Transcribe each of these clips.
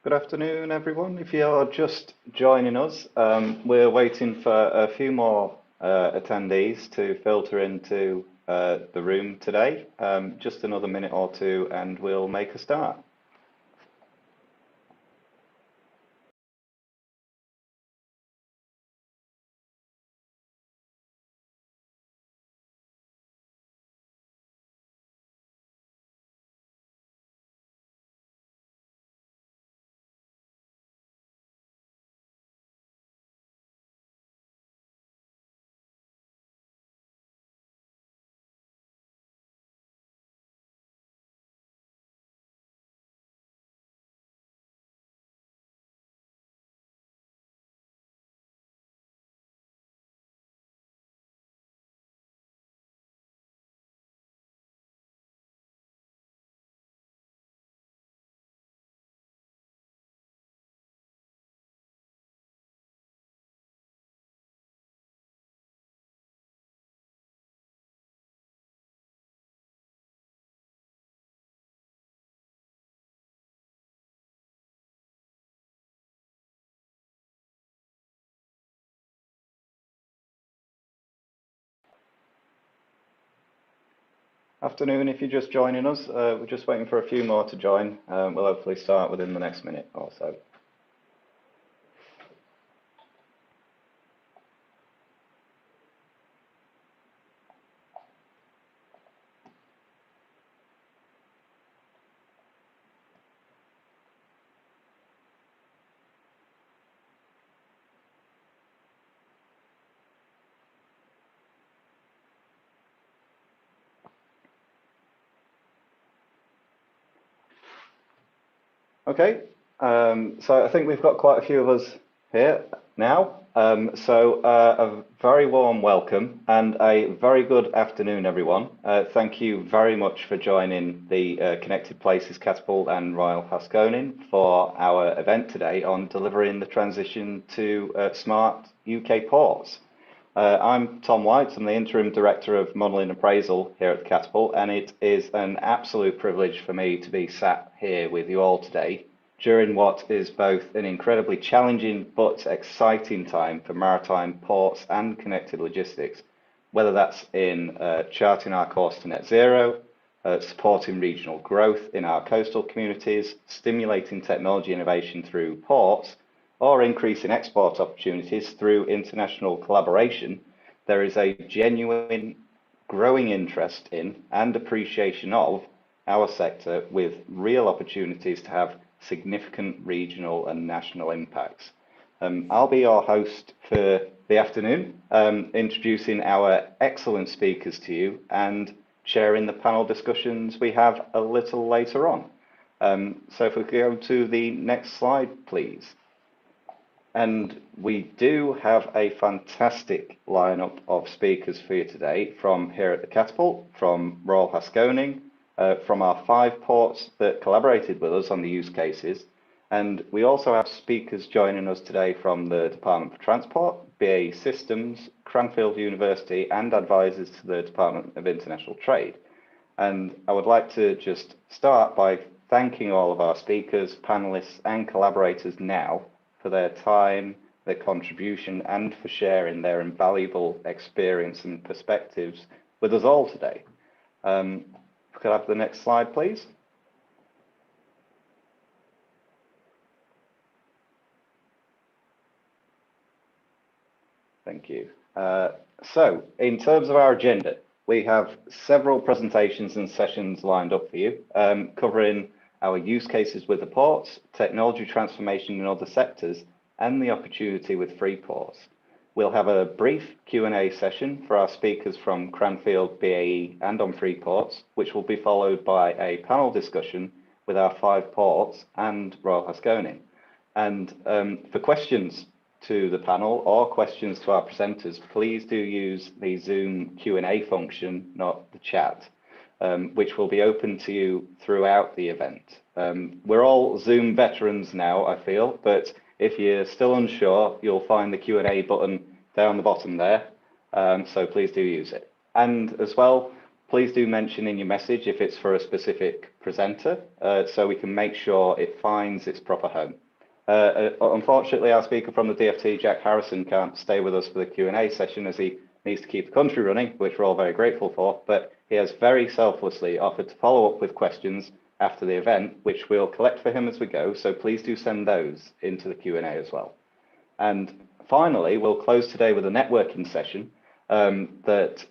Good afternoon, everyone. If you are just joining us, we're waiting for a few more attendees to filter into the room today. Just another minute or two and we'll make a start. Afternoon, if you're just joining us, we're just waiting for a few more to join. We'll hopefully start within the next minute or so. Okay, so I think we've got quite a few of us here now. A very warm welcome and a very good afternoon, everyone. Thank you very much for joining the Connected Places Catapult and Royal Haskoning for our event today on delivering the transition to smart UK ports. I'm Tom White, I'm the Interim Director of Modelling Appraisal here at the Catapult, and it is an absolute privilege for me to be sat here with you all today during what is both an incredibly challenging but exciting time for maritime ports and connected logistics, whether that's in charting our course to net zero, supporting regional growth in our coastal communities, stimulating technology innovation through ports, or increasing export opportunities through international collaboration. There is a genuine growing interest in and appreciation of our sector with real opportunities to have significant regional and national impacts. I'll be your host for the afternoon, introducing our excellent speakers to you and sharing the panel discussions we have a little later on. So if we could go to the next slide, please. And we do have a fantastic lineup of speakers for you today from here at the Catapult, from Royal Haskoning, from our 5 ports that collaborated with us on the use cases. And we also have speakers joining us today from the Department for Transport, BAE Systems, Cranfield University, and advisors to the Department of International Trade. And I would like to just start by thanking all of our speakers, panelists, and collaborators now for their time, their contribution, and for sharing their invaluable experience and perspectives with us all today. Could I have the next slide, please? Thank you. So, in terms of our agenda, we have several presentations and sessions lined up for you, covering our use cases with the ports, technology transformation in other sectors, and the opportunity with Freeports. We'll have a brief Q&A session for our speakers from Cranfield, BAE, and on Freeports, which will be followed by a panel discussion with our 5 ports and Royal Haskoning. And for questions to the panel or questions to our presenters, please do use the Zoom Q&A function, not the chat, which will be open to you throughout the event. We're all Zoom veterans now, I feel, but if you're still unsure, you'll find the Q&A button down the bottom there, so please do use it. And as well, Please do mention in your message if it's for a specific presenter, so we can make sure it finds its proper home. Unfortunately, our speaker from the DFT, Jack Harrison, can't stay with us for the Q&A session as he needs to keep the country running, which we're all very grateful for, but he has very selflessly offered to follow up with questions after the event, which we'll collect for him as we go, so please do send those into the Q&A as well. And finally, we'll close today with a networking session that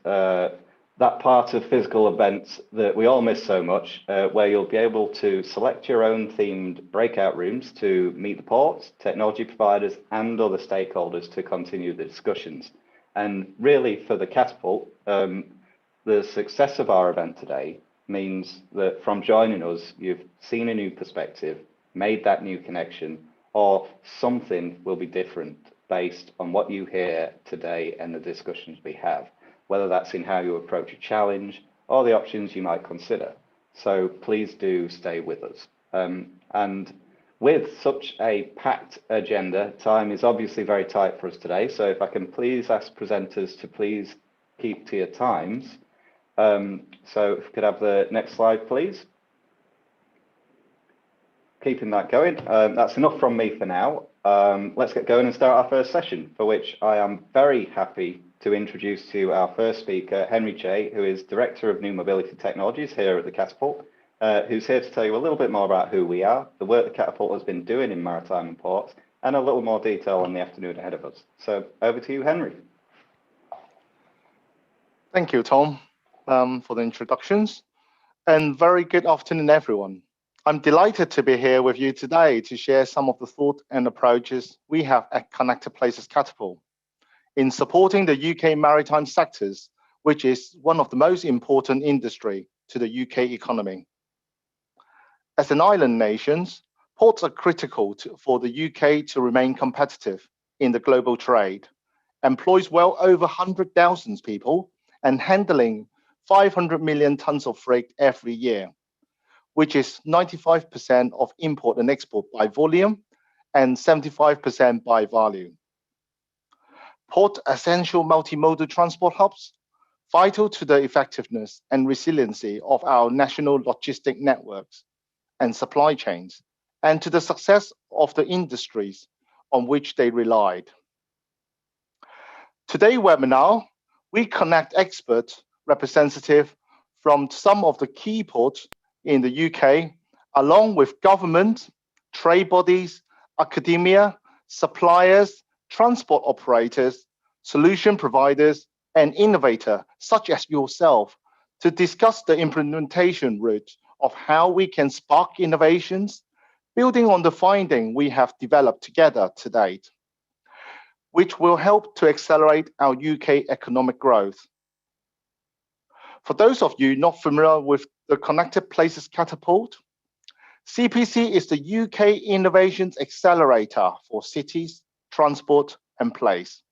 part of physical events that we all miss so much, where you'll be able to select your own themed breakout rooms to meet the ports, technology providers, and other stakeholders to continue the discussions. And really, for the Catapult, the success of our event today means that from joining us, you've seen a new perspective, made that new connection, or something will be different based on what you hear today and the discussions we have, whether that's in how you approach a challenge or the options you might consider. So please do stay with us. And with such a packed agenda, time is obviously very tight for us today. So if I can please ask presenters to please keep to your times. So if we could have the next slide, please. Keeping that going. That's enough from me for now. Let's get going and start our first session, for which I am very happy to introduce to you our first speaker, Henry Che, who is Director of New Mobility Technologies here at the Catapult, who's here to tell you a little bit more about who we are, the work the Catapult has been doing in maritime and ports, and a little more detail on the afternoon ahead of us. So over to you, Henry. Thank you, Tom, for the introductions, and very good afternoon, everyone. I'm delighted to be here with you today to share some of the thought and approaches we have at Connected Places Catapult in supporting the UK maritime sectors, which is one of the most important industry to the UK economy. As an island nation, ports are critical for the UK to remain competitive in the global trade, employs well over 100,000 people and handling 500 million tons of freight every year, which is 95% of import and export by volume and 75% by value. Port essential multimodal transport hubs, vital to the effectiveness and resiliency of our national logistic networks and supply chains, and to the success of the industries on which they relied. Today's webinar, we connect expert representatives from some of the key ports in the UK, along with government, trade bodies, academia, suppliers, transport operators, solution providers, and innovators such as yourself to discuss the implementation route of how we can spark innovations, building on the finding we have developed together to date, which will help to accelerate our UK economic growth. For those of you not familiar with the Connected Places Catapult, CPC is the UK Innovations Accelerator for cities, transport, and place.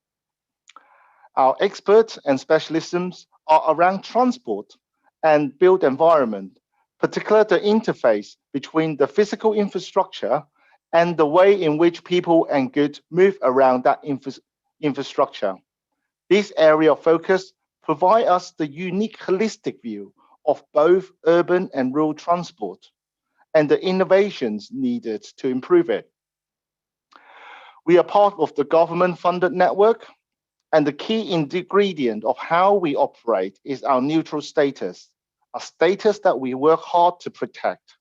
Our experts and specialisms are around transport and built environment, particularly the interface between the physical infrastructure and the way in which people and goods move around that infrastructure. This area of focus provides us the unique holistic view of both urban and rural transport and the innovations needed to improve it. We are part of the government-funded network, and the key ingredient of how we operate is our neutral status, a status that we work hard to protect.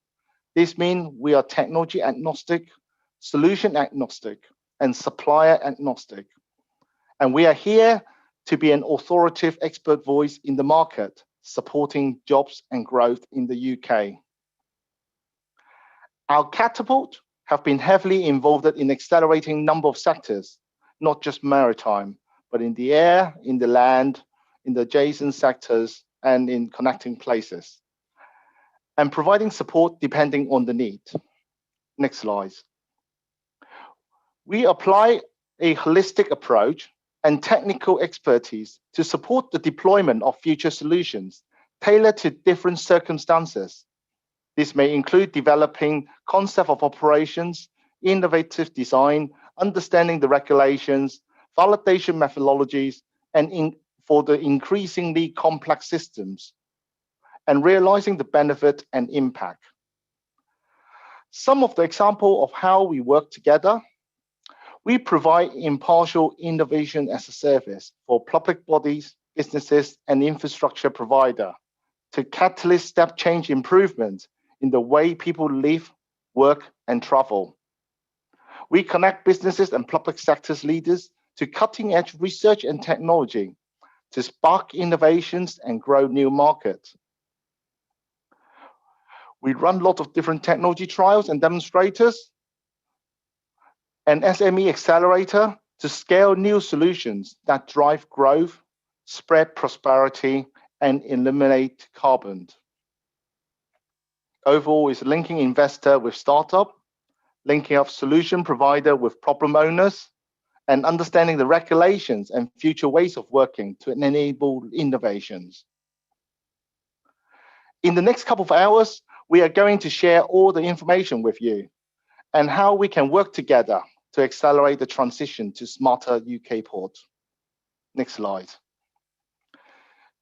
This means we are technology agnostic, solution agnostic, and supplier agnostic. And we are here to be an authoritative expert voice in the market, supporting jobs and growth in the UK. Our Catapult have been heavily involved in accelerating a number of sectors, not just maritime, but in the air, in the land, in the adjacent sectors, and in connecting places, and providing support depending on the need. Next slide. We apply a holistic approach and technical expertise to support the deployment of future solutions tailored to different circumstances. This may include developing concept of operations, innovative design, understanding the regulations, validation methodologies, and for the increasingly complex systems and realizing the benefit and impact. Some of the example of how we work together: we provide impartial innovation as a service for public bodies, businesses, and infrastructure provider to catalyst step change improvements in the way people live, work, and travel. We connect businesses and public sectors leaders to cutting-edge research and technology to spark innovations and grow new markets. We run lots of different technology trials and demonstrators, an SME accelerator to scale new solutions that drive growth, spread prosperity, and eliminate carbon. Overall is linking investor with startup, linking up solution provider with problem owners, and understanding the regulations and future ways of working to enable innovations. In the next couple of hours, we are going to share all the information with you and how we can work together to accelerate the transition to smarter UK ports. Next slide.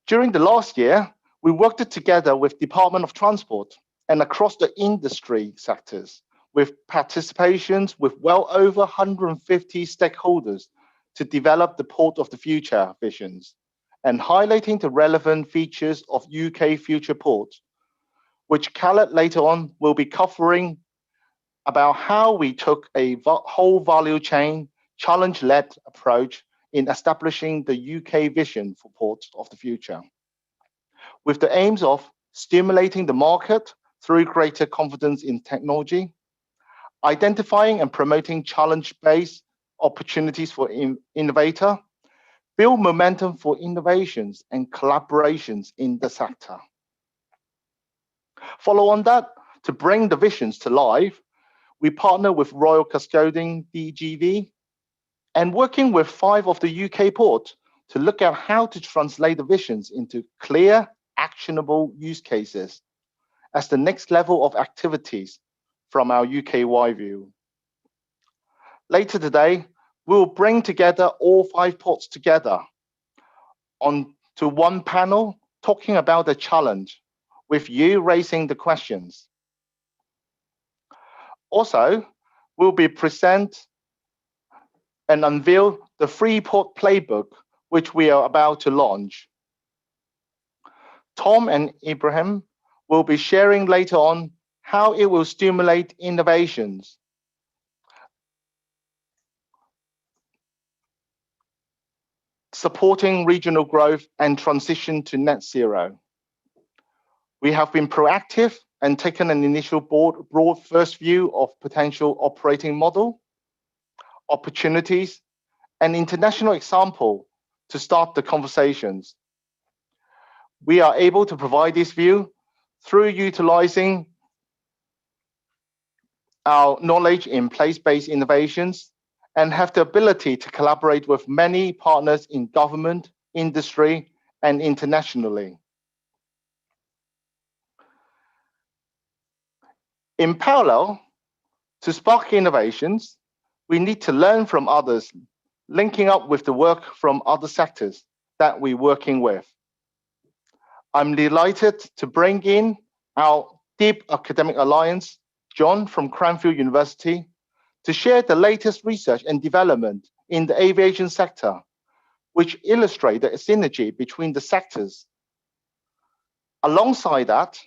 During the last year, we worked together with Department of Transport and across the industry sectors with participations with well over 150 stakeholders to develop the Port of the Future visions and highlighting the relevant features of UK future ports, which Khaled later on will be covering about how we took a whole value chain challenge-led approach in establishing the UK vision for ports of the future, with the aims of stimulating the market through greater confidence in technology, identifying and promoting challenge-based opportunities for innovator, build momentum for innovations and collaborations in the sector. Follow on that, to bring the visions to life, we partner with Royal Custodian DGV and working with 5 of the UK ports to look at how to translate the visions into clear, actionable use cases as the next level of activities from our UK-wide view. Later today, we'll bring together all 5 ports together onto one panel talking about the challenge, with you raising the questions. Also, we'll be present and unveil the Freeport playbook, which we are about to launch. Tom and Ibrahim will be sharing later on how it will stimulate innovations, supporting regional growth and transition to net zero. We have been proactive and taken an initial broad first view of potential operating model, opportunities, and international example to start the conversations. We are able to provide this view through utilizing our knowledge in place-based innovations and have the ability to collaborate with many partners in government, industry, and internationally. In parallel, to spark innovations, we need to learn from others, linking up with the work from other sectors that we're working with. I'm delighted to bring in our deep academic alliance, John from Cranfield University, to share the latest research and development in the aviation sector, which illustrate the synergy between the sectors. Alongside that,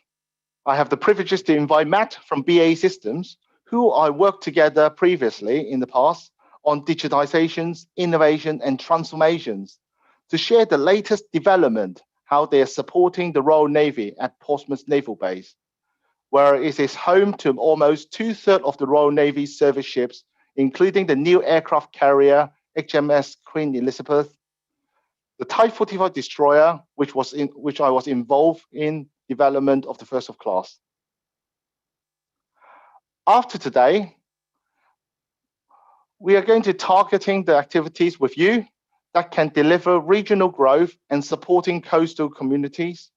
I have the privilege to invite Matt from BAE Systems, who I worked together previously in the past on digitalizations, innovation, and transformations, to share the latest development, how they are supporting the Royal Navy at Portsmouth Naval Base, where it is home to almost 2/3 of the Royal Navy service ships, including the new aircraft carrier HMS Queen Elizabeth, the Type 45 destroyer, which I was involved in development of the first of class. After today, we are going to targeting the activities with you that can deliver regional growth and supporting coastal communities,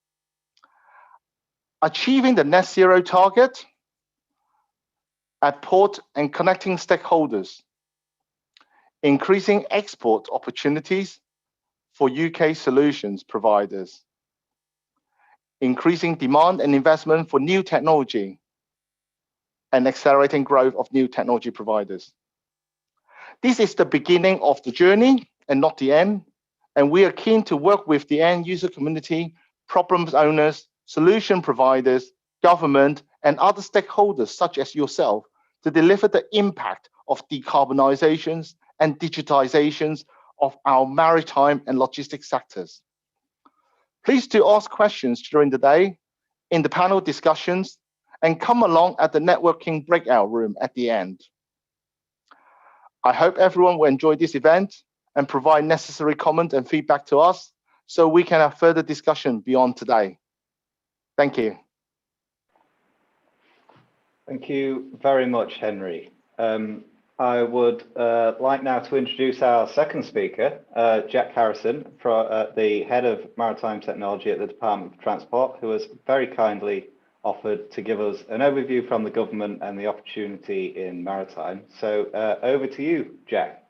achieving the net zero target at port and connecting stakeholders, increasing export opportunities for UK solutions providers, increasing demand and investment for new technology, and accelerating growth of new technology providers. This is the beginning of the journey and not the end, and we are keen to work with the end user community, problems owners, solution providers, government, and other stakeholders such as yourself to deliver the impact of decarbonizations and digitalizations of our maritime and logistics sectors. Please do ask questions during the day, in the panel discussions, and come along at the networking breakout room at the end. I hope everyone will enjoy this event and provide necessary comment and feedback to us so we can have further discussion beyond today. Thank you. Thank you very much, Henry. I would like now to introduce our second speaker, Jack Harrison, the Head of Maritime Technology at the Department of Transport, who has very kindly offered to give us an overview from the government and the opportunity in maritime. So over to you, Jack.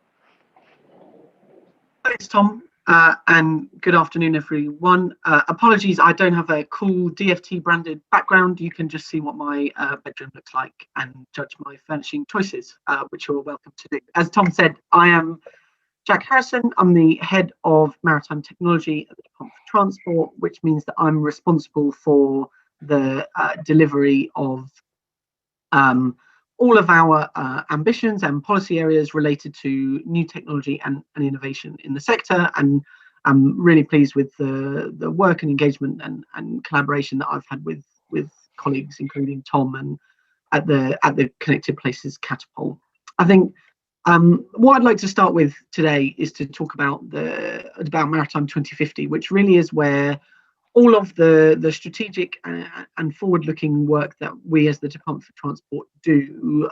Thanks, Tom, and good afternoon, everyone. Apologies, I don't have a cool DFT branded background. You can just see what my bedroom looks like and judge my furnishing choices, which you're welcome to do. As Tom said, I am Jack Harrison. I'm the Head of Maritime Technology at the Department of Transport, which means that I'm responsible for the delivery of all of our ambitions and policy areas related to new technology and innovation in the sector. And I'm really pleased with the work and engagement and collaboration that I've had with colleagues, including Tom, and at the Connected Places Catapult. I think what I'd like to start with today is to talk about Maritime 2050, which really is where all of the strategic and forward-looking work that we as the Department for Transport do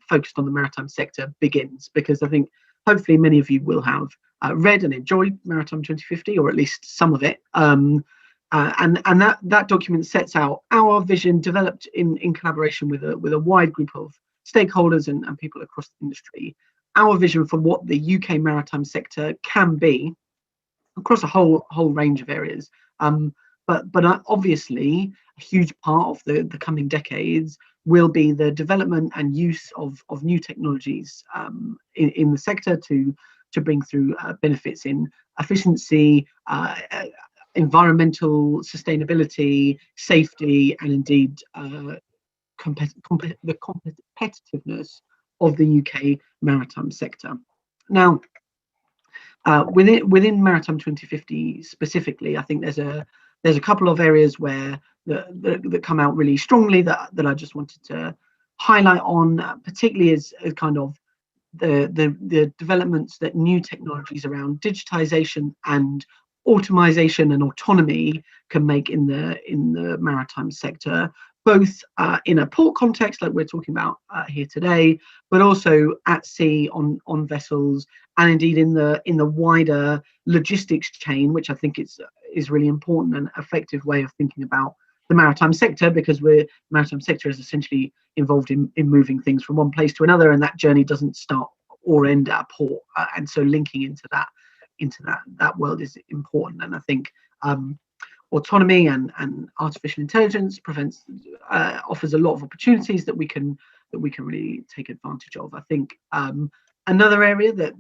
focused on the maritime sector begins, because I think hopefully many of you will have read and enjoyed Maritime 2050, or at least some of it. And that document sets out our vision, developed in collaboration with a wide group of stakeholders and people across the industry, our vision for what the UK maritime sector can be across a whole range of areas. But obviously, a huge part of the coming decades will be the development and use of new technologies in the sector to bring through benefits in efficiency, environmental sustainability, safety, and indeed the competitiveness of the UK maritime sector. Now, within Maritime 2050 specifically, I think there's a couple of areas where that come out really strongly that I just wanted to highlight on, particularly as kind of the developments that new technologies around digitalisation and automation and autonomy can make in the maritime sector, both in a port context like we're talking about here today, but also at sea on vessels, and indeed in the wider logistics chain, which I think is really important and effective way of thinking about the maritime sector, because maritime sector is essentially involved in moving things from one place to another, and that journey doesn't start or end at a port, and so linking into that world is important. And I think autonomy and artificial intelligence offers a lot of opportunities that we can really take advantage of. I think another area that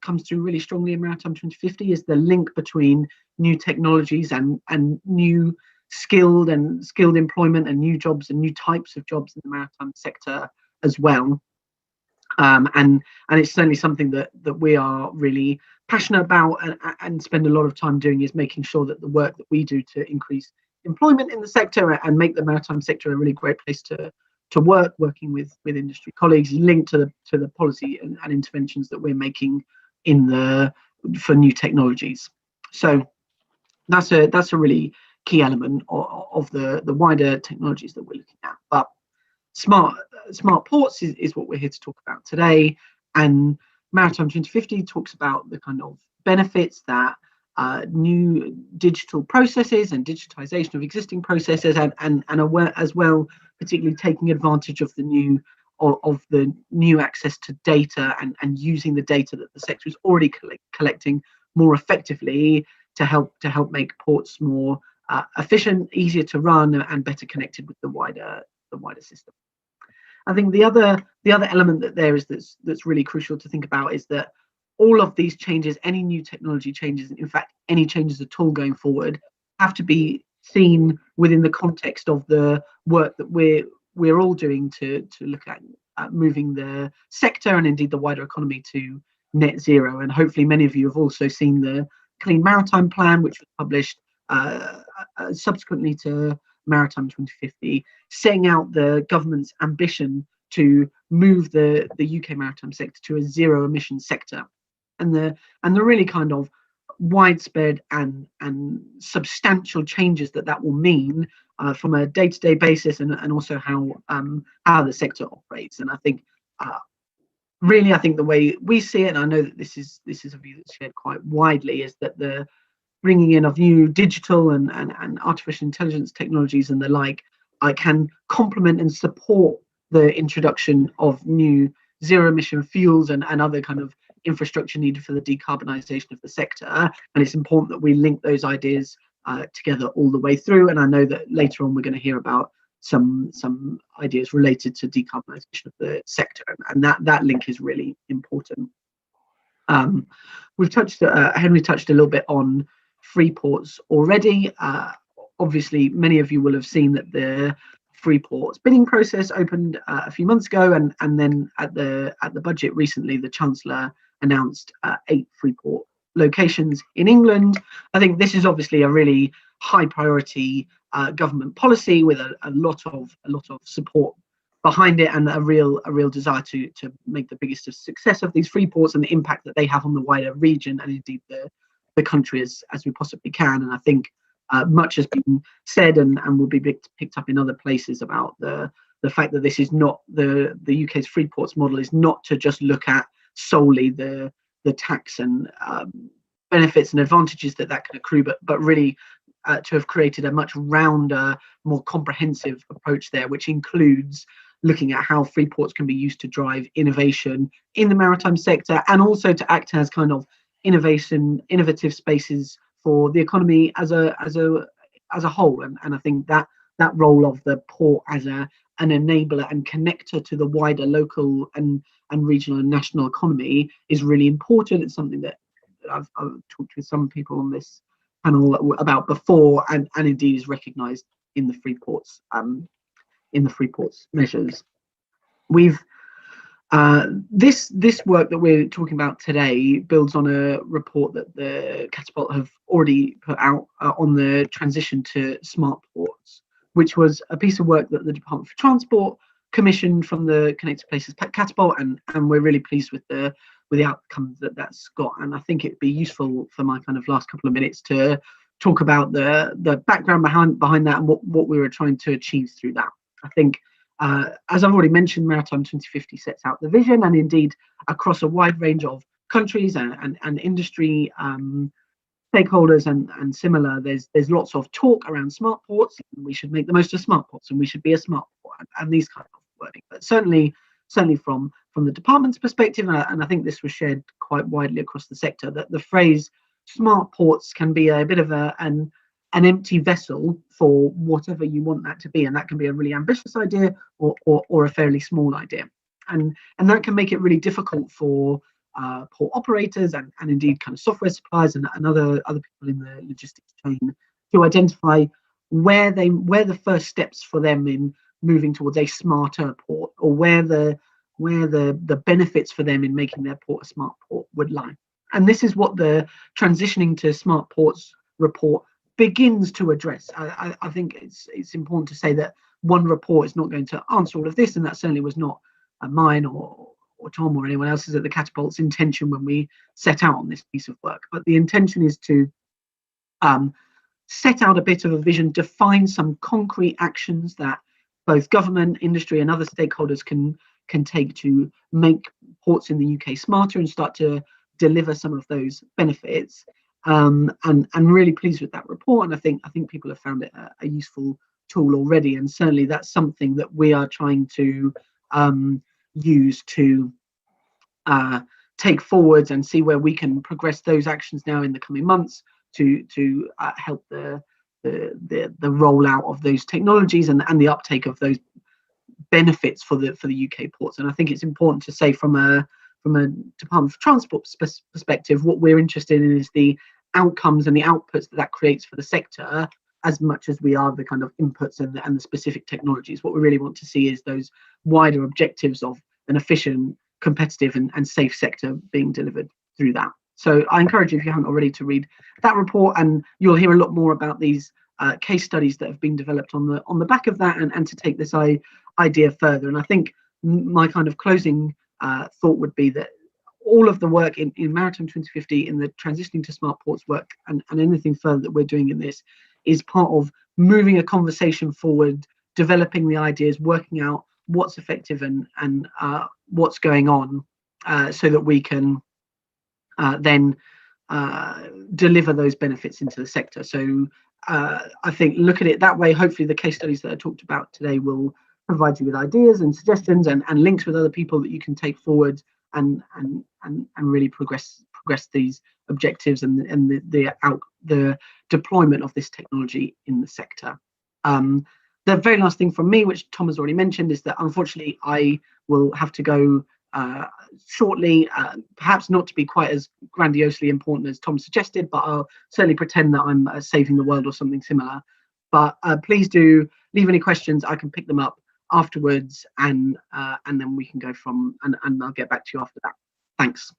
comes through really strongly in Maritime 2050 is the link between new technologies and new skilled employment and new jobs and new types of jobs in the maritime sector as well. And it's certainly something that we are really passionate about and spend a lot of time doing, is making sure that the work that we do to increase employment in the sector and make the maritime sector a really great place to work, working with industry colleagues, linked to the policy and interventions that we're making for new technologies. So that's a really key element of the wider technologies that we're looking at. But smart ports is what we're here to talk about today, and Maritime 2050 talks about the kind of benefits that new digital processes and digitization of existing processes and as well, particularly taking advantage of the new access to data and using the data that the sector is already collecting more effectively to help make ports more efficient, easier to run, and better connected with the wider system. I think the other element that there is that's really crucial to think about is that all of these changes, any new technology changes, in fact, any changes at all going forward, have to be seen within the context of the work that we're all doing to look at moving the sector and indeed the wider economy to net zero. And hopefully many of you have also seen the Clean Maritime Plan, which was published subsequently to Maritime 2050, setting out the government's ambition to move the UK maritime sector to a zero emission sector, and the really kind of widespread and substantial changes that will mean from a day-to-day basis, and also how the sector operates. And I think really, I think the way we see it, and I know that this is a view that's shared quite widely, is that the bringing in of new digital and artificial intelligence technologies and the like can complement and support the introduction of new zero emission fuels and other kind of infrastructure needed for the decarbonisation of the sector. And it's important that we link those ideas together all the way through. And I know that later on we're going to hear about some ideas related to decarbonisation of the sector, and that link is really important. We've touched, Henry touched a little bit on Freeports already. Obviously, many of you will have seen that the Freeports bidding process opened a few months ago, and then at the budget recently, the Chancellor announced 8 Freeport locations in England. I think this is obviously a really high priority government policy with a lot of support behind it, and a real desire to make the biggest of success of these Freeports and the impact that they have on the wider region and indeed the country as we possibly can. And I think much has been said and will be picked up in other places about the fact that this is not the UK's Freeports model is not to just look at solely the tax and benefits and advantages that can accrue, but really to have created a much rounder, more comprehensive approach there, which includes looking at how Freeports can be used to drive innovation in the maritime sector, and also to act as kind of innovative spaces for the economy as a whole. And I think that role of the port as an enabler and connector to the wider local and regional and national economy is really important. It's something that I've talked with some people on this panel about before, and indeed is recognised in the Freeports measures. We've this work that we're talking about today builds on a report that the Catapult have already put out on the transition to smart ports, which was a piece of work that the Department for Transport commissioned from the Connected Places Catapult, and we're really pleased with the outcome that's got. And I think it'd be useful for my kind of last couple of minutes to talk about the background behind that and what we were trying to achieve through that. I think as I've already mentioned, Maritime 2050 sets out the vision, and indeed across a wide range of countries and industry stakeholders and similar, there's lots of talk around smart ports. We should make the most of smart ports, and we should be a smart port, and these kind of wording. But certainly from the department's perspective, and I think this was shared quite widely across the sector, that the phrase smart ports can be a bit of an empty vessel for whatever you want that to be, and that can be a really ambitious idea or a fairly small idea, and that can make it really difficult for port operators and indeed kind of software suppliers and other people in the logistics chain to identify where the first steps for them in moving towards a smarter port, or where the benefits for them in making their port a smart port would lie. And this is what the Transitioning to Smart Ports report begins to address. I think it's important to say that one report is not going to answer all of this, and that certainly was not mine or Tom or anyone else's at the Catapult's intention when we set out on this piece of work. But the intention is to set out a bit of a vision, define some concrete actions that both government, industry and other stakeholders can take to make ports in the UK smarter and start to deliver some of those benefits. And really pleased with that report, and I think people have found it a useful tool already, and certainly that's something that we are trying to use to take forwards and see where we can progress those actions now in the coming months to help the rollout of those technologies and the uptake of those benefits for the UK ports. And I think it's important to say from a Department for Transport perspective, what we're interested in is the outcomes and the outputs that creates for the sector, as much as we are the kind of inputs and the specific technologies. What we really want to see is those wider objectives of an efficient, competitive and safe sector being delivered through that. So I encourage you, if you haven't already, to read that report, and you'll hear a lot more about these case studies that have been developed on the back of that, and to take this idea further. And I think my kind of closing thought would be that all of the work in Maritime 2050, in the transitioning to smart ports work, and anything further that we're doing in this, is part of moving a conversation forward, developing the ideas, working out what's effective and what's going on, so that we can then deliver those benefits into the sector. So I think look at it that way. Hopefully the case studies that I talked about today will provide you with ideas and suggestions and links with other people that you can take forward and really progress these objectives and the deployment of this technology in the sector. The very last thing from me, which Tom has already mentioned, is that unfortunately I will have to go shortly, perhaps not to be quite as grandiosely important as Tom suggested, but I'll certainly pretend that I'm saving the world or something similar. But please do leave any questions. I can pick them up afterwards, and then we can go from, and I'll get back to you after that. Thanks.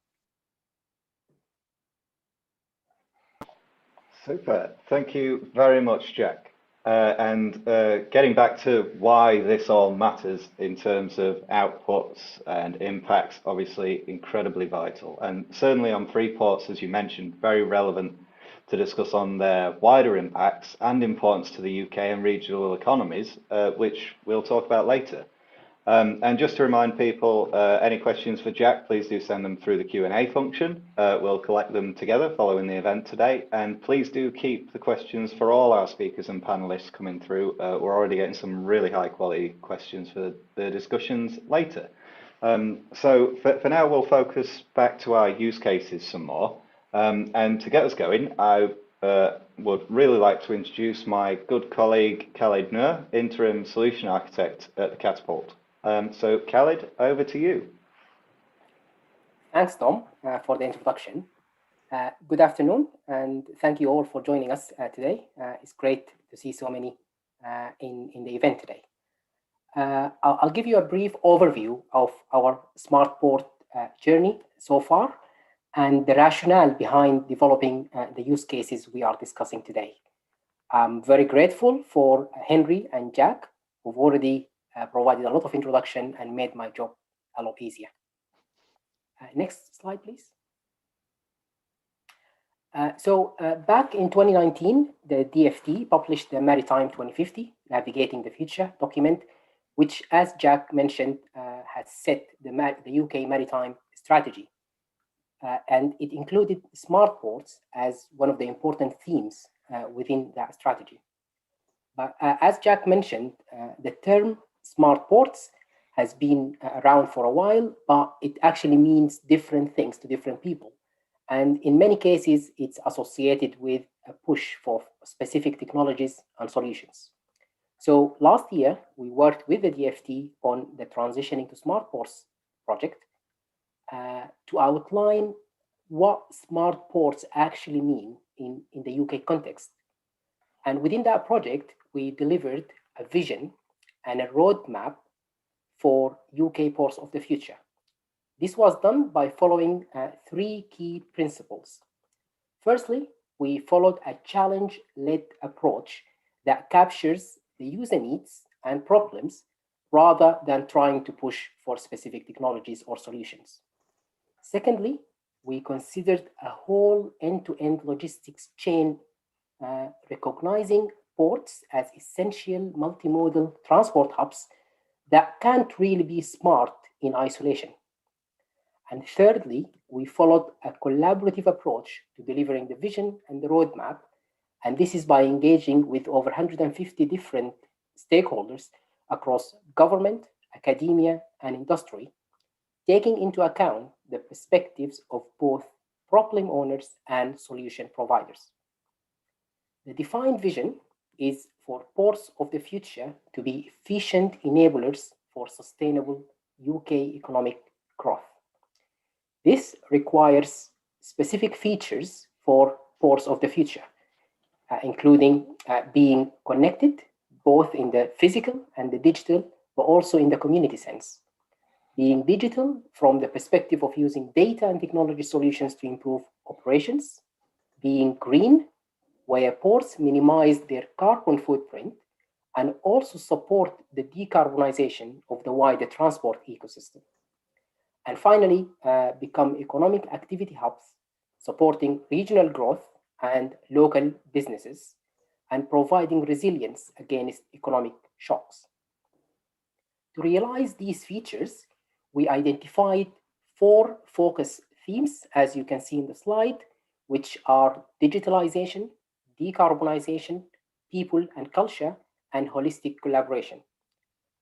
Super. Thank you very much, Jack. And getting back to why this all matters in terms of outputs and impacts, obviously incredibly vital. And certainly on Freeports, as you mentioned, very relevant to discuss on their wider impacts and importance to the UK and regional economies, which we'll talk about later. And just to remind people, any questions for Jack, please do send them through the Q&A function. We'll collect them together following the event today. And please do keep the questions for all our speakers and panelists coming through. We're already getting some really high quality questions for the discussions later. So for now, we'll focus back to our use cases some more. And to get us going, I would really like to introduce my good colleague, Khalid Nur, Interim Solution Architect at the Catapult. So Khalid, over to you. Thanks, Tom, for the introduction. Good afternoon, and thank you all for joining us today. It's great to see so many in the event today. I'll give you a brief overview of our smart port journey so far and the rationale behind developing the use cases we are discussing today. I'm very grateful for Henry and Jack, who've already provided a lot of introduction and made my job a lot easier. Next slide, please. Back in 2019, the DFT published the Maritime 2050, Navigating the Future document, which, as Jack mentioned, has set the UK maritime strategy. And it included smart ports as one of the important themes within that strategy. But as Jack mentioned, the term smart ports has been around for a while, but it actually means different things to different people. And in many cases, it's associated with a push for specific technologies and solutions. So last year, we worked with the DFT on the Transitioning to Smart Ports project to outline what smart ports actually mean in the UK context. And within that project, we delivered a vision and a roadmap for UK ports of the future. This was done by following three key principles. Firstly, we followed a challenge-led approach that captures the user needs and problems rather than trying to push for specific technologies or solutions. Secondly, we considered a whole end-to-end logistics chain, recognizing ports as essential multimodal transport hubs that can't really be smart in isolation. And thirdly, we followed a collaborative approach to delivering the vision and the roadmap. And this is by engaging with over 150 different stakeholders across government, academia, and industry, taking into account the perspectives of both problem owners and solution providers. The defined vision is for ports of the future to be efficient enablers for sustainable UK economic growth. This requires specific features for ports of the future, including being connected, both in the physical and the digital, but also in the community sense. Being digital from the perspective of using data and technology solutions to improve operations. Being green, where ports minimize their carbon footprint and also support the decarbonization of the wider transport ecosystem. And finally, become economic activity hubs, supporting regional growth and local businesses, and providing resilience against economic shocks. To realize these features, we identified 4 focus themes, as you can see in the slide, which are digitalization, decarbonization, people and culture, and holistic collaboration.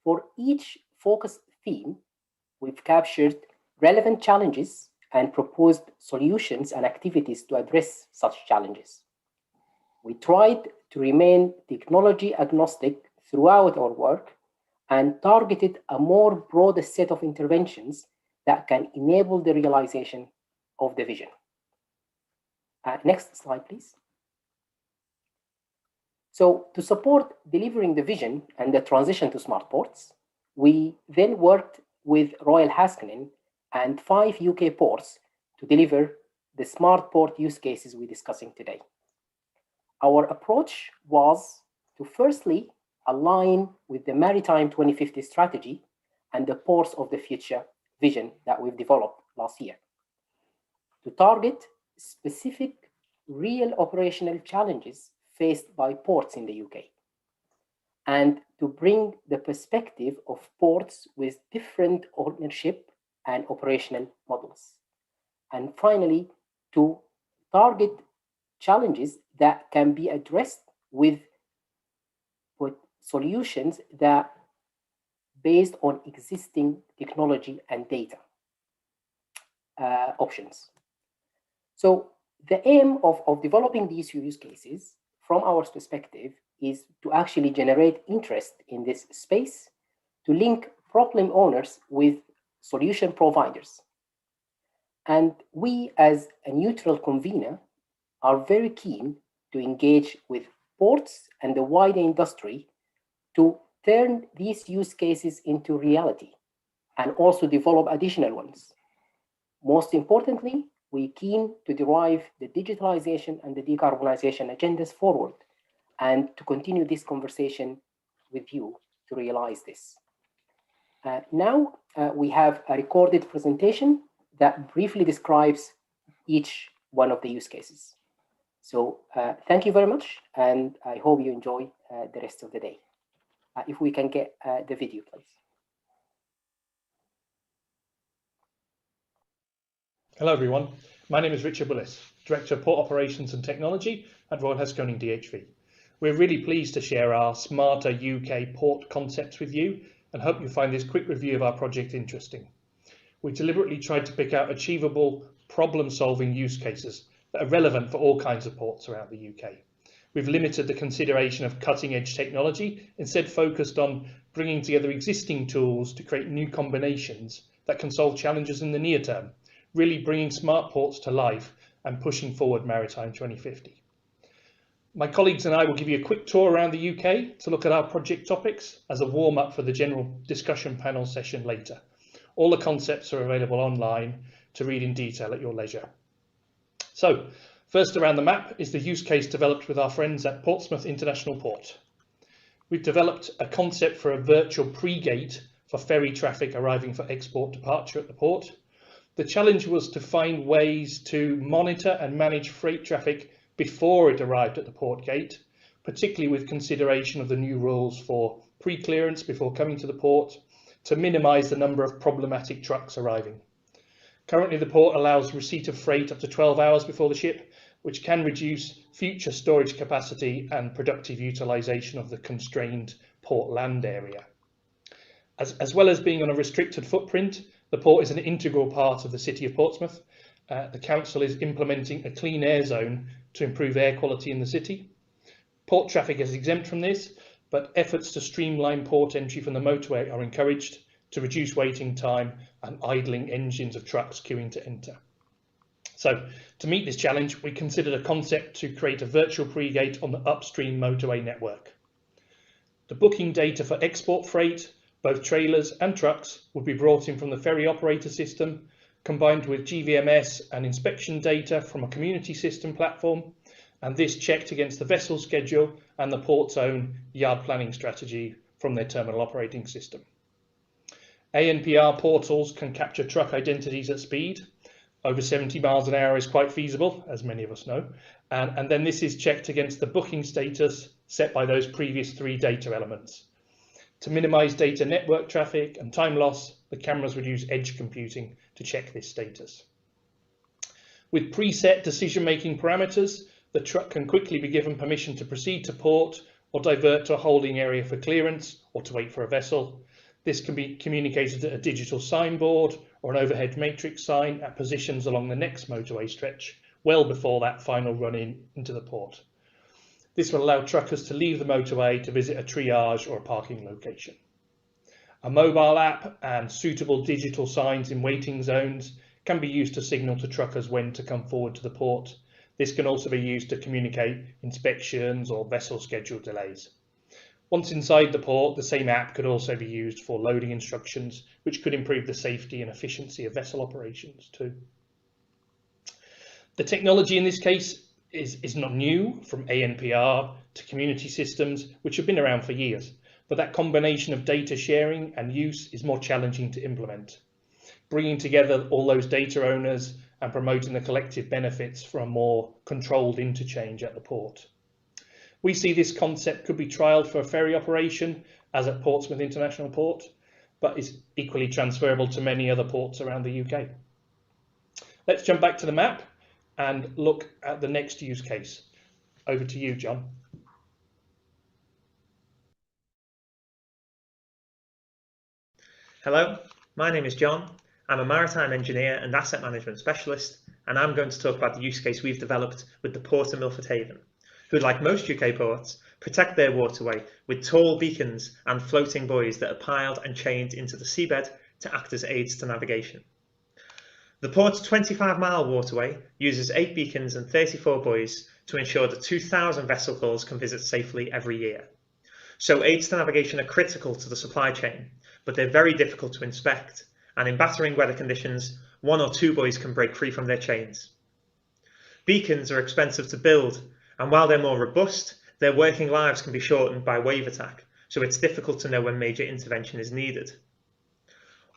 For each focus theme, we've captured relevant challenges and proposed solutions and activities to address such challenges. We tried to remain technology agnostic throughout our work and targeted a more broader set of interventions that can enable the realization of the vision. Next slide, please. So to support delivering the vision and the transition to smart ports, we then worked with Royal Haskonen and 5 UK ports to deliver the smart port use cases we're discussing today. Our approach was to firstly align with the Maritime 2050 strategy and the Ports of the Future vision that we've developed last year. To target specific real operational challenges faced by ports in the UK, and to bring the perspective of ports with different ownership and operational models. And finally, to target challenges that can be addressed with solutions that based on existing technology and data options. So the aim of developing these use cases from our perspective is to actually generate interest in this space, to link problem owners with solution providers. And we, as a neutral convener, are very keen to engage with ports and the wider industry to turn these use cases into reality and also develop additional ones. Most importantly, we're keen to drive the digitalization and the decarbonization agendas forward and to continue this conversation with you to realize this. Now we have a recorded presentation that briefly describes each one of the use cases. So thank you very much, and I hope you enjoy the rest of the day. If we can get the video, please. Hello everyone, my name is Richard Willis, Director of Port Operations and Technology at Royal Haskoning DHV. We're really pleased to share our smarter UK port concepts with you and hope you find this quick review of our project interesting. We deliberately tried to pick out achievable problem-solving use cases that are relevant for all kinds of ports around the UK. We've limited the consideration of cutting-edge technology, instead focused on bringing together existing tools to create new combinations that can solve challenges in the near term, really bringing smart ports to life and pushing forward Maritime 2050. My colleagues and I will give you a quick tour around the UK to look at our project topics as a warm-up for the general discussion panel session later. All the concepts are available online to read in detail at your leisure. So, first around the map is the use case developed with our friends at Portsmouth International Port. We've developed a concept for a virtual pre-gate for ferry traffic arriving for export departure at the port. The challenge was to find ways to monitor and manage freight traffic before it arrived at the port gate, particularly with consideration of the new rules for pre-clearance before coming to the port, to minimise the number of problematic trucks arriving. Currently, the port allows receipt of freight up to 12 hours before the ship, which can reduce future storage capacity and productive utilisation of the constrained port land area. As well as being on a restricted footprint, the port is an integral part of the City of Portsmouth. The Council is implementing a clean air zone to improve air quality in the city. Port traffic is exempt from this, but efforts to streamline port entry from the motorway are encouraged to reduce waiting time and idling engines of trucks queuing to enter. So to meet this challenge, we considered a concept to create a virtual pre-gate on the upstream motorway network. The booking data for export freight, both trailers and trucks, would be brought in from the ferry operator system, combined with GVMS and inspection data from a community system platform, and this checked against the vessel schedule and the port's own yard planning strategy from their terminal operating system. ANPR portals can capture truck identities at speed. Over 70 miles an hour is quite feasible, as many of us know, and then this is checked against the booking status set by those previous 3 data elements. To minimize data network traffic and time loss, the cameras would use edge computing to check this status. With preset decision-making parameters, the truck can quickly be given permission to proceed to port or divert to a holding area for clearance or to wait for a vessel. This can be communicated at a digital signboard or an overhead matrix sign at positions along the next motorway stretch, well before that final run-in into the port. This will allow truckers to leave the motorway to visit a triage or a parking location. A mobile app and suitable digital signs in waiting zones can be used to signal to truckers when to come forward to the port. This can also be used to communicate inspections or vessel schedule delays. Once inside the port, the same app could also be used for loading instructions, which could improve the safety and efficiency of vessel operations too. The technology in this case is not new, from ANPR to community systems, which have been around for years, but that combination of data sharing and use is more challenging to implement. Bringing together all those data owners and promoting the collective benefits for a more controlled interchange at the port. We see this concept could be trialled for a ferry operation, as at Portsmouth International Port, but is equally transferable to many other ports around the UK. Let's jump back to the map and look at the next use case. Over to you, John. Hello, my name is John. I'm a maritime engineer and asset management specialist, and I'm going to talk about the use case we've developed with the Port of Milford Haven, who, like most UK ports, protect their waterway with tall beacons and floating buoys that are piled and chained into the seabed to act as aids to navigation. The port's 25-mile waterway uses 8 beacons and 34 buoys to ensure that 2,000 vessel calls can visit safely every year. So aids to navigation are critical to the supply chain, but they're very difficult to inspect, and in battering weather conditions, 1 or 2 buoys can break free from their chains. Beacons are expensive to build, and while they're more robust, their working lives can be shortened by wave attack, so it's difficult to know when major intervention is needed.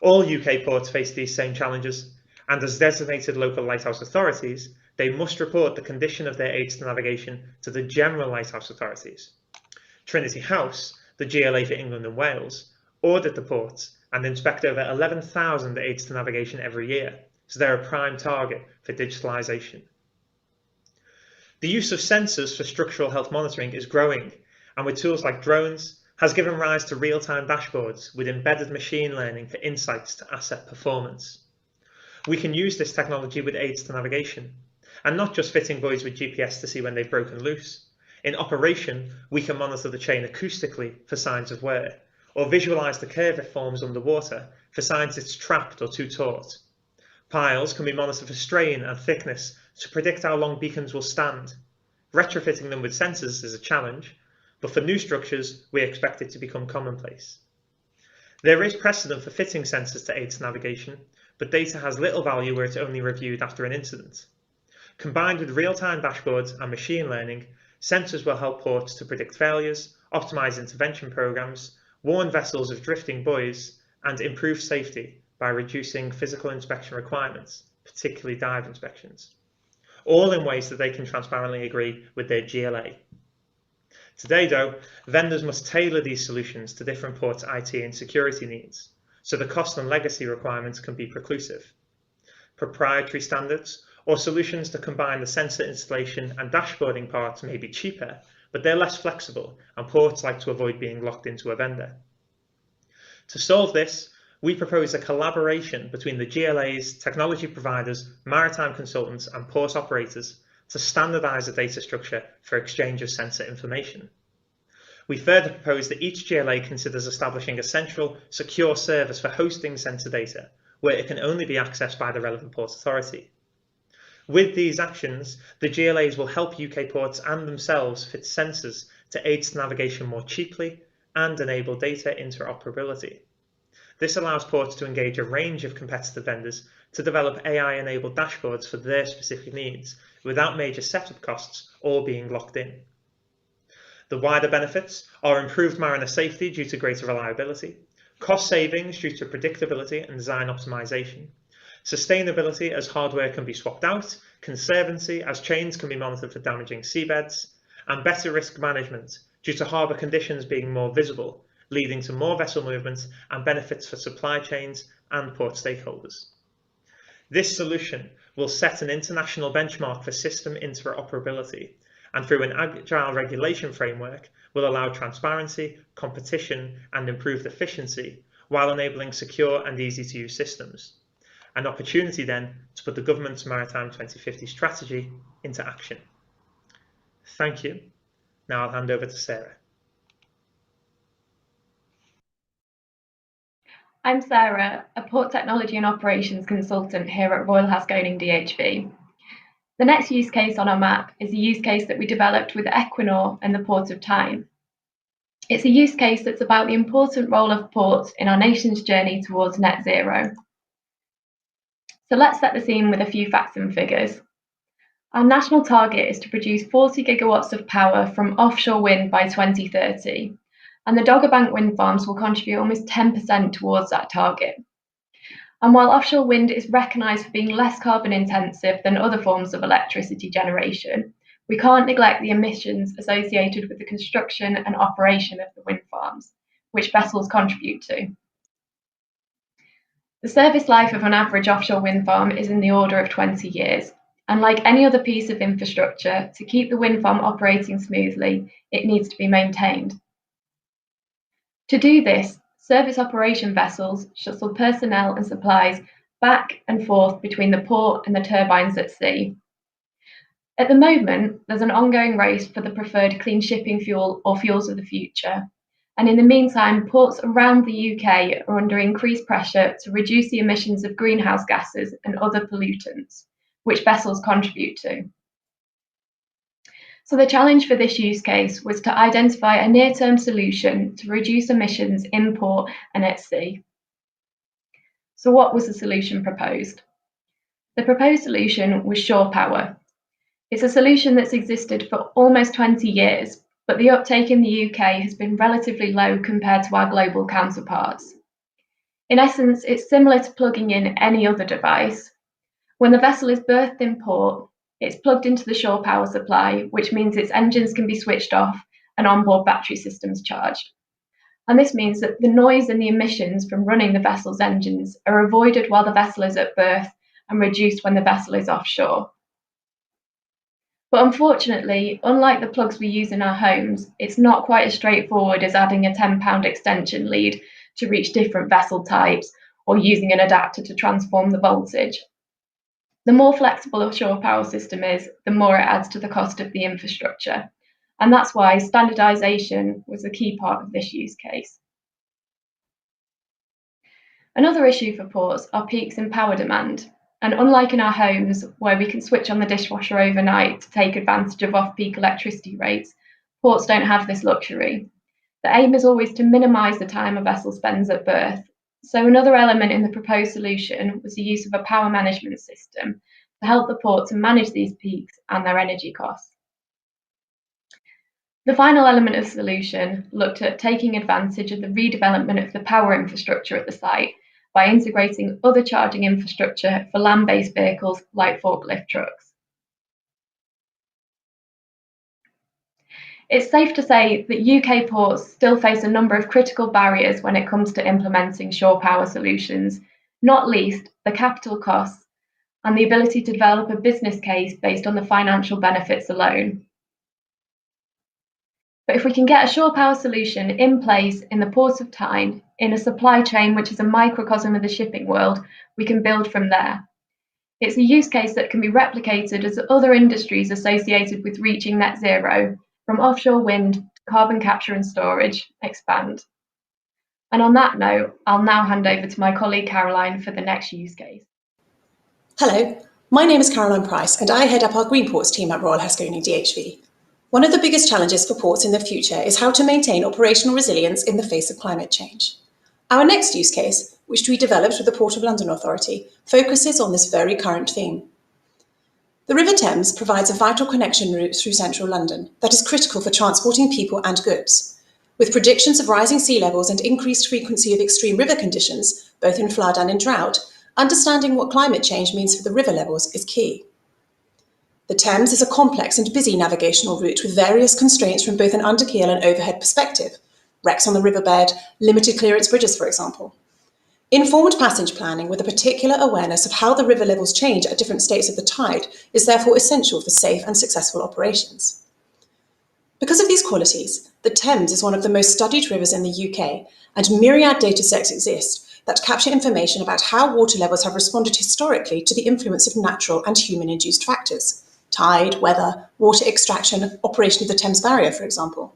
All UK ports face these same challenges, and as designated local lighthouse authorities, they must report the condition of their aids to navigation to the general lighthouse authorities. Trinity House, the GLA for England and Wales, audit the ports and inspect over 11,000 aids to navigation every year, so they're a prime target for digitalisation. The use of sensors for structural health monitoring is growing, and with tools like drones, has given rise to real-time dashboards with embedded machine learning for insights to asset performance. We can use this technology with aids to navigation, and not just fitting buoys with GPS to see when they've broken loose. In operation, we can monitor the chain acoustically for signs of wear, or visualise the curve it forms underwater for signs it's trapped or too taut. Piles can be monitored for strain and thickness to predict how long beacons will stand. Retrofitting them with sensors is a challenge, but for new structures, we expect it to become commonplace. There is precedent for fitting sensors to aids to navigation, but data has little value where it's only reviewed after an incident. Combined with real-time dashboards and machine learning, sensors will help ports to predict failures, optimise intervention programs, warn vessels of drifting buoys, and improve safety by reducing physical inspection requirements, particularly dive inspections, all in ways that they can transparently agree with their GLA. Today, though, vendors must tailor these solutions to different ports' IT and security needs, so the cost and legacy requirements can be preclusive. Proprietary standards or solutions to combine the sensor installation and dashboarding parts may be cheaper, but they're less flexible, and ports like to avoid being locked into a vendor. To solve this, we propose a collaboration between the GLAs, technology providers, maritime consultants, and port operators to standardise a data structure for exchange of sensor information. We further propose that each GLA considers establishing a central, secure service for hosting sensor data, where it can only be accessed by the relevant port authority. With these actions, the GLAs will help UK ports and themselves fit sensors to aid navigation more cheaply and enable data interoperability. This allows ports to engage a range of competitive vendors to develop AI-enabled dashboards for their specific needs without major setup costs or being locked in. The wider benefits are improved mariner safety due to greater reliability, cost savings due to predictability and design optimization, sustainability as hardware can be swapped out, conservancy as chains can be monitored for damaging seabeds, and better risk management due to harbour conditions being more visible, leading to more vessel movement and benefits for supply chains and port stakeholders. This solution will set an international benchmark for system interoperability, and through an agile regulation framework will allow transparency, competition and improved efficiency while enabling secure and easy to use systems. An opportunity then to put the government's Maritime 2050 strategy into action. Thank you. Now I'll hand over to Sarah. I'm Sarah, a Port Technology and Operations Consultant here at Royal Haskoning DHV. The next use case on our map is a use case that we developed with Equinor and the Port of Tyne. It's a use case that's about the important role of ports in our nation's journey towards net zero. So let's set the scene with a few facts and figures. Our national target is to produce 40 gigawatts of power from offshore wind by 2030, and the Dogger Bank wind farms will contribute almost 10% towards that target. And while offshore wind is recognised for being less carbon intensive than other forms of electricity generation, we can't neglect the emissions associated with the construction and operation of the wind farms, which vessels contribute to. The service life of an average offshore wind farm is in the order of 20 years. And like any other piece of infrastructure, to keep the wind farm operating smoothly, it needs to be maintained. To do this, service operation vessels shuttle personnel and supplies back and forth between the port and the turbines at sea. At the moment, there's an ongoing race for the preferred clean shipping fuel or fuels of the future. And in the meantime, ports around the UK are under increased pressure to reduce the emissions of greenhouse gases and other pollutants, which vessels contribute to. So the challenge for this use case was to identify a near-term solution to reduce emissions in port and at sea. So what was the solution proposed? The proposed solution was shore power. It's a solution that's existed for almost 20 years, but the uptake in the UK has been relatively low compared to our global counterparts. In essence, it's similar to plugging in any other device. When the vessel is berthed in port, it's plugged into the shore power supply, which means its engines can be switched off and onboard battery systems charged. And this means that the noise and the emissions from running the vessel's engines are avoided while the vessel is at berth and reduced when the vessel is offshore. But unfortunately, unlike the plugs we use in our homes, it's not quite as straightforward as adding a £10 extension lead to reach different vessel types or using an adapter to transform the voltage. The more flexible a shore power system is, the more it adds to the cost of the infrastructure. And that's why standardisation was a key part of this use case. Another issue for ports are peaks in power demand. And unlike in our homes, where we can switch on the dishwasher overnight to take advantage of off-peak electricity rates, ports don't have this luxury. The aim is always to minimise the time a vessel spends at berth. So another element in the proposed solution was the use of a power management system to help the port to manage these peaks and their energy costs. The final element of the solution looked at taking advantage of the redevelopment of the power infrastructure at the site by integrating other charging infrastructure for land-based vehicles like forklift trucks. It's safe to say that UK ports still face a number of critical barriers when it comes to implementing shore power solutions, not least the capital costs and the ability to develop a business case based on the financial benefits alone. But if we can get a shore power solution in place in the Port of Tyne, in a supply chain which is a microcosm of the shipping world, we can build from there. It's a use case that can be replicated as other industries associated with reaching net zero, from offshore wind to carbon capture and storage, expand. And on that note, I'll now hand over to my colleague Caroline for the next use case. Hello, my name is Caroline Price and I head up our Green Ports team at Royal Haskoning DHV. One of the biggest challenges for ports in the future is how to maintain operational resilience in the face of climate change. Our next use case, which we developed with the Port of London Authority, focuses on this very current theme. The River Thames provides a vital connection route through central London that is critical for transporting people and goods. With predictions of rising sea levels and increased frequency of extreme river conditions, both in flood and in drought, understanding what climate change means for the river levels is key. The Thames is a complex and busy navigational route with various constraints from both an underkeel and overhead perspective, wrecks on the riverbed, limited clearance bridges, for example. Informed passage planning with a particular awareness of how the river levels change at different states of the tide is therefore essential for safe and successful operations. Because of these qualities, the Thames is one of the most studied rivers in the UK, and myriad datasets exist that capture information about how water levels have responded historically to the influence of natural and human-induced factors. Tide, weather, water extraction, operation of the Thames Barrier, for example.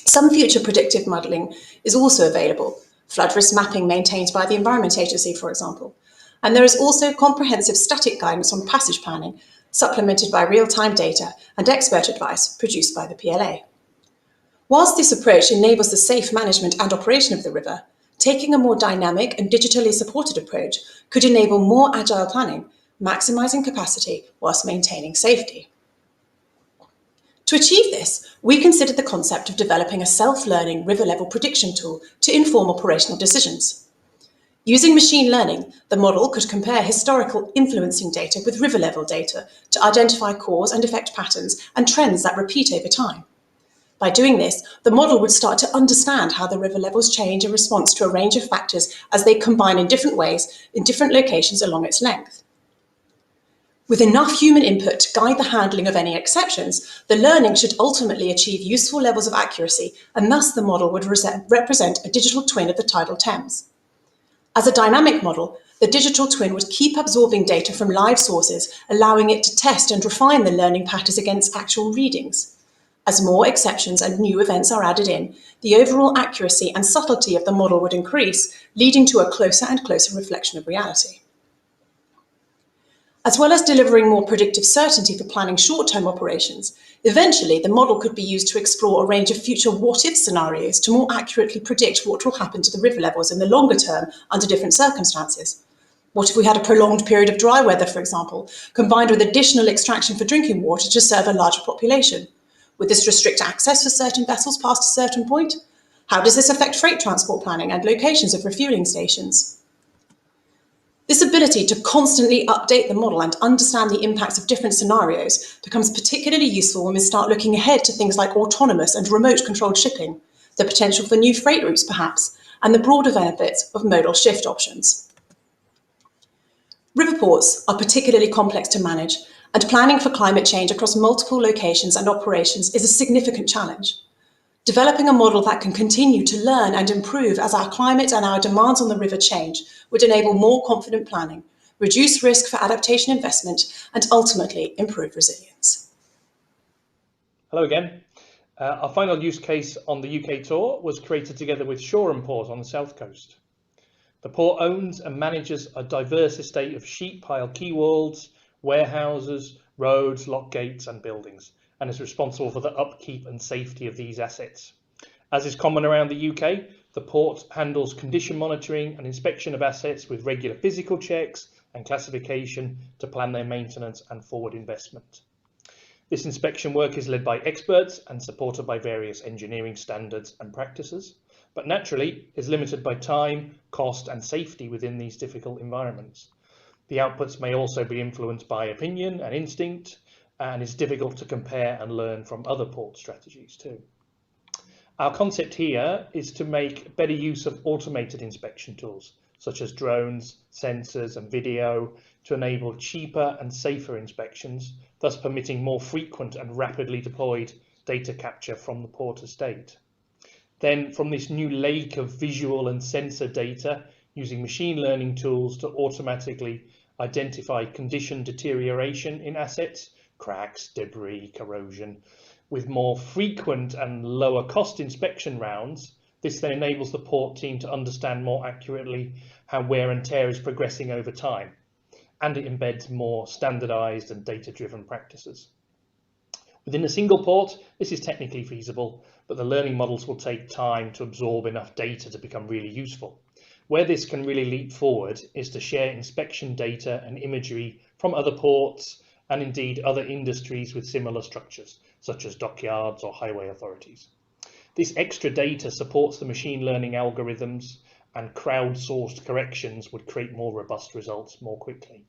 Some future predictive modelling is also available, flood risk mapping maintained by the Environment Agency, for example. And there is also comprehensive static guidance on passage planning, supplemented by real-time data and expert advice produced by the PLA. Whilst this approach enables the safe management and operation of the river, taking a more dynamic and digitally supported approach could enable more agile planning, maximising capacity whilst maintaining safety. To achieve this, we considered the concept of developing a self-learning river-level prediction tool to inform operational decisions. Using machine learning, the model could compare historical influencing data with river-level data to identify cause and effect patterns and trends that repeat over time. By doing this, the model would start to understand how the river levels change in response to a range of factors as they combine in different ways in different locations along its length. With enough human input to guide the handling of any exceptions, the learning should ultimately achieve useful levels of accuracy, and thus the model would represent a digital twin of the tidal Thames. As a dynamic model, the digital twin would keep absorbing data from live sources, allowing it to test and refine the learning patterns against actual readings. As more exceptions and new events are added in, the overall accuracy and subtlety of the model would increase, leading to a closer and closer reflection of reality. As well as delivering more predictive certainty for planning short-term operations, eventually the model could be used to explore a range of future what-if scenarios to more accurately predict what will happen to the river levels in the longer term under different circumstances. What if we had a prolonged period of dry weather, for example, combined with additional extraction for drinking water to serve a larger population? Would this restrict access for certain vessels past a certain point? How does this affect freight transport planning and locations of refuelling stations? This ability to constantly update the model and understand the impacts of different scenarios becomes particularly useful when we start looking ahead to things like autonomous and remote-controlled shipping, the potential for new freight routes perhaps, and the broader benefits of modal shift options. River ports are particularly complex to manage, and planning for climate change across multiple locations and operations is a significant challenge. Developing a model that can continue to learn and improve as our climate and our demands on the river change would enable more confident planning, reduce risk for adaptation investment, and ultimately improve resilience. Hello again. Our final use case on the UK tour was created together with Shoreham Port on the south coast. The port owns and manages a diverse estate of sheet pile quaywalls, warehouses, roads, lock gates and buildings, and is responsible for the upkeep and safety of these assets. As is common around the UK, the port handles condition monitoring and inspection of assets with regular physical checks and classification to plan their maintenance and forward investment. This inspection work is led by experts and supported by various engineering standards and practices, but naturally is limited by time, cost and safety within these difficult environments. The outputs may also be influenced by opinion and instinct, and it's difficult to compare and learn from other port strategies too. Our concept here is to make better use of automated inspection tools, such as drones, sensors and video, to enable cheaper and safer inspections, thus permitting more frequent and rapidly deployed data capture from the port estate. Then from this new lake of visual and sensor data, using machine learning tools to automatically identify condition deterioration in assets, cracks, debris, corrosion. With more frequent and lower cost inspection rounds, this then enables the port team to understand more accurately how wear and tear is progressing over time, and it embeds more standardized and data-driven practices. Within a single port, this is technically feasible, but the learning models will take time to absorb enough data to become really useful. Where this can really leap forward is to share inspection data and imagery from other ports and indeed other industries with similar structures, such as dockyards or highway authorities. This extra data supports the machine learning algorithms, and crowdsourced corrections would create more robust results more quickly.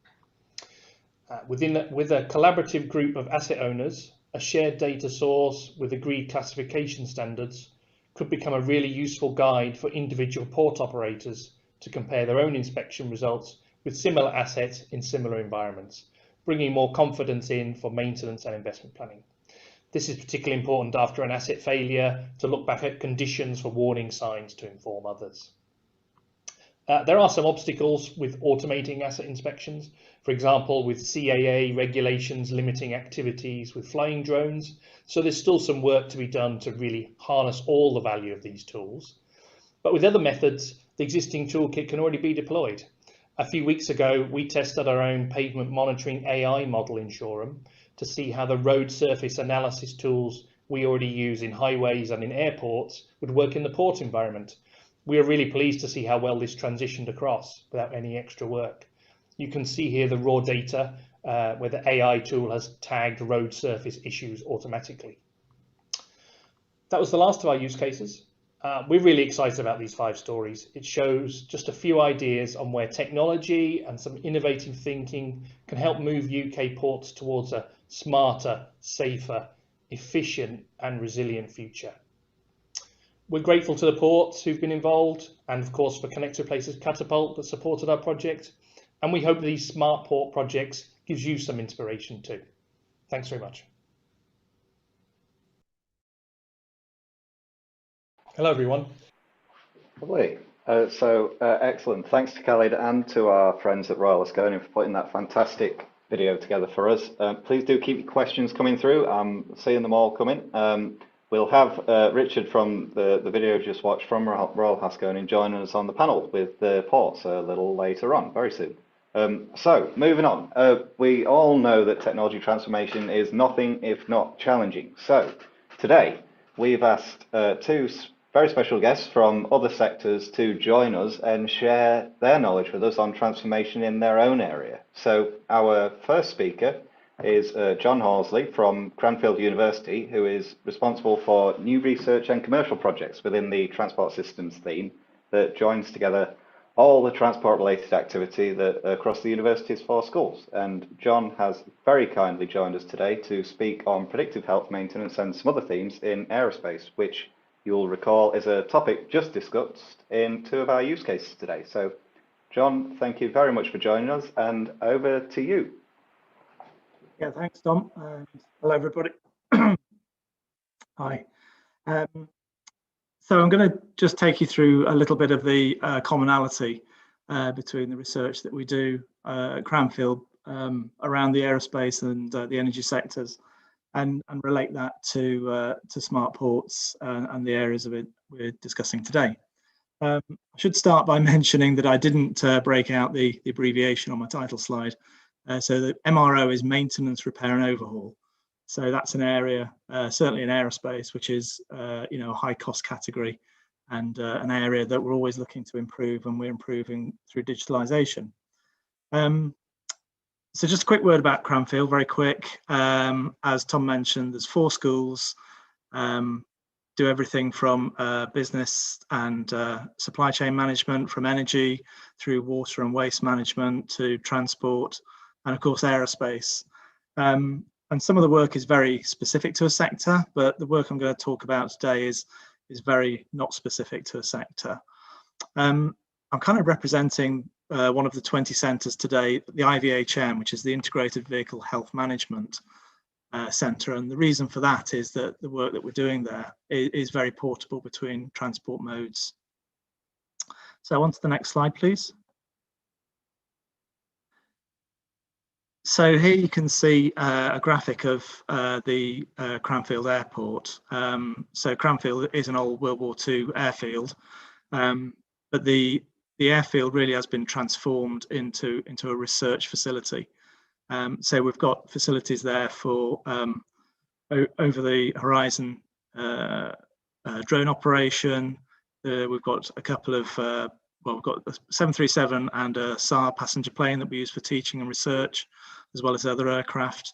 With a collaborative group of asset owners, a shared data source with agreed classification standards could become a really useful guide for individual port operators to compare their own inspection results with similar assets in similar environments, bringing more confidence in for maintenance and investment planning. This is particularly important after an asset failure to look back at conditions for warning signs to inform others. There are some obstacles with automating asset inspections, for example, with CAA regulations limiting activities with flying drones. So there's still some work to be done to really harness all the value of these tools. But with other methods, the existing toolkit can already be deployed. A few weeks ago, we tested our own pavement monitoring AI model in Shoreham to see how the road surface analysis tools we already use in highways and in airports would work in the port environment. We are really pleased to see how well this transitioned across without any extra work. You can see here the raw data where the AI tool has tagged road surface issues automatically. That was the last of our use cases. We're really excited about these 5 stories. It shows just a few ideas on where technology and some innovative thinking can help move UK ports towards a smarter, safer, efficient and resilient future. We're grateful to the ports who've been involved, and of course for Connected Places Catapult that supported our project. And we hope these smart port projects gives you some inspiration too. Thanks very much. Hello everyone. Lovely. Excellent. Thanks to Khalid and to our friends at Royal Asconian for putting that fantastic video together for us. Please do keep your questions coming through. I'm seeing them all coming. We'll have Richard from the video just watched from Royal Asconian joining us on the panel with the ports a little later on, very soon. So moving on, we all know that technology transformation is nothing if not challenging. So today we've asked 2 very special guests from other sectors to join us and share their knowledge with us on transformation in their own area. So our first speaker is John Horsley from Cranfield University, who is responsible for new research and commercial projects within the transport systems theme that joins together all the transport related activity that across the university's 4 schools. And John has very kindly joined us today to speak on predictive health maintenance and some other themes in aerospace, which you'll recall is a topic just discussed in 2 of our use cases today. So John, thank you very much for joining us, and over to you. Yeah, thanks, Tom. Hello, everybody. Hi. So I'm going to just take you through a little bit of the commonality between the research that we do at Cranfield around the aerospace and the energy sectors, and relate that to smart ports and the areas of it we're discussing today. I should start by mentioning that I didn't break out the abbreviation on my title slide. So the MRO is maintenance, repair and overhaul. So that's an area, certainly in aerospace, which is a high cost category, and an area that we're always looking to improve, and we're improving through digitalisation. So just a quick word about Cranfield, very quick. As Tom mentioned, there's 4 schools, do everything from business and supply chain management, from energy through water and waste management to transport, and of course aerospace. And some of the work is very specific to a sector, but the work I'm going to talk about today is very not specific to a sector. I'm kind of representing one of the 20 centres today, the IVHM, which is the Integrated Vehicle Health Management Centre. And the reason for that is that the work that we're doing there is very portable between transport modes. So on to the next slide, please. So here you can see a graphic of the Cranfield Airport. So Cranfield is an old World War II airfield, but the airfield really has been transformed into a research facility. So we've got facilities there for over the horizon drone operation. We've got a couple of well, we've got a 737 and a SAR passenger plane that we use for teaching and research, as well as other aircraft.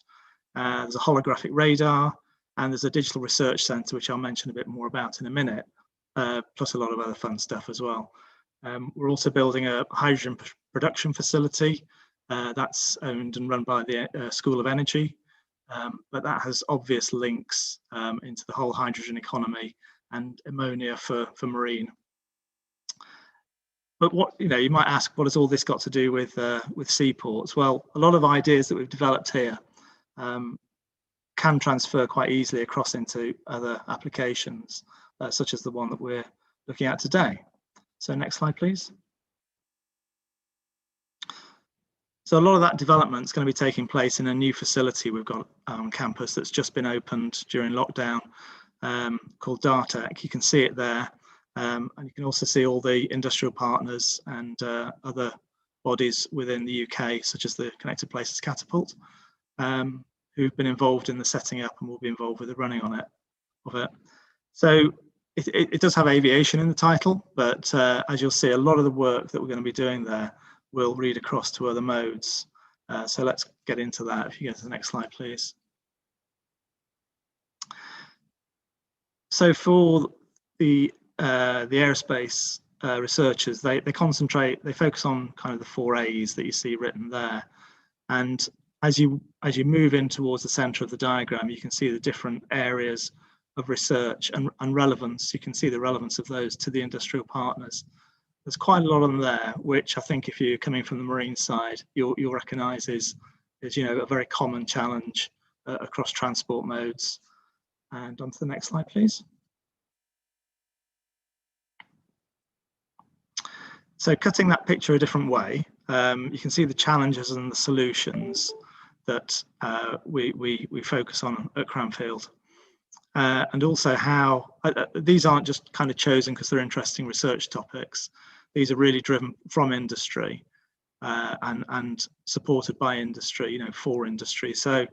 There's a holographic radar, and there's a digital research centre, which I'll mention a bit more about in a minute, plus a lot of other fun stuff as well. We're also building a hydrogen production facility that's owned and run by the School of Energy, but that has obvious links into the whole hydrogen economy and ammonia for marine. But what, you might ask, what has all this got to do with seaports? Well, a lot of ideas that we've developed here can transfer quite easily across into other applications, such as the one that we're looking at today. So next slide, please. So a lot of that development is going to be taking place in a new facility we've got on campus that's just been opened during lockdown, called Dartec. You can see it there. And you can also see all the industrial partners and other bodies within the UK, such as the Connected Places Catapult, who've been involved in the setting up and will be involved with the running of it. So it does have aviation in the title, but as you'll see, a lot of the work that we're going to be doing there will read across to other modes. So let's get into that. If you go to the next slide, please. So for the aerospace researchers, they focus on kind of the 4 A's that you see written there. And as you move in towards the center of the diagram, you can see the different areas of research and relevance. You can see the relevance of those to the industrial partners. There's quite a lot on there, which I think if you're coming from the marine side, you'll recognize is a very common challenge across transport modes. And on to the next slide, please. So cutting that picture a different way, you can see the challenges and the solutions that we focus on at Cranfield. And also how these aren't just kind of chosen because they're interesting research topics. These are really driven from industry and supported by industry, for industry. So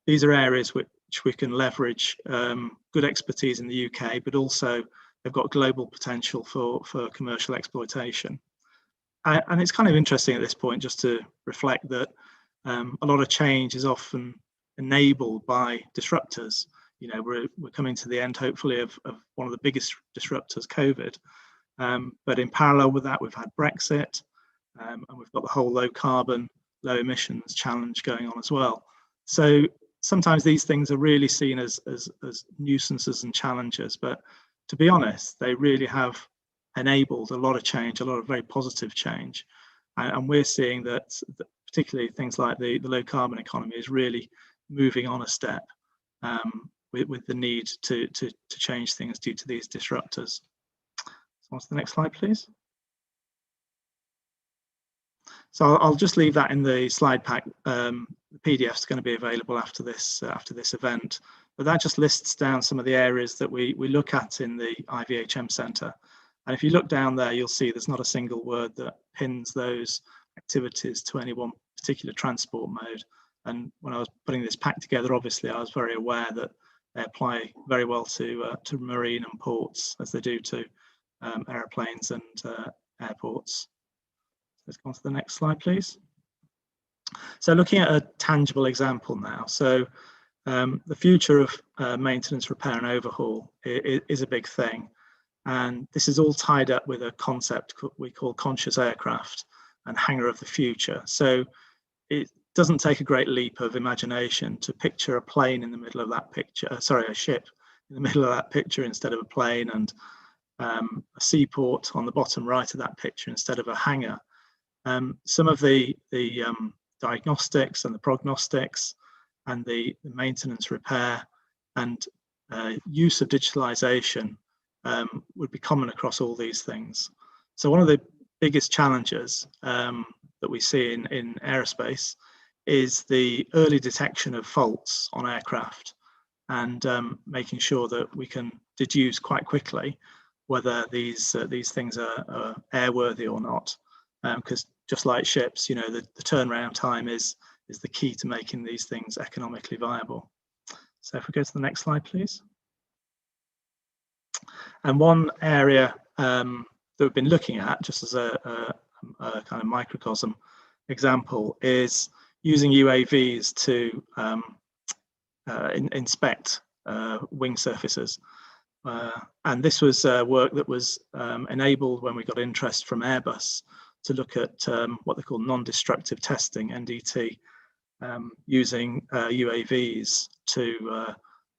these are areas which we can leverage good expertise in the UK, but also they've got global potential for commercial exploitation. And it's kind of interesting at this point just to reflect that a lot of change is often enabled by disruptors. We're coming to the end, hopefully, of one of the biggest disruptors, COVID. But in parallel with that, we've had Brexit, and we've got the whole low carbon, low emissions challenge going on as well. So sometimes these things are really seen as nuisances and challenges, but to be honest, they really have enabled a lot of change, a lot of very positive change. And we're seeing that particularly things like the low carbon economy is really moving on a step with the need to change things due to these disruptors. So on to the next slide, please. So I'll just leave that in the slide pack. The PDF is going to be available after this event, but that just lists down some of the areas that we look at in the IVHM Centre. And if you look down there, you'll see there's not a single word that pins those activities to any one particular transport mode. And when I was putting this pack together, obviously I was very aware that they apply very well to marine and ports, as they do to aeroplanes and airports. Let's go on to the next slide, please. So looking at a tangible example now. So the future of maintenance, repair and overhaul is a big thing. And this is all tied up with a concept we call conscious aircraft and hangar of the future. So it doesn't take a great leap of imagination to picture a plane in the middle of that picture, a ship in the middle of that picture instead of a plane, and a seaport on the bottom right of that picture instead of a hangar. Some of the diagnostics and the prognostics and the maintenance, repair and use of digitalisation would be common across all these things. So one of the biggest challenges that we see in aerospace is the early detection of faults on aircraft, and making sure that we can deduce quite quickly whether these things are airworthy or not. Because just like ships, you know, the turnaround time is the key to making these things economically viable. So if we go to the next slide, please. And one area that we've been looking at, just as a kind of microcosm example, is using UAVs to inspect wing surfaces. And this was work that was enabled when we got interest from Airbus to look at what they call non-destructive testing, NDT, using UAVs to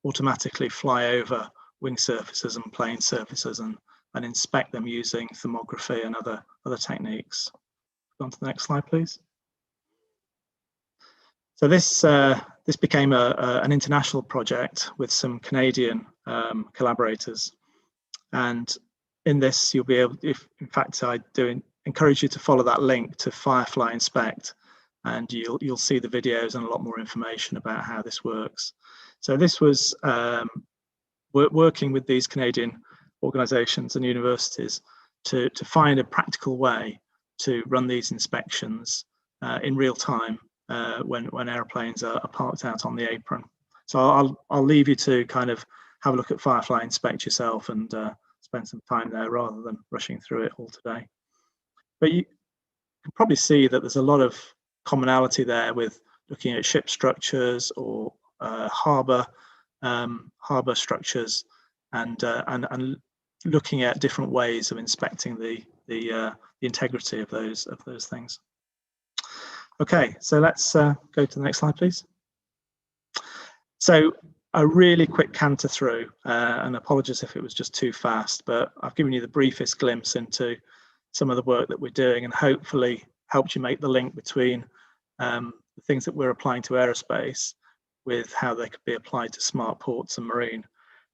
automatically fly over wing surfaces and plane surfaces and inspect them using thermography and other techniques. Go on to the next slide, please. So this became an international project with some Canadian collaborators, and in this you'll be able, in fact I do encourage you to follow that link to Firefly Inspect, and you'll see the videos and a lot more information about how this works. So this was working with these Canadian organisations and universities to find a practical way to run these inspections in real time when airplanes are parked out on the apron. So I'll leave you to kind of have a look at Firefly Inspect yourself and spend some time there rather than rushing through it all today. But you can probably see that there's a lot of commonality there with looking at ship structures or harbour structures, and looking at different ways of inspecting the integrity of those things. Okay, so let's go to the next slide, please. So a really quick canter through, and apologies if it was just too fast, but I've given you the briefest glimpse into some of the work that we're doing, and hopefully helped you make the link between the things that we're applying to aerospace with how they could be applied to smart ports and marine.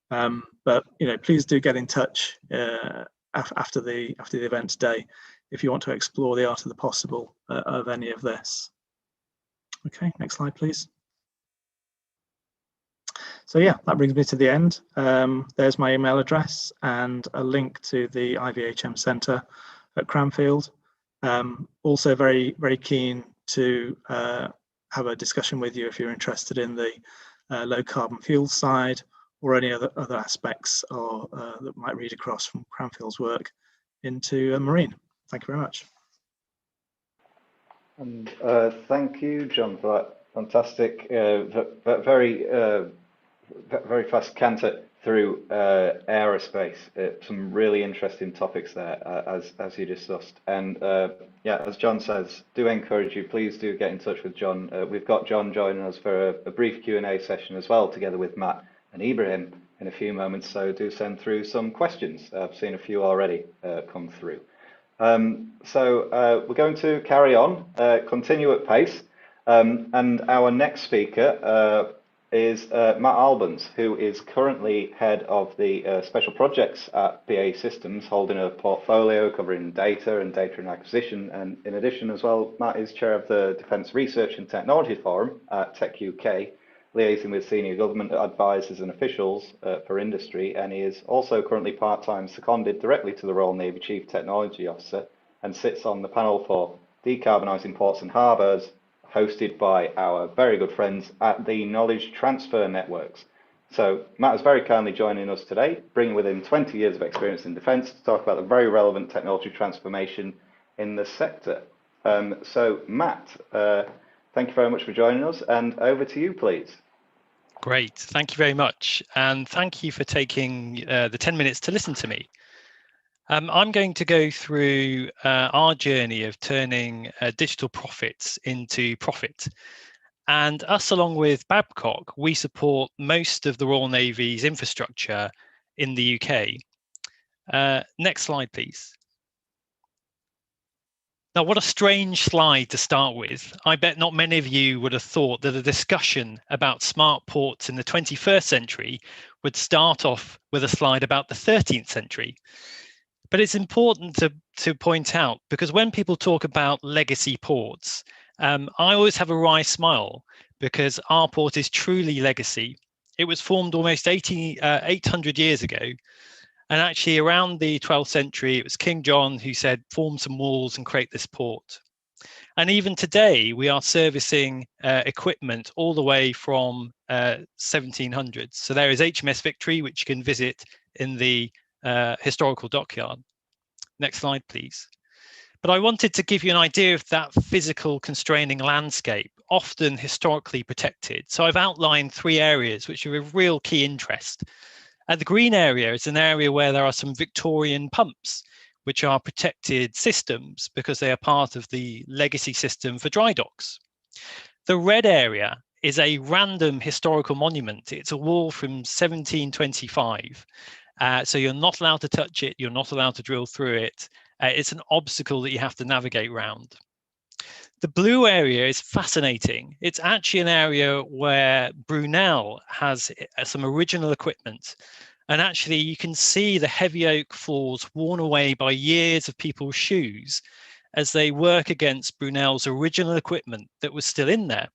But you know, please do get in touch after the event today if you want to explore the art of the possible of any of this. Okay, next slide, please. So yeah, that brings me to the end. There's my email address and a link to the IVHM Centre at Cranfield. Also very, very keen to have a discussion with you if you're interested in the low carbon fuel side or any other aspects that might read across from Cranfield's work into marine. Thank you very much. And thank you, John, for that fantastic, very fast canter through aerospace. Some really interesting topics there, as you discussed. And yeah, as John says, do encourage you, please do get in touch with John. We've got John joining us for a brief Q&A session as well, together with Matt and Ibrahim in a few moments. So do send through some questions. I've seen a few already come through. So we're going to carry on, continue at pace. And our next speaker is Matt Albans, who is currently head of the special projects at BAE Systems, holding a portfolio covering data and acquisition. And in addition as well, Matt is chair of the Defence Research and Technology Forum at Tech UK, liaising with senior government advisors and officials for industry. And he is also currently part-time seconded directly to the Royal Navy Chief Technology Officer and sits on the panel for decarbonising ports and harbours, hosted by our very good friends at the Knowledge Transfer Networks. So Matt is very kindly joining us today, bringing with him 20 years of experience in defence to talk about the very relevant technology transformation in the sector. So Matt, thank you very much for joining us, and over to you, please. Great, thank you very much. And thank you for taking the 10 minutes to listen to me. I'm going to go through our journey of turning digital profits into profit. And us, along with Babcock, we support most of the Royal Navy's infrastructure in the UK. Next slide, please. Now, what a strange slide to start with. I bet not many of you would have thought that a discussion about smart ports in the 21st century would start off with a slide about the 13th century. But it's important to point out, because when people talk about legacy ports I always have a wry smile because our port is truly legacy. It was formed almost 800 years ago. And actually around the 12th century, it was King John who said, form some walls and create this port. And even today, we are servicing equipment all the way from 1700s. So there is HMS Victory, which you can visit in the historical dockyard. Next slide, please. But I wanted to give you an idea of that physical constraining landscape, often historically protected. So I've outlined 3 areas which are of real key interest. The green area is an area where there are some Victorian pumps, which are protected systems because they are part of the legacy system for dry docks. The red area is a random historical monument. It's a wall from 1725. So you're not allowed to touch it. You're not allowed to drill through it. It's an obstacle that you have to navigate around. The blue area is fascinating. It's actually an area where Brunel has some original equipment. And actually, you can see the heavy oak floors worn away by years of people's shoes as they work against Brunel's original equipment that was still in there.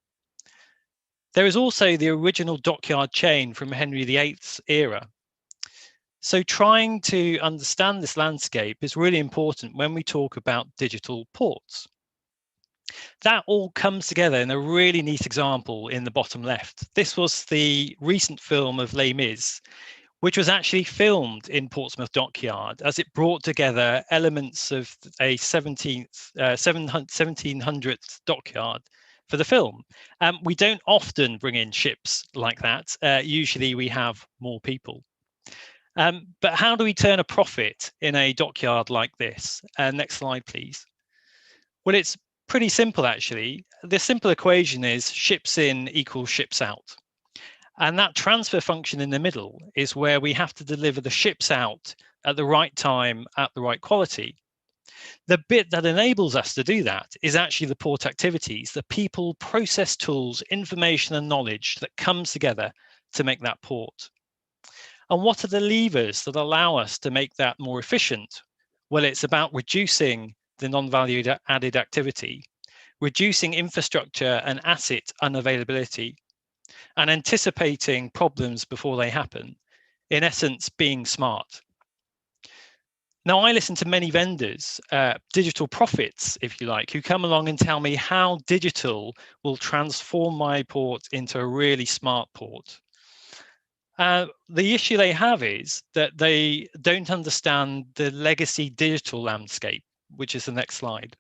There is also the original dockyard chain from Henry VIII's era. So trying to understand this landscape is really important when we talk about digital ports. That all comes together in a really neat example in the bottom left. This was the recent film of Les Mis, which was actually filmed in Portsmouth Dockyard as it brought together elements of a 1700s dockyard for the film. We don't often bring in ships like that. Usually we have more people. But how do we turn a profit in a dockyard like this? Next slide, please. Well, it's pretty simple, actually. The simple equation is ships in equals ships out. And that transfer function in the middle is where we have to deliver the ships out at the right time, at the right quality. The bit that enables us to do that is actually the port activities, the people, process tools, information and knowledge that comes together to make that port. And what are the levers that allow us to make that more efficient? Well, it's about reducing the non-value added activity, reducing infrastructure and asset unavailability, and anticipating problems before they happen. In essence, being smart. Now, I listen to many vendors, digital prophets, if you like, who come along and tell me how digital will transform my port into a really smart port. The issue they have is that they don't understand the legacy digital landscape, which is the next slide.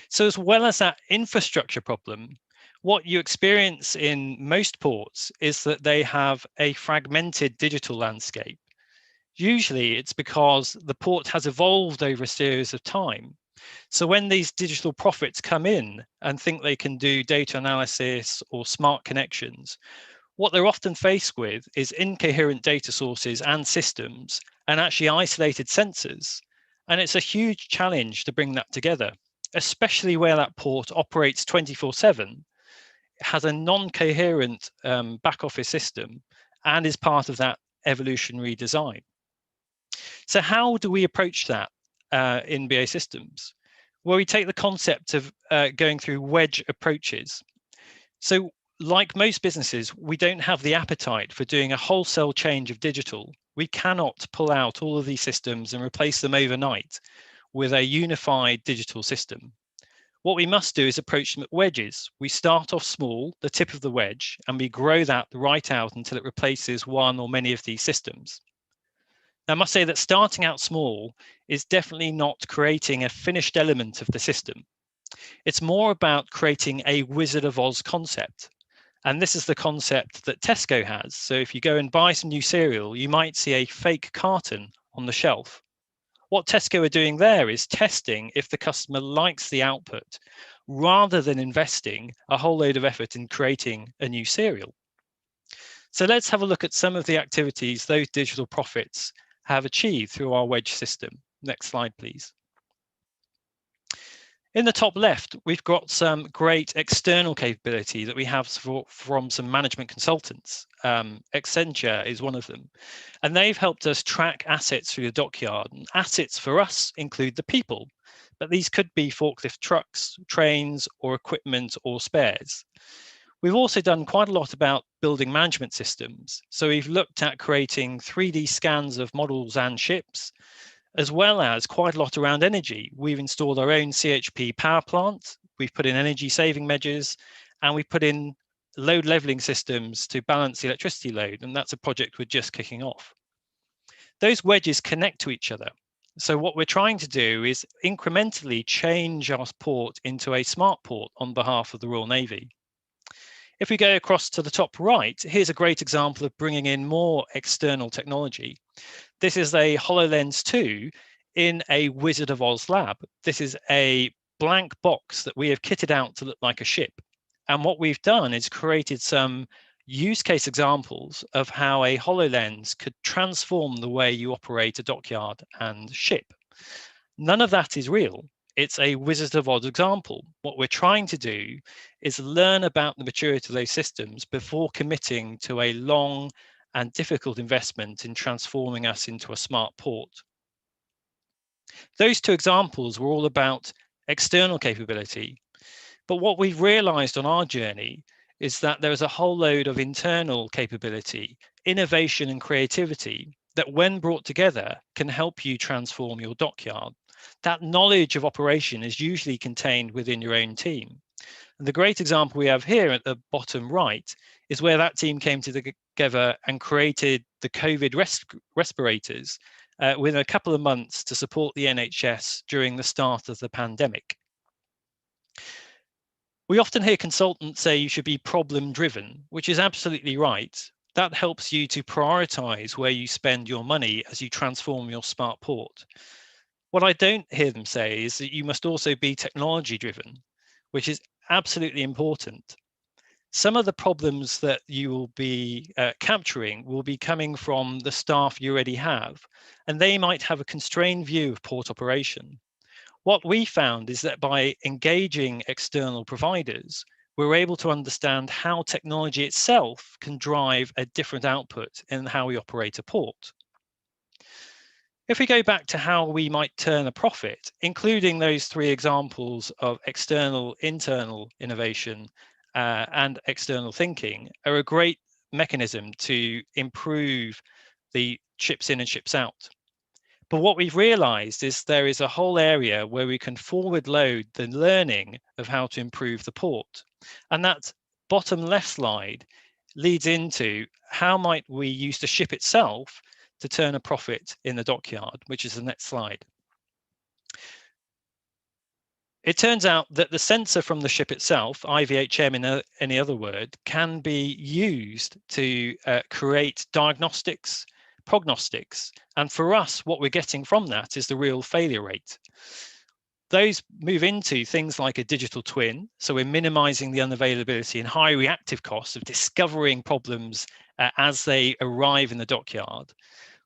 So as well as that infrastructure problem, what you experience in most ports is that they have a fragmented digital landscape. Usually it's because the port has evolved over a series of time. So when these digital prophets come in and think they can do data analysis or smart connections, what they're often faced with is incoherent data sources and systems and actually isolated sensors. And it's a huge challenge to bring that together, especially where that port operates 24/7, has a non-coherent back office system and is part of that evolutionary design. So how do we approach that in BAE Systems? Well, we take the concept of going through wedge approaches. So like most businesses, we don't have the appetite for doing a wholesale change of digital. We cannot pull out all of these systems and replace them overnight with a unified digital system. What we must do is approach them at wedges. We start off small, the tip of the wedge, and we grow that right out until it replaces one or many of these systems. Now, I must say that starting out small is definitely not creating a finished element of the system. It's more about creating a Wizard of Oz concept. And this is the concept that Tesco has. So if you go and buy some new cereal, you might see a fake carton on the shelf. What Tesco are doing there is testing if the customer likes the output, rather than investing a whole load of effort in creating a new cereal. So let's have a look at some of the activities those digital profits have achieved through our wedge system. Next slide, please. In the top left, we've got some great external capability that we have from some management consultants. Accenture is one of them. And they've helped us track assets through the dockyard. And assets for us include the people. but these could be forklift trucks, trains, or equipment or spares. We've also done quite a lot about building management systems. So we've looked at creating 3D scans of models and ships, as well as quite a lot around energy. We've installed our own CHP power plant, we've put in energy saving measures, and we've put in load leveling systems to balance the electricity load, and that's a project we're just kicking off. Those wedges connect to each other. So what we're trying to do is incrementally change our port into a smart port on behalf of the Royal Navy. If we go across to the top right, here's a great example of bringing in more external technology. This is a HoloLens 2 in a Wizard of Oz lab. This is a blank box that we have kitted out to look like a ship. And what we've done is created some use case examples of how a HoloLens could transform the way you operate a dockyard and ship. None of that is real. It's a Wizard of Oz example. What we're trying to do is learn about the maturity of those systems before committing to a long and difficult investment in transforming us into a smart port. Those two examples were all about external capability. But what we've realized on our journey is that there is a whole load of internal capability, innovation and creativity that when brought together can help you transform your dockyard. That knowledge of operation is usually contained within your own team. And the great example we have here at the bottom right is where that team came together and created the COVID respirators within a couple of months to support the NHS during the start of the pandemic. We often hear consultants say you should be problem driven, which is absolutely right. That helps you to prioritize where you spend your money as you transform your smart port. What I don't hear them say is that you must also be technology driven, which is absolutely important. Some of the problems that you will be capturing will be coming from the staff you already have, and they might have a constrained view of port operation. What we found is that by engaging external providers, we're able to understand how technology itself can drive a different output in how we operate a port. If we go back to how we might turn a profit, including those three examples of external, internal innovation and external thinking are a great mechanism to improve the ships in and ships out. But what we've realized is there is a whole area where we can forward load the learning of how to improve the port. And that bottom left slide leads into how might we use the ship itself to turn a profit in the dockyard, which is the next slide. It turns out that the sensor from the ship itself, IVHM in any other word, can be used to create diagnostics, prognostics, and for us, what we're getting from that is the real failure rate. Those move into things like a digital twin, so we're minimizing the unavailability and high reactive costs of discovering problems as they arrive in the dockyard,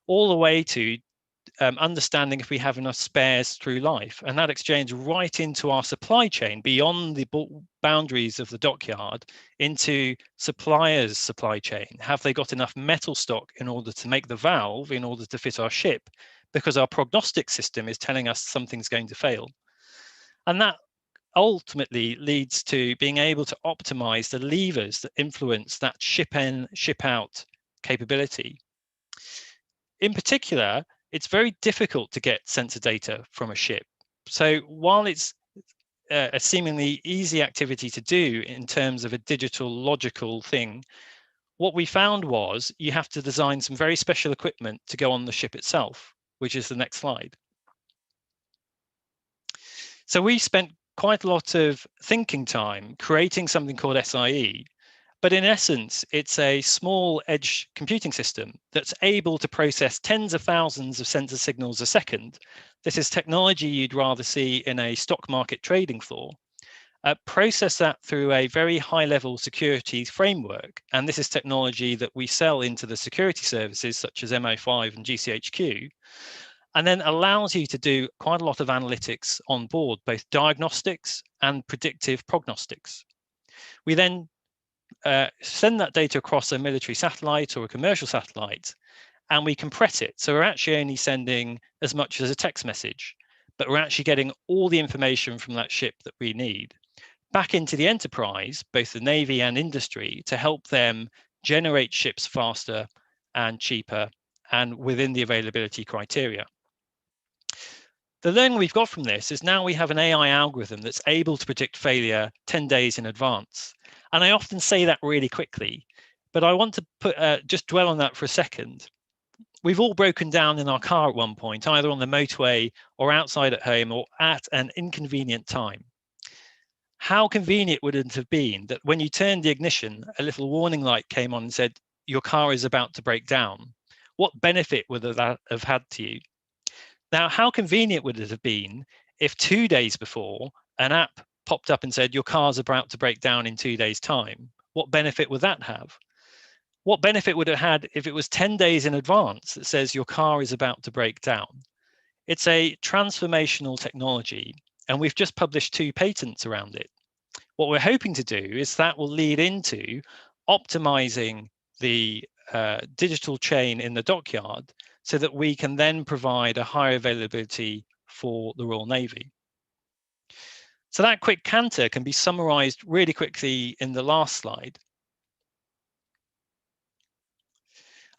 all the way to understanding if we have enough spares through life, and that extends right into our supply chain beyond the boundaries of the dockyard into suppliers' supply chain. Have they got enough metal stock in order to make the valve in order to fit our ship? Because our prognostic system is telling us something's going to fail. And that ultimately leads to being able to optimize the levers that influence that ship in, ship out capability. In particular, it's very difficult to get sensor data from a ship. So while it's a seemingly easy activity to do in terms of a digital logical thing, what we found was you have to design some very special equipment to go on the ship itself, which is the next slide. So we spent quite a lot of thinking time creating something called SIE. But in essence, it's a small edge computing system that's able to process tens of thousands of sensor signals a second. This is technology you'd rather see in a stock market trading floor. Process that through a very high level security framework. And this is technology that we sell into the security services such as MO5 and GCHQ, and then allows you to do quite a lot of analytics on board, both diagnostics and predictive prognostics. We then send that data across a military satellite or a commercial satellite, and we compress it. So we're actually only sending as much as a text message, but we're actually getting all the information from that ship that we need back into the enterprise, both the Navy and industry, to help them generate ships faster and cheaper and within the availability criteria. The learning we've got from this is now we have an AI algorithm that's able to predict failure 10 days in advance. And I often say that really quickly, but I want to just dwell on that for a second. We've all broken down in our car at one point, either on the motorway or outside at home or at an inconvenient time. How convenient would it have been that when you turned the ignition, a little warning light came on and said, your car is about to break down? What benefit would that have had to you? Now, how convenient would it have been if 2 days before an app popped up and said, your car's about to break down in 2 days' time? What benefit would that have? What benefit would it have had if it was 10 days in advance that says your car is about to break down? It's a transformational technology, and we've just published 2 patents around it. What we're hoping to do is that will lead into optimizing the digital chain in the dockyard so that we can then provide a higher availability for the Royal Navy. So that quick canter can be summarized really quickly in the last slide.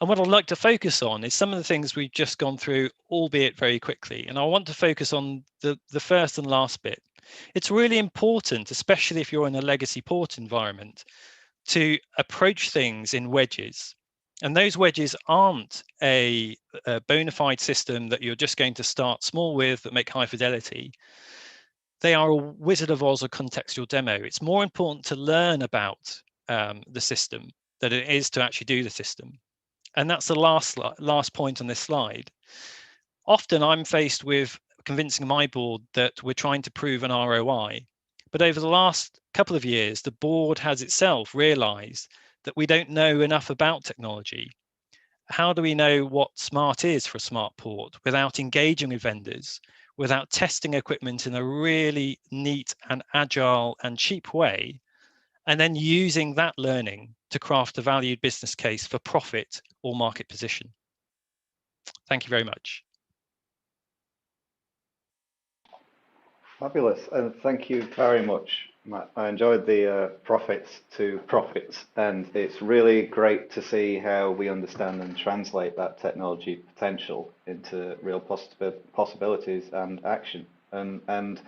And what I'd like to focus on is some of the things we've just gone through, albeit very quickly. And I want to focus on the first and last bit. It's really important, especially if you're in a legacy port environment, to approach things in wedges. And those wedges aren't a bona fide system that you're just going to start small with that make high fidelity. They are a Wizard of Oz or contextual demo. It's more important to learn about the system than it is to actually do the system. And that's the last point on this slide. Often I'm faced with convincing my board that we're trying to prove an ROI. But over the last couple of years, the board has itself realized that we don't know enough about technology. How do we know what smart is for a smart port without engaging with vendors, without testing equipment in a really neat and agile and cheap way, and then using that learning to craft a valued business case for profit or market position? Thank you very much. Fabulous, and thank you very much, Matt. I enjoyed the profits to profits, and it's really great to see how we understand and translate that technology potential into real possibilities and action. And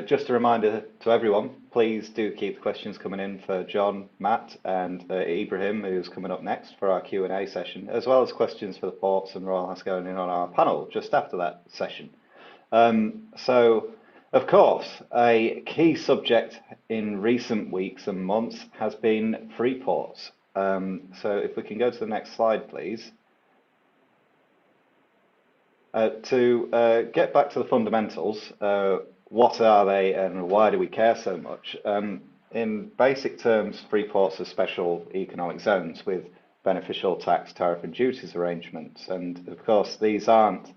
just a reminder to everyone, please do keep the questions coming in for John, Matt, and Ibrahim, who's coming up next for our Q&A session, as well as questions for the ports and Royal Haskellonian on our panel just after that session. So, of course, a key subject in recent weeks and months has been Freeports. So if we can go to the next slide, please. To get back to the fundamentals, what are they and why do we care so much? In basic terms, Freeports are special economic zones with beneficial tax, tariff and duties arrangements. And of course, these aren't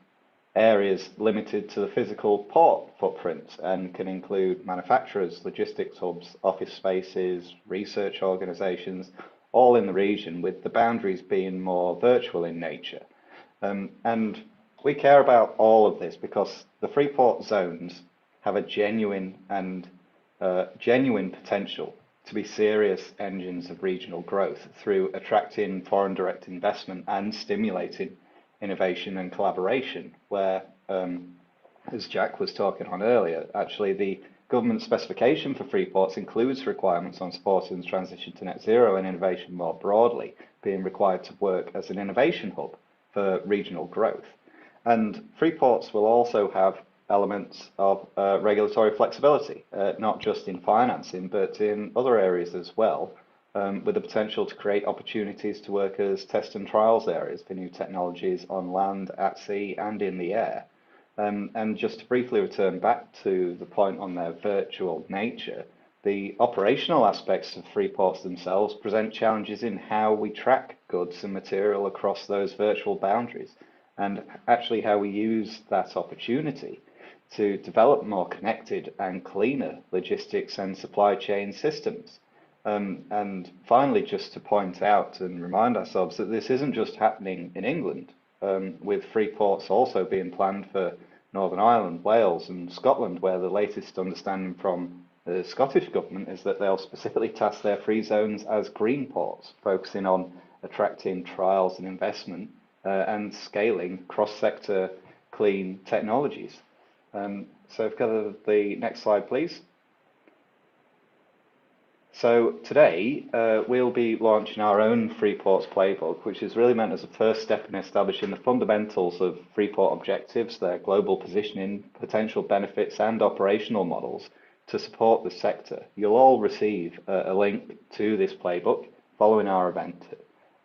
areas limited to the physical port footprint and can include manufacturers, logistics hubs, office spaces, research organisations, all in the region, with the boundaries being more virtual in nature. And we care about all of this because the Freeport zones have a genuine potential to be serious engines of regional growth through attracting foreign direct investment and stimulating innovation and collaboration, where, as Jack was talking on earlier, actually the government specification for Freeports includes requirements on supporting the transition to net zero and innovation more broadly, being required to work as an innovation hub for regional growth. And Freeports will also have elements of regulatory flexibility, not just in financing, but in other areas as well, with the potential to create opportunities to work as test and trials areas for new technologies on land, at sea, and in the air. And just to briefly return back to the point on their virtual nature, the operational aspects of Freeports themselves present challenges in how we track goods and material across those virtual boundaries, and actually how we use that opportunity to develop more connected and cleaner logistics and supply chain systems. And finally, just to point out and remind ourselves that this isn't just happening in England, with Freeports also being planned for Northern Ireland, Wales and Scotland, where the latest understanding from the Scottish government is that they'll specifically task their free zones as green ports, focusing on attracting trials and investment and scaling cross-sector clean technologies. So if you go to the next slide, please. So today we'll be launching our own Freeports playbook, which is really meant as a first step in establishing the fundamentals of Freeport objectives, their global positioning, potential benefits and operational models to support the sector. You'll all receive a link to this playbook following our event,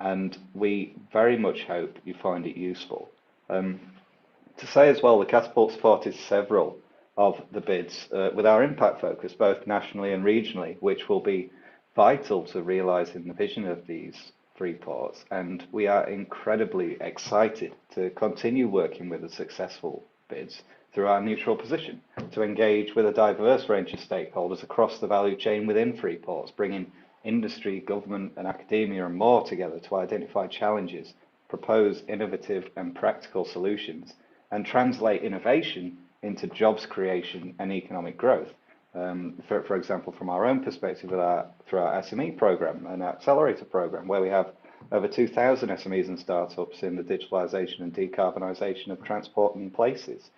and we very much hope you find it useful. To say as well, the Catapult supported several of the bids with our impact focus, both nationally and regionally, which will be vital to realising the vision of these Freeports. And we are incredibly excited to continue working with the successful bids through our neutral position, to engage with a diverse range of stakeholders across the value chain within Freeports, bringing industry, government and academia and more together to identify challenges, propose innovative and practical solutions, and translate innovation into jobs creation and economic growth. For example, from our own perspective, through our SME program and accelerator program, where we have over 2,000 SMEs and startups in the digitalisation and decarbonisation of transport and places.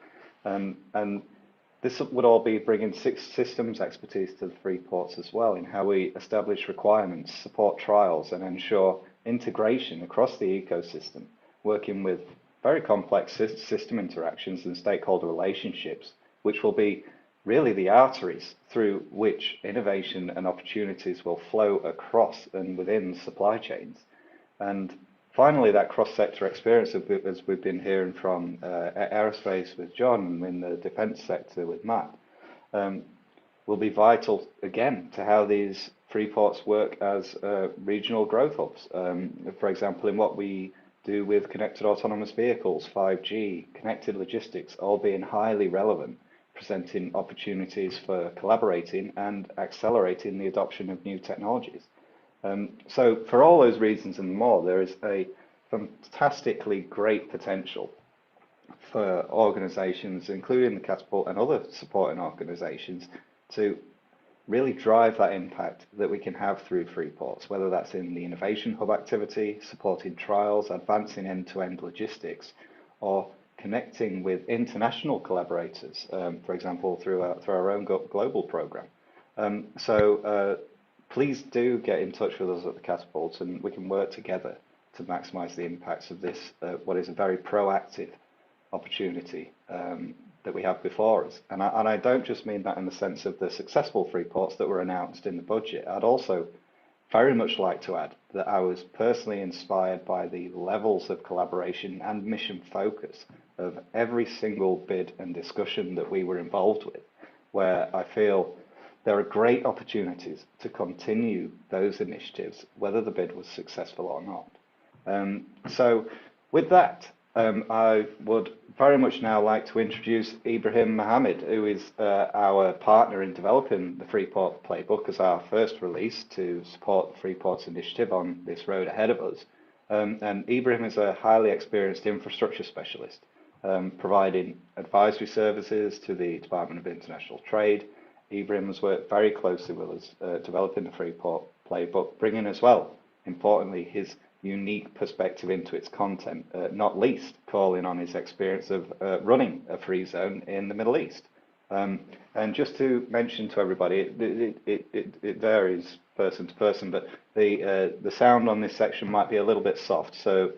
And this would all be bringing systems expertise to the Freeports as well, in how we establish requirements, support trials and ensure integration across the ecosystem, working with very complex system interactions and stakeholder relationships, which will be really the arteries through which innovation and opportunities will flow across and within supply chains. And finally, that cross-sector experience, as we've been hearing from Aerospace with John and in the defence sector with Matt, will be vital again to how these Freeports work as regional growth hubs. For example, in what we do with connected autonomous vehicles, 5G, connected logistics, all being highly relevant, presenting opportunities for collaborating and accelerating the adoption of new technologies. So for all those reasons and more, there is a fantastically great potential for organisations, including the Catapult and other supporting organisations, to really drive that impact that we can have through Freeports, whether that's in the Innovation Hub activity, supporting trials, advancing end-to-end logistics, or connecting with international collaborators, for example, through our own global program. Please do get in touch with us at the Catapult, and we can work together to maximise the impacts of this, what is a very proactive opportunity that we have before us. And I don't just mean that in the sense of the successful Freeports that were announced in the budget. I'd also very much like to add that I was personally inspired by the levels of collaboration and mission focus of every single bid and discussion that we were involved with, where I feel there are great opportunities to continue those initiatives, whether the bid was successful or not. So with that, I would very much now like to introduce Ibrahim Mohammed, who is our partner in developing the Freeport Playbook as our first release to support the Freeports initiative on this road ahead of us. And Ibrahim is a highly experienced infrastructure specialist, providing advisory services to the Department of International Trade. Ibrahim has worked very closely with us, developing the Freeport Playbook, bringing as well, importantly, his unique perspective into its content, not least calling on his experience of running a free zone in the Middle East. And just to mention to everybody, it varies person to person, but the sound on this section might be a little bit soft, so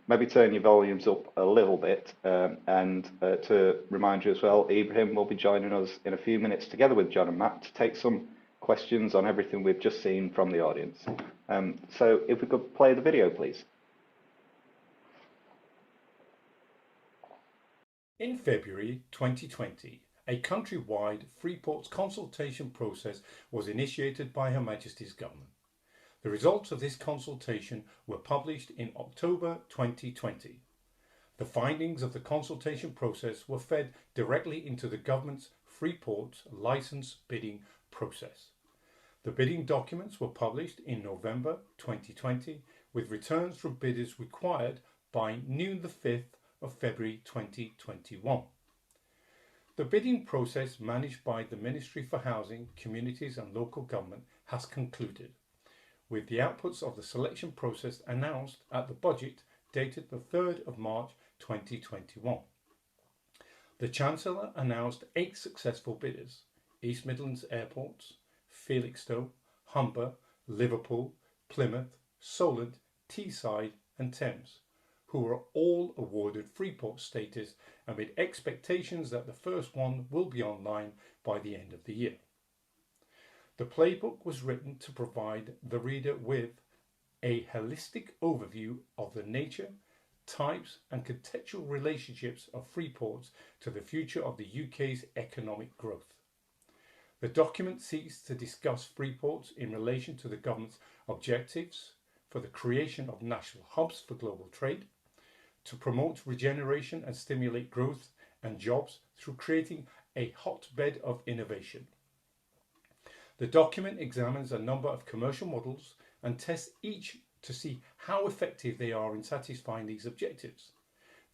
maybe turn your volumes up a little bit. And to remind you as well, Ibrahim will be joining us in a few minutes together with John and Matt to take some questions on everything we've just seen from the audience. So if we could play the video, please. In February 2020, a countrywide Freeports consultation process was initiated by Her Majesty's Government. The results of this consultation were published in October 2020. The findings of the consultation process were fed directly into the Government's Freeports licence bidding process. The bidding documents were published in November 2020, with returns from bidders required by noon the 5th of February 2021. The bidding process managed by the Ministry for Housing, Communities and Local Government has concluded, with the outputs of the selection process announced at the budget dated the 3rd of March 2021. The Chancellor announced 8 successful bidders: East Midlands Airports, Felixstowe, Humber, Liverpool, Plymouth, Solent, Teesside and Thames, who were all awarded Freeport status amid expectations that the first one will be online by the end of the year. The playbook was written to provide the reader with a holistic overview of the nature, types and contextual relationships of freeports to the future of the UK's economic growth. The document seeks to discuss freeports in relation to the government's objectives for the creation of national hubs for global trade, to promote regeneration and stimulate growth and jobs through creating a hotbed of innovation. The document examines a number of commercial models and tests each to see how effective they are in satisfying these objectives.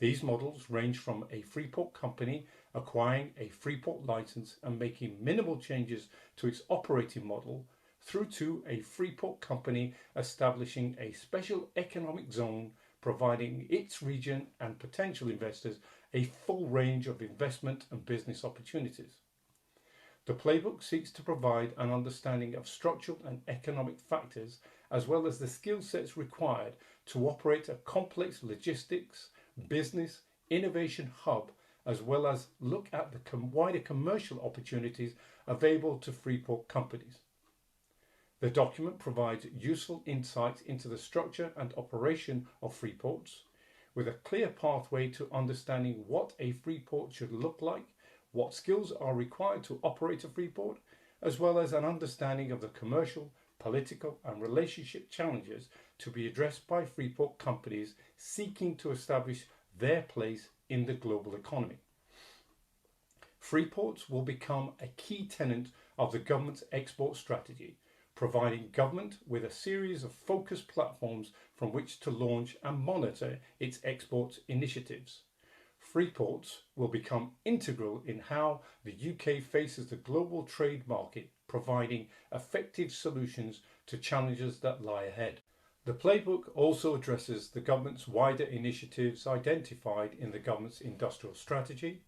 These models range from a Freeport company acquiring a Freeport license and making minimal changes to its operating model, through to a Freeport company establishing a special economic zone, providing its region and potential investors a full range of investment and business opportunities. The playbook seeks to provide an understanding of structural and economic factors, as well as the skill sets required to operate a complex logistics, business, innovation hub, as well as look at the wider commercial opportunities available to Freeport companies. The document provides useful insights into the structure and operation of Freeports, with a clear pathway to understanding what a Freeport should look like, what skills are required to operate a Freeport, as well as an understanding of the commercial, political and relationship challenges to be addressed by Freeport companies seeking to establish their place in the global economy. Freeports will become a key tenet of the government's export strategy, providing government with a series of focused platforms from which to launch and monitor its export initiatives. Freeports will become integral in how the UK faces the global trade market, providing effective solutions to challenges that lie ahead. The playbook also addresses the government's wider initiatives identified in the government's industrial strategy,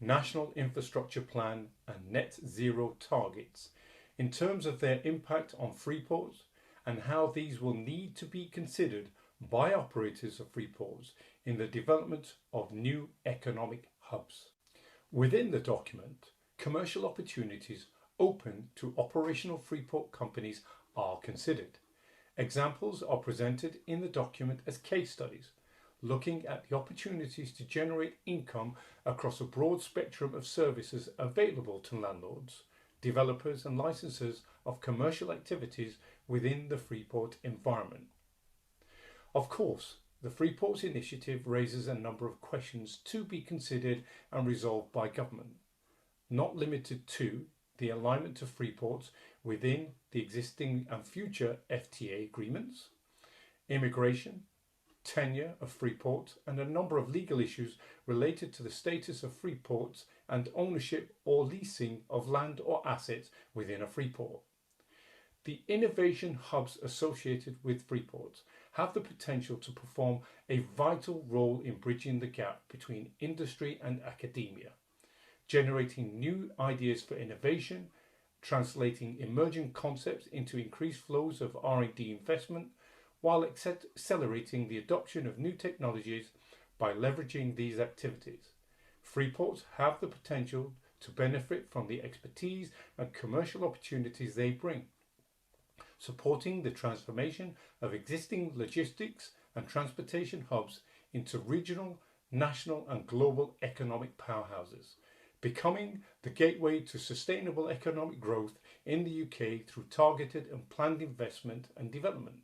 national infrastructure plan and net zero targets in terms of their impact on Freeports and how these will need to be considered by operators of Freeports in the development of new economic hubs. Within the document, commercial opportunities open to operational Freeport companies are considered. Examples are presented in the document as case studies, looking at the opportunities to generate income across a broad spectrum of services available to landlords, developers and licensors of commercial activities within the Freeport environment. Of course, the Freeports initiative raises a number of questions to be considered and resolved by government, not limited to the alignment of Freeports within the existing and future FTA agreements, immigration, tenure of Freeport, and a number of legal issues related to the status of Freeports and ownership or leasing of land or assets within a Freeport. The innovation hubs associated with Freeports have the potential to perform a vital role in bridging the gap between industry and academia, generating new ideas for innovation, translating emerging concepts into increased flows of R&D investment, while accelerating the adoption of new technologies by leveraging these activities. Freeports have the potential to benefit from the expertise and commercial opportunities they bring, supporting the transformation of existing logistics and transportation hubs into regional, national and global economic powerhouses, becoming the gateway to sustainable economic growth in the UK through targeted and planned investment and development.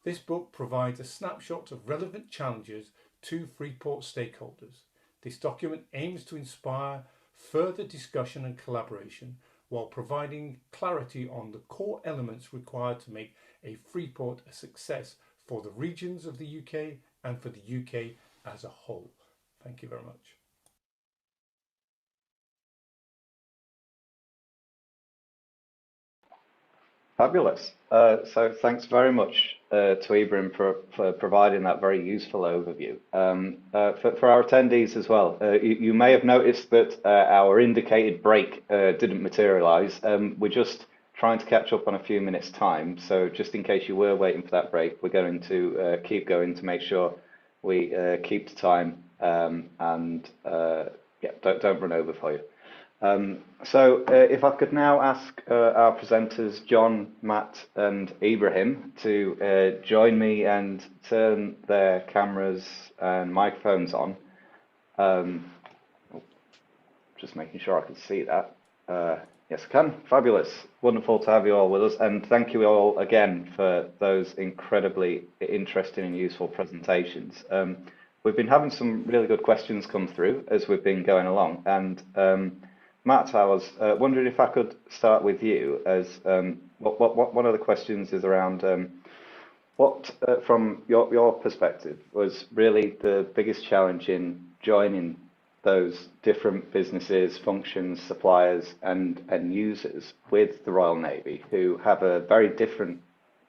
This book provides a snapshot of relevant challenges to Freeport stakeholders. This document aims to inspire further discussion and collaboration while providing clarity on the core elements required to make a Freeport a success for the regions of the UK and for the UK as a whole. Thank you very much. Fabulous. So thanks very much to Ibrahim for providing that very useful overview. For our attendees as well, you may have noticed that our indicated break didn't materialize. We're just trying to catch up on a few minutes time. So just in case you were waiting for that break, we're going to keep going to make sure we keep to time and yeah, don't run over for you. So if I could now ask our presenters, John, Matt and Ibrahim, to join me and turn their cameras and microphones on. Just making sure I can see that. Yes, I can. Fabulous. Wonderful to have you all with us. And thank you all again for those incredibly interesting and useful presentations. We've been having some really good questions come through as we've been going along. And Matt, I was wondering if I could start with you, as one of the questions is around what, from your perspective, was really the biggest challenge in joining those different businesses, functions, suppliers, and users with the Royal Navy, who have a very different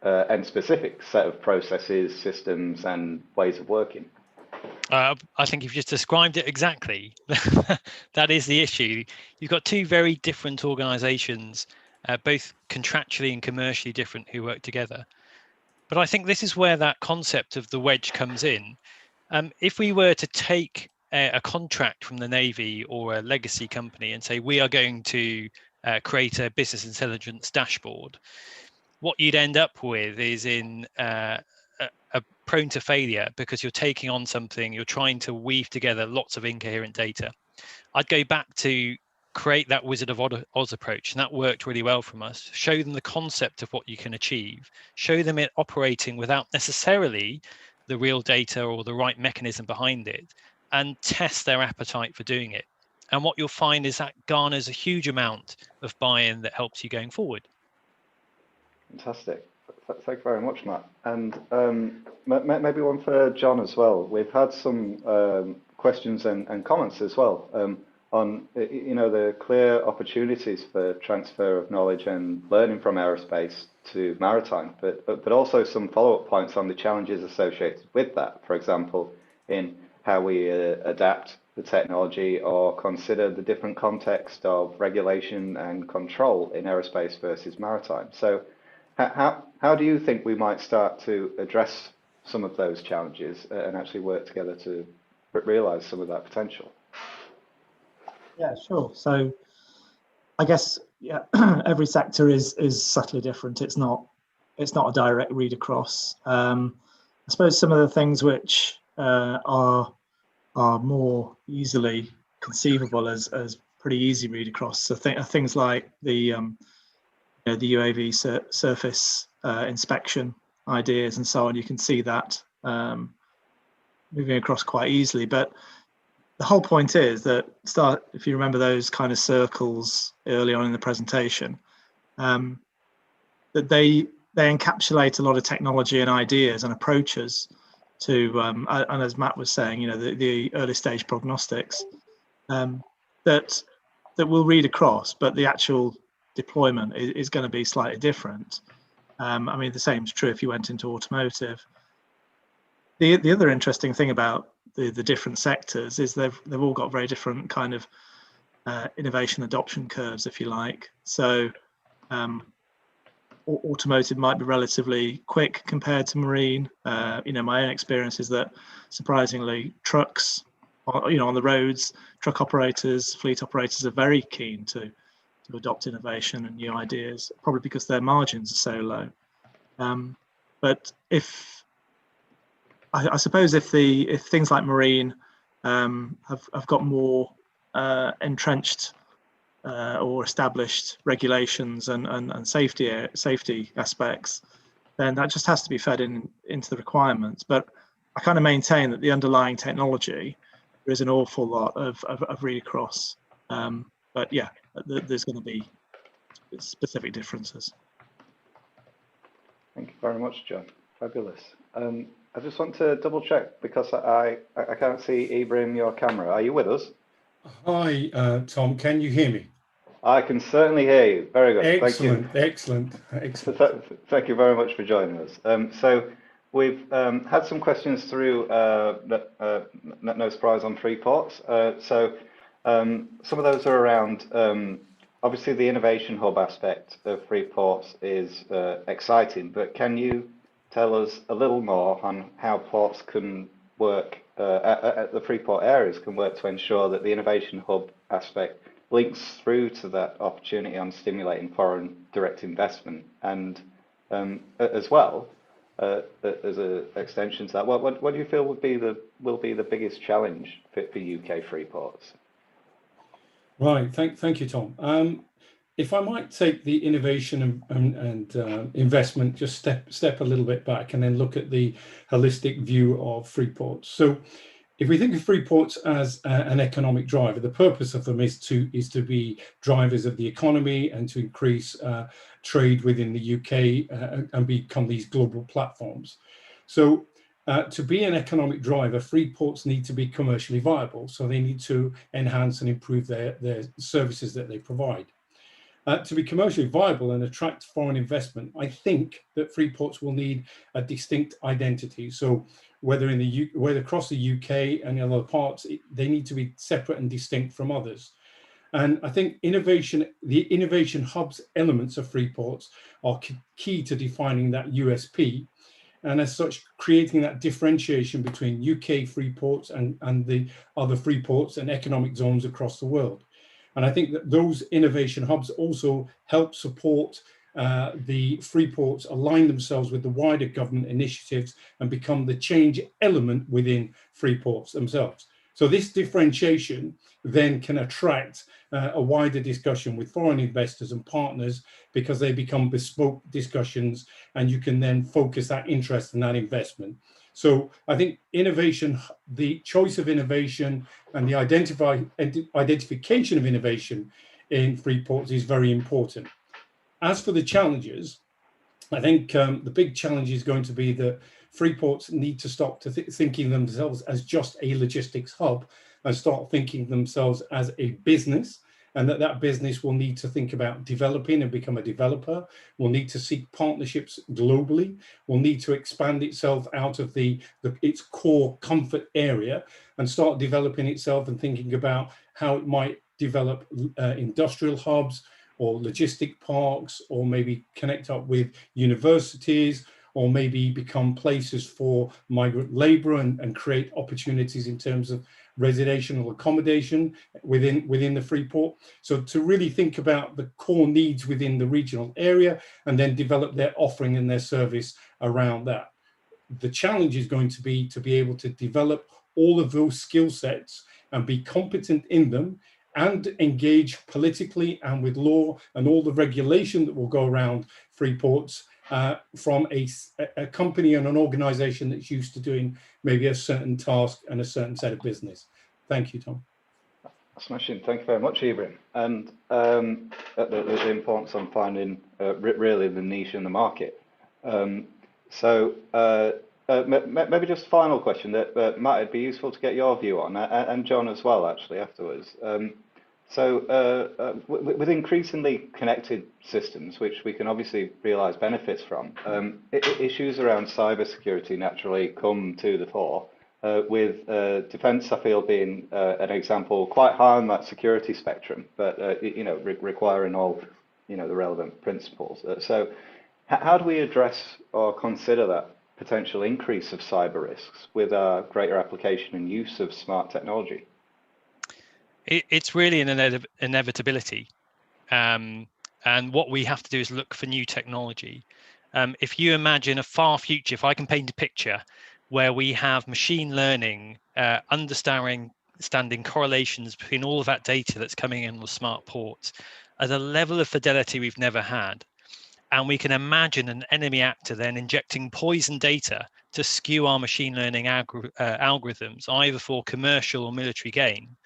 and specific set of processes, systems, and ways of working. I think you've just described it exactly. That is the issue. You've got two very different organisations, both contractually and commercially different, who work together. But I think this is where that concept of the wedge comes in. If we were to take a contract from the Navy or a legacy company and say, we are going to create a business intelligence dashboard, what you'd end up with is in prone to failure, because you're taking on something, you're trying to weave together lots of incoherent data. I'd go back to create that Wizard of Oz approach, and that worked really well from us. Show them the concept of what you can achieve, show them it operating without necessarily the real data or the right mechanism behind it, and test their appetite for doing it. And what you'll find is that garners a huge amount of buy-in that helps you going forward. Fantastic. Thank you very much, Matt. And maybe one for John as well. We've had some questions and comments as well on the clear opportunities for transfer of knowledge and learning from aerospace to maritime, but also some follow-up points on the challenges associated with that. For example, in how we adapt the technology or consider the different context of regulation and control in aerospace versus maritime. So how do you think we might start to address some of those challenges and actually work together to realize some of that potential? Yeah, sure. So I guess, yeah, every sector is subtly different. It's not a direct read across. I suppose some of the things which are more easily conceivable as pretty easy read across. So things like the UAV surface inspection ideas and so on. You can see that moving across quite easily. But the whole point is that if you remember those kind of circles early on in the presentation, that they encapsulate a lot of technology and ideas and approaches to, and as Matt was saying, the early stage prognostics that will read across, but the actual deployment is going to be slightly different. I mean, the same is true if you went into automotive. The other interesting thing about the different sectors is they've all got very different kind of innovation adoption curves, if you like. So automotive might be relatively quick compared to marine. My own experience is that surprisingly trucks, on the roads, truck operators, fleet operators are very keen to adopt innovation and new ideas, probably because their margins are so low. But I suppose if things like marine have got more entrenched or established regulations and safety aspects, then that just has to be fed into the requirements. But I kind of maintain that the underlying technology, there is an awful lot of read across. But yeah, there's going to be specific differences. Thank you very much, John. Fabulous. I just want to double check because I can't see Ibrahim, your camera. Are you with us? Hi, Tom. Can you hear me? I can certainly hear you. Very good. Excellent, Thank you. excellent, excellent. Thank you very much for joining us. So we've had some questions through, no surprise on Freeports. Some of those are around, obviously the innovation hub aspect of Freeports is exciting, but can you tell us a little more on how ports can work, at the Freeport areas can work to ensure that the innovation hub aspect links through to that opportunity on stimulating foreign direct investment, and as well as an extension to that, what do you feel will be the biggest challenge for UK Freeports? Right, thank you, Tom. If I might take the innovation and investment, just step a little bit back and then look at the holistic view of Freeports. So if we think of Freeports as an economic driver, the purpose of them is to be drivers of the economy and to increase trade within the UK and become these global platforms. So to be an economic driver, Freeports need to be commercially viable. So they need to enhance and improve their services that they provide. To be commercially viable and attract foreign investment, I think that Freeports will need a distinct identity. So whether across the UK and in other parts, they need to be separate and distinct from others. And I think the innovation hubs elements of Freeports are key to defining that USP. And as such, creating that differentiation between UK Freeports and the other Freeports and economic zones across the world. And I think that those innovation hubs also help support the Freeports align themselves with the wider government initiatives and become the change element within Freeports themselves. So this differentiation then can attract a wider discussion with foreign investors and partners, because they become bespoke discussions and you can then focus that interest in that investment. So I think innovation, the choice of innovation and the identification of innovation in Freeports is very important. As for the challenges, I think the big challenge is going to be that Freeports need to stop thinking themselves as just a logistics hub and start thinking themselves as a business, and that business will need to think about developing and become a developer, will need to seek partnerships globally, will need to expand itself out of its core comfort area and start developing itself and thinking about how it might develop industrial hubs or logistic parks, or maybe connect up with universities, or maybe become places for migrant labor and create opportunities in terms of residential accommodation within the Freeport. So to really think about the core needs within the regional area and then develop their offering and their service around that. The challenge is going to be able to develop all of those skill sets and be competent in them, and engage politically and with law and all the regulation that will go around Freeports from a company and an organization that's used to doing maybe a certain task and a certain set of business. Thank you, Tom. Smashing. Thank you very much, Ibrahim. And the importance on finding really the niche in the market. Maybe just final question that Matt, it'd be useful to get your view on, and John as well, actually, afterwards. With increasingly connected systems, which we can obviously realise benefits from, issues around cybersecurity naturally come to the fore, with defence, I feel, being an example quite high on that security spectrum, but requiring all the relevant principles. So how do we address or consider that potential increase of cyber risks with our greater application and use of smart technology? It's really an inevitability, and what we have to do is look for new technology. If you imagine a far future, if I can paint a picture where we have machine learning understanding correlations between all of that data that's coming in the smart ports at a level of fidelity we've never had, and we can imagine an enemy actor then injecting poison data to skew our machine learning algorithms, either for commercial or military gain,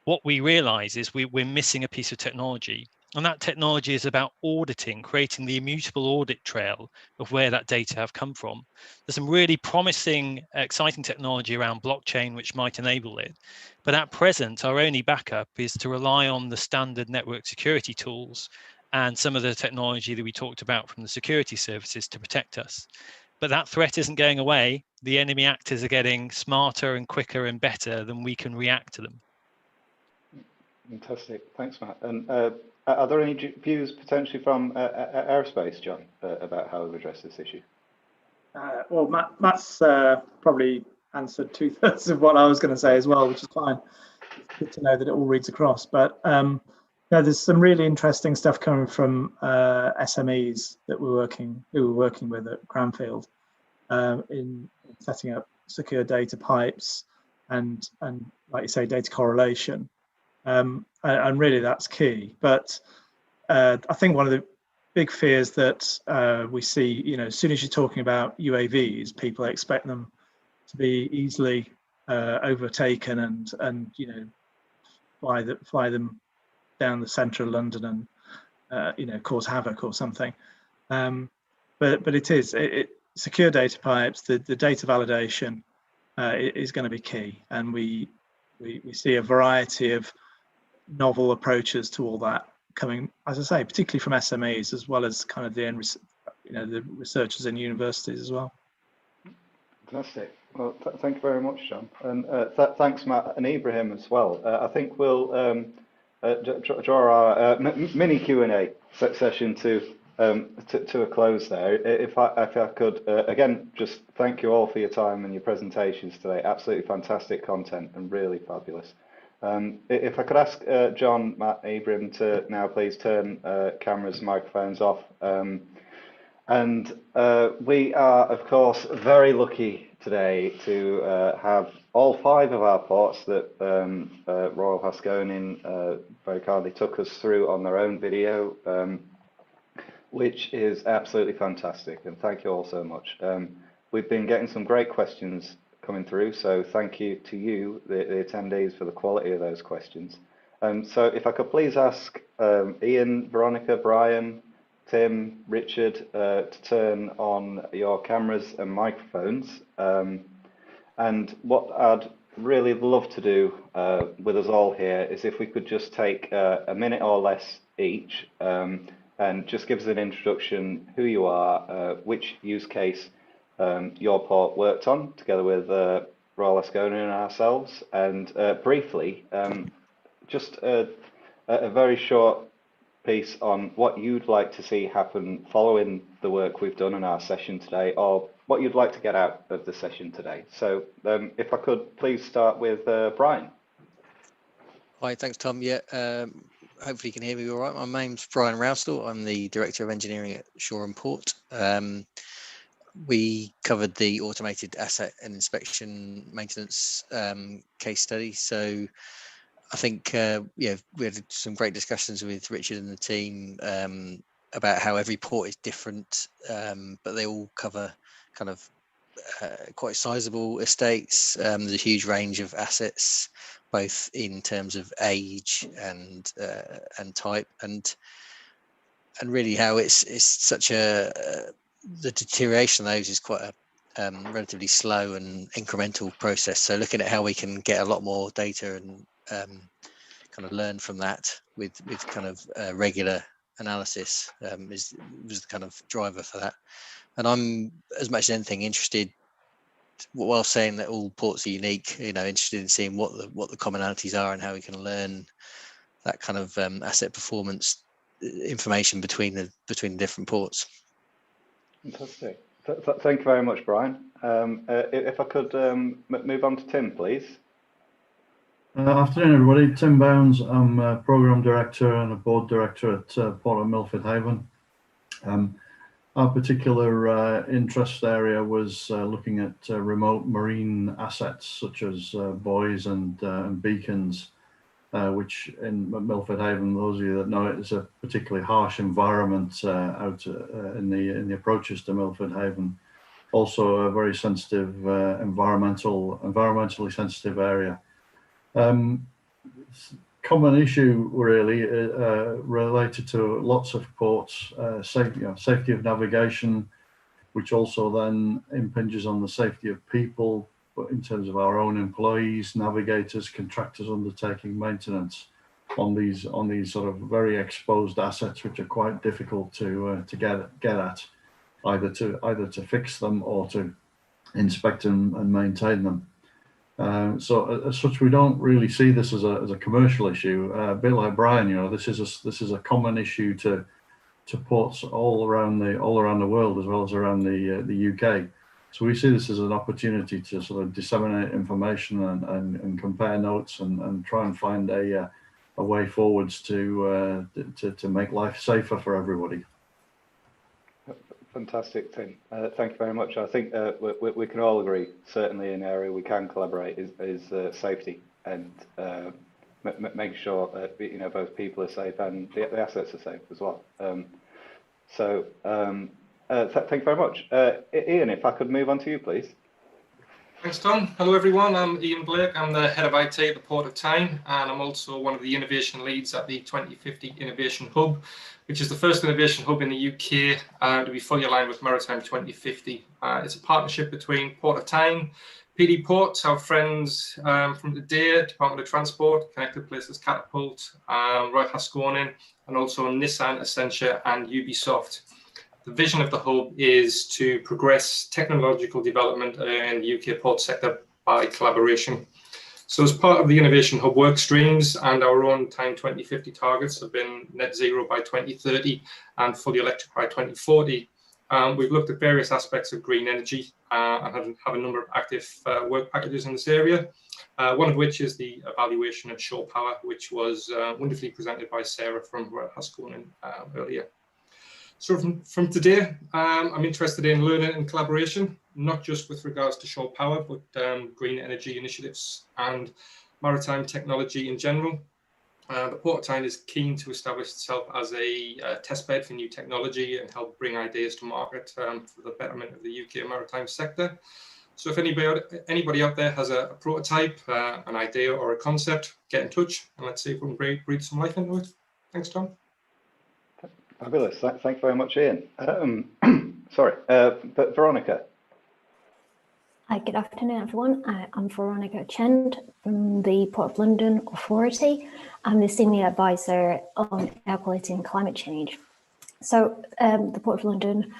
what we realize is we're missing a piece of technology. And that technology is about auditing, creating the immutable audit trail of where that data have come from. There's some really promising, exciting technology around blockchain which might enable it. But at present, our only backup is to rely on the standard network security tools and some of the technology that we talked about from the security services to protect us. But that threat isn't going away. The enemy actors are getting smarter and quicker and better than we can react to them. Fantastic, thanks, Matt. And are there any views potentially from Aerospace, John, about how we've addressed this issue? Well, Matt's probably answered 2/3 of what I was going to say as well, which is fine. It's good to know that it all reads across. But no, there's some really interesting stuff coming from SMEs that we're working with at Cranfield in setting up secure data pipes and like you say, data correlation. And really that's key. But I think one of the big fears that we see, as soon as you're talking about UAVs, people expect them to be easily overtaken and fly them down the centre of London and cause havoc or something. But it is secure data pipes. The data validation is going to be key, and we see a variety of novel approaches to all that coming, as I say, particularly from SMEs as well as kind of the researchers in universities as well. Fantastic. Well, thank you very much, John, and thanks, Matt and Ibrahim as well. I think we'll draw our mini Q&A session to a close there. If I could again just thank you all for your time and your presentations today. Absolutely fantastic content and really fabulous. If I could ask John, Matt, Ibrahim to now please turn cameras, microphones off. And we are, of course, very lucky today to have all 5 of our ports that Royal Haskoning very kindly took us through on their own video, which is absolutely fantastic. And thank you all so much. We've been getting some great questions coming through, so thank you to you, the attendees, for the quality of those questions. So if I could please ask Ian, Veronica, Brian, Tim, Richard to turn on your cameras and microphones. And what I'd really love to do with us all here is if we could just take a minute or less each and just give us an introduction, who you are, which use case your port worked on together with Royal Haskoning and ourselves, and briefly just a very short piece on what you'd like to see happen following the work we've done in our session today, or what you'd like to get out of the session today. So if I could please start with Brian. Hi, thanks Tom. Yeah, hopefully you can hear me all right. My name's Brian Roustel. I'm the Director of Engineering at Shore & Port. We covered the automated asset and inspection maintenance case study. So I think, yeah, we had some great discussions with Richard and the team about how every port is different, but they all cover kind of quite sizable estates. There's a huge range of assets, both in terms of age and type, and really how it's such a the deterioration of those is quite a relatively slow and incremental process. So looking at how we can get a lot more data and kind of learn from that with kind of regular analysis was the kind of driver for that. And I'm, as much as anything, interested, while saying that all ports are unique, interested in seeing what the commonalities are and how we can learn that kind of asset performance information between the different ports. Fantastic. Thank you very much, Brian. If I could move on to Tim, please. Afternoon, everybody. Tim Bounds. I'm a Programme Director and a Board Director at Port of Milford Haven. Our particular interest area was looking at remote marine assets such as buoys and beacons, which in Milford Haven, those of you that know it, is a particularly harsh environment out in the approaches to Milford Haven. Also a very sensitive environmentally sensitive area. common issue really related to lots of ports, safety of navigation, which also then impinges on the safety of people, but in terms of our own employees, navigators, contractors undertaking maintenance on these sort of very exposed assets, which are quite difficult to get at, either to fix them or to inspect and maintain them. So as such, we don't really see this as a commercial issue. A bit like Brian, this is a common issue to ports all around the world, as well as around the UK. So we see this as an opportunity to sort of disseminate information and compare notes and try and find a way forwards to make life safer for everybody. Fantastic, Tim. Thank you very much. I think we can all agree, certainly an area we can collaborate is safety and making sure both people are safe and the assets are safe as well. Thank you very much. Ian, if I could move on to you, please. Thanks, Tom. Hello, everyone. I'm Ian Blake. I'm the head of IT at the Port of Tyne, and I'm also one of the innovation leads at the 2050 Innovation Hub, which is the first innovation hub in the UK to be fully aligned with Maritime 2050. It's a partnership between Port of Tyne, PD Ports, our friends from the DARE, Department of Transport, Connected Places Catapult, Royal Haskoning, and also Nissan, Essentia, and Ubisoft. The vision of the hub is to progress technological development in the UK port sector by collaboration. So as part of the Innovation Hub work streams and our own Time 2050 targets have been net zero by 2030 and fully electric by 2040, we've looked at various aspects of green energy and have a number of active work packages in this area, one of which is the evaluation of shore power, which was wonderfully presented by Sarah from Haskoning earlier. So from today, I'm interested in learning and collaboration, not just with regards to shore power, but green energy initiatives and maritime technology in general. The Port of Tyne is keen to establish itself as a testbed for new technology and help bring ideas to market for the betterment of the UK maritime sector. So if anybody out there has a prototype, an idea or a concept, get in touch and let's see if we can breathe some life into it. Thanks, Tom. Fabulous. Thanks very much, Ian. Sorry, but Veronica. Hi, good afternoon, everyone. I'm Veronica Chend from the Port of London Authority. I'm the Senior Advisor on Air Quality and Climate Change. So the Port of London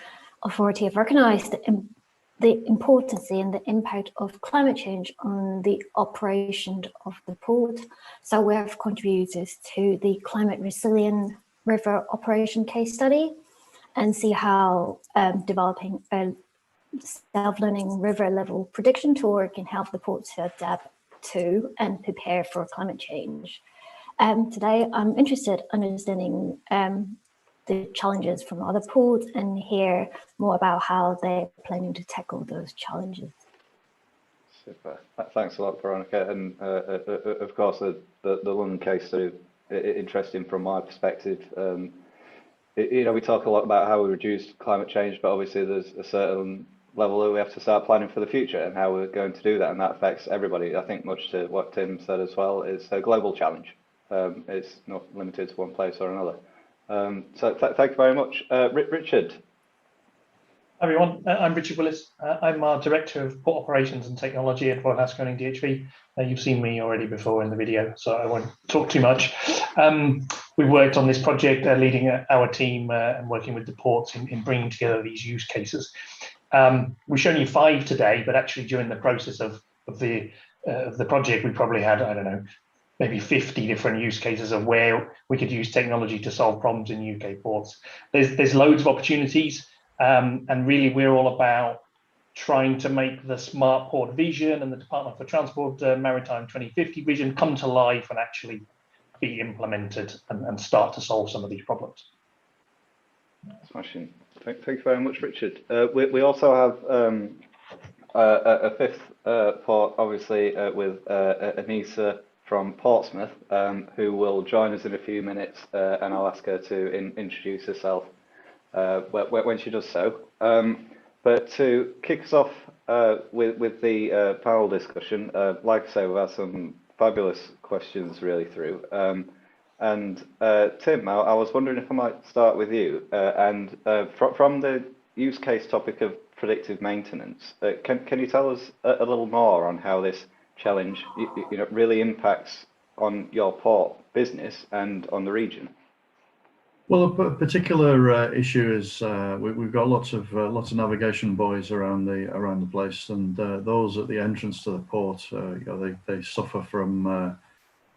Authority have recognised the importance and the impact of climate change on the operation of the port. So we have contributed to the Climate Resilient River Operation case study and see how developing a self-learning river level prediction tool can help the port to adapt to and prepare for climate change. Today, I'm interested in understanding the challenges from other ports and hear more about how they're planning to tackle those challenges. Super. Thanks a lot, Veronica. And of course, the London case study, interesting from my perspective. We talk a lot about how we reduce climate change, but obviously there's a certain level that we have to start planning for the future and how we're going to do that, and that affects everybody. I think much to what Tim said as well, it's a global challenge. It's not limited to one place or another. So thank you very much. Richard. Hi everyone, I'm Richard Willis. I'm our Director of Port Operations and Technology at Royal Haskoning DHV. You've seen me already before in the video, so I won't talk too much. We've worked on this project, leading our team and working with the ports in bringing together these use cases. We've shown you 5 today, but actually during the process of the project, we probably had, I don't know, maybe 50 different use cases of where we could use technology to solve problems in UK ports. There's loads of opportunities. And really, we're all about trying to make the Smart Port Vision and the Department for Transport Maritime 2050 vision come to life and actually be implemented and start to solve some of these problems. Smashing. Thank you very much, Richard. We also have a 5th port, obviously, with Anissa from Portsmouth, who will join us in a few minutes, and I'll ask her to introduce herself when she does so. But to kick us off with the panel discussion, like I say, we've had some fabulous questions really through. And Tim, I was wondering if I might start with you. From the use case topic of predictive maintenance, can you tell us a little more on how this challenge really impacts on your port business and on the region? Well, a particular issue is we've got lots of navigation buoys around the place, and those at the entrance to the port, they suffer from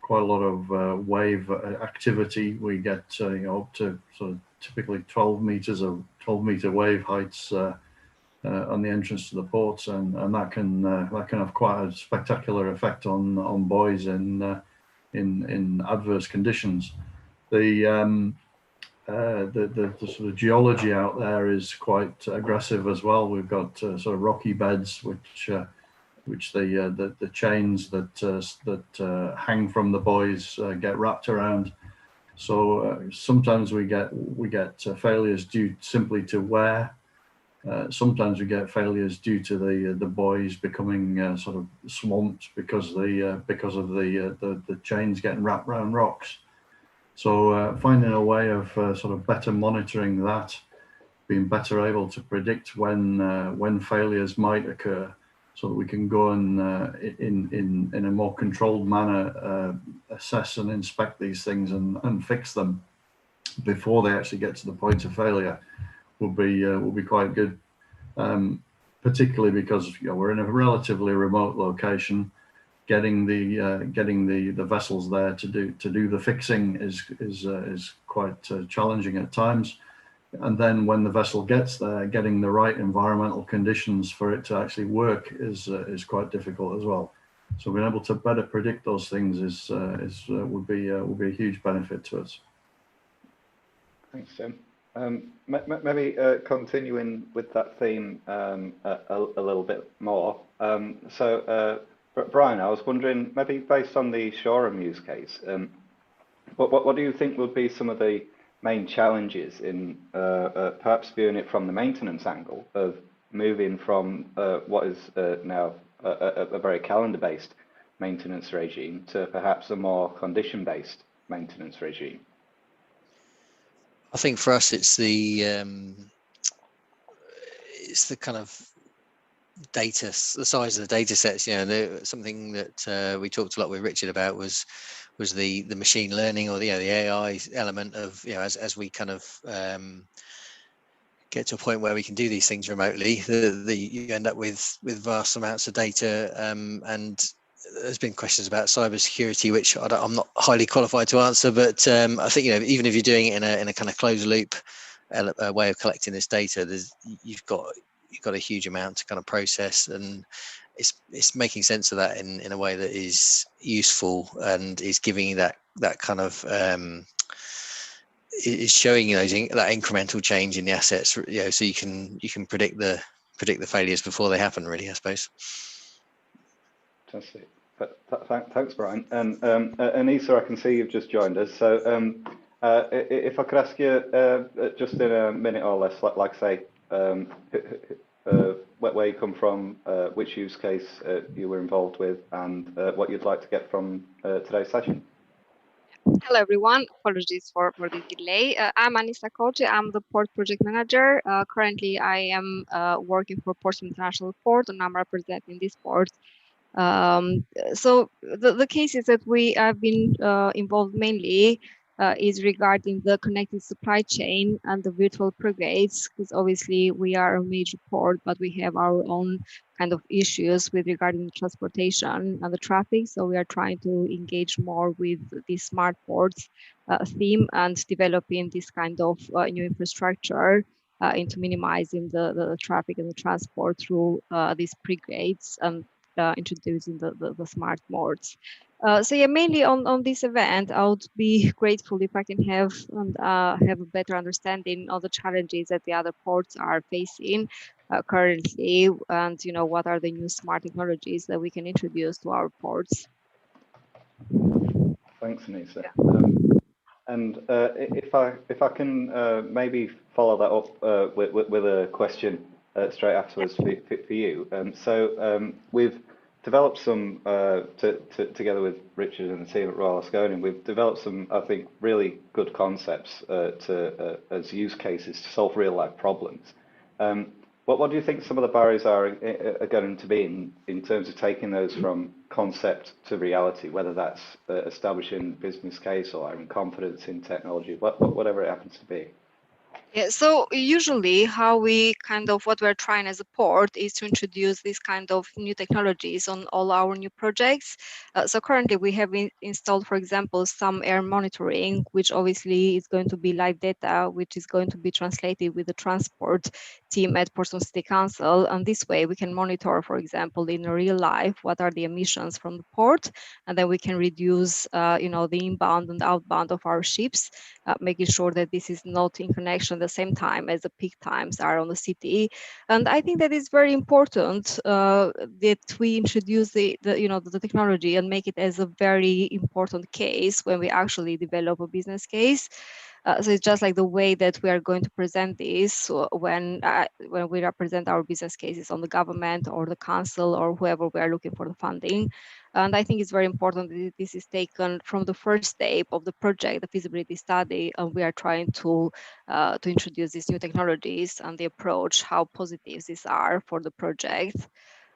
quite a lot of wave activity. We get up to sort of typically 12 meter wave heights on the entrance to the ports, and that can have quite a spectacular effect on buoys in adverse conditions. The sort of geology out there is quite aggressive as well. We've got sort of rocky beds, which the chains that hang from the buoys get wrapped around. So sometimes we get failures due simply to wear. Sometimes we get failures due to the buoys becoming sort of swamped because of the chains getting wrapped around rocks. So finding a way of sort of better monitoring that, being better able to predict when failures might occur, so that we can go and in a more controlled manner assess and inspect these things and fix them before they actually get to the point of failure, will be quite good. Particularly because we're in a relatively remote location. Getting the vessels there to do the fixing is quite challenging at times, and then when the vessel gets there, getting the right environmental conditions for it to actually work is quite difficult as well. So being able to better predict those things would be a huge benefit to us. Thanks, Tim. Maybe continuing with that theme a little bit more. Brian, I was wondering, maybe based on the Shoreham use case, what do you think would be some of the main challenges in perhaps viewing it from the maintenance angle of moving from what is now a very calendar-based maintenance regime to perhaps a more condition-based maintenance regime? I think for us, it's the kind of data, the size of the data sets. Something that we talked a lot with Richard about was the machine learning, or the AI element of, as we kind of get to a point where we can do these things remotely, you end up with vast amounts of data, and there's been questions about cybersecurity, which I'm not highly qualified to answer, but I think even if you're doing it in a kind of closed loop way of collecting this data, you've got a huge amount to kind of process, and it's making sense of that in a way that is useful and is giving you that kind of is showing that incremental change in the assets, so you can predict the failures before they happen, really, I suppose. Fantastic. Thanks, Brian. And Anissa, I can see you've just joined us. So if I could ask you just in a minute or less, like say, where you come from, which use case you were involved with, and what you'd like to get from today's session. Hello, everyone. Apologies for the delay. I'm Anissa Koci. I'm the port project manager. Currently, I am working for Portsmouth International Port, and I'm representing this port. So the cases that we have been involved mainly is regarding the connected supply chain and the virtual brigades, because obviously we are a major port, but we have our own kind of issues with regarding the transportation and the traffic. So we are trying to engage more with the smart ports theme and developing this kind of new infrastructure into minimizing the traffic and the transport through these brigades and introducing the smart modes. So yeah, mainly on this event, I would be grateful if I can have a better understanding of the challenges that the other ports are facing currently, and what are the new smart technologies that we can introduce to our ports. Thanks, Anissa. Yeah. And if I can maybe follow that up with a question straight afterwards for you. So with developed some, together with Richard and the team at Royal Asconian, we've developed some, I think, really good concepts as use cases to solve real life problems. What do you think some of the barriers are going to be in terms of taking those from concept to reality, whether that's establishing business case or having confidence in technology, whatever it happens to be? Yeah, so usually how we what we're trying as a port is to introduce these kind of new technologies on all our new projects. So currently we have installed, for example, some air monitoring, which obviously is going to be live data, which is going to be translated with the transport team at Portsmouth City Council. And this way we can monitor, for example, in real life, what are the emissions from the port, and then we can reduce, the inbound and outbound of our ships, making sure that this is not in connection the same time as the peak times are on the city. And I think that is very important that we introduce the technology and make it as a very important case when we actually develop a business case. So it's just like the way that we are going to present this when we represent our business cases on the government or the council or whoever we are looking for the funding. And I think it's very important that this is taken from the first step of the project, the feasibility study, and we are trying to introduce these new technologies and the approach, how positive these are for the project.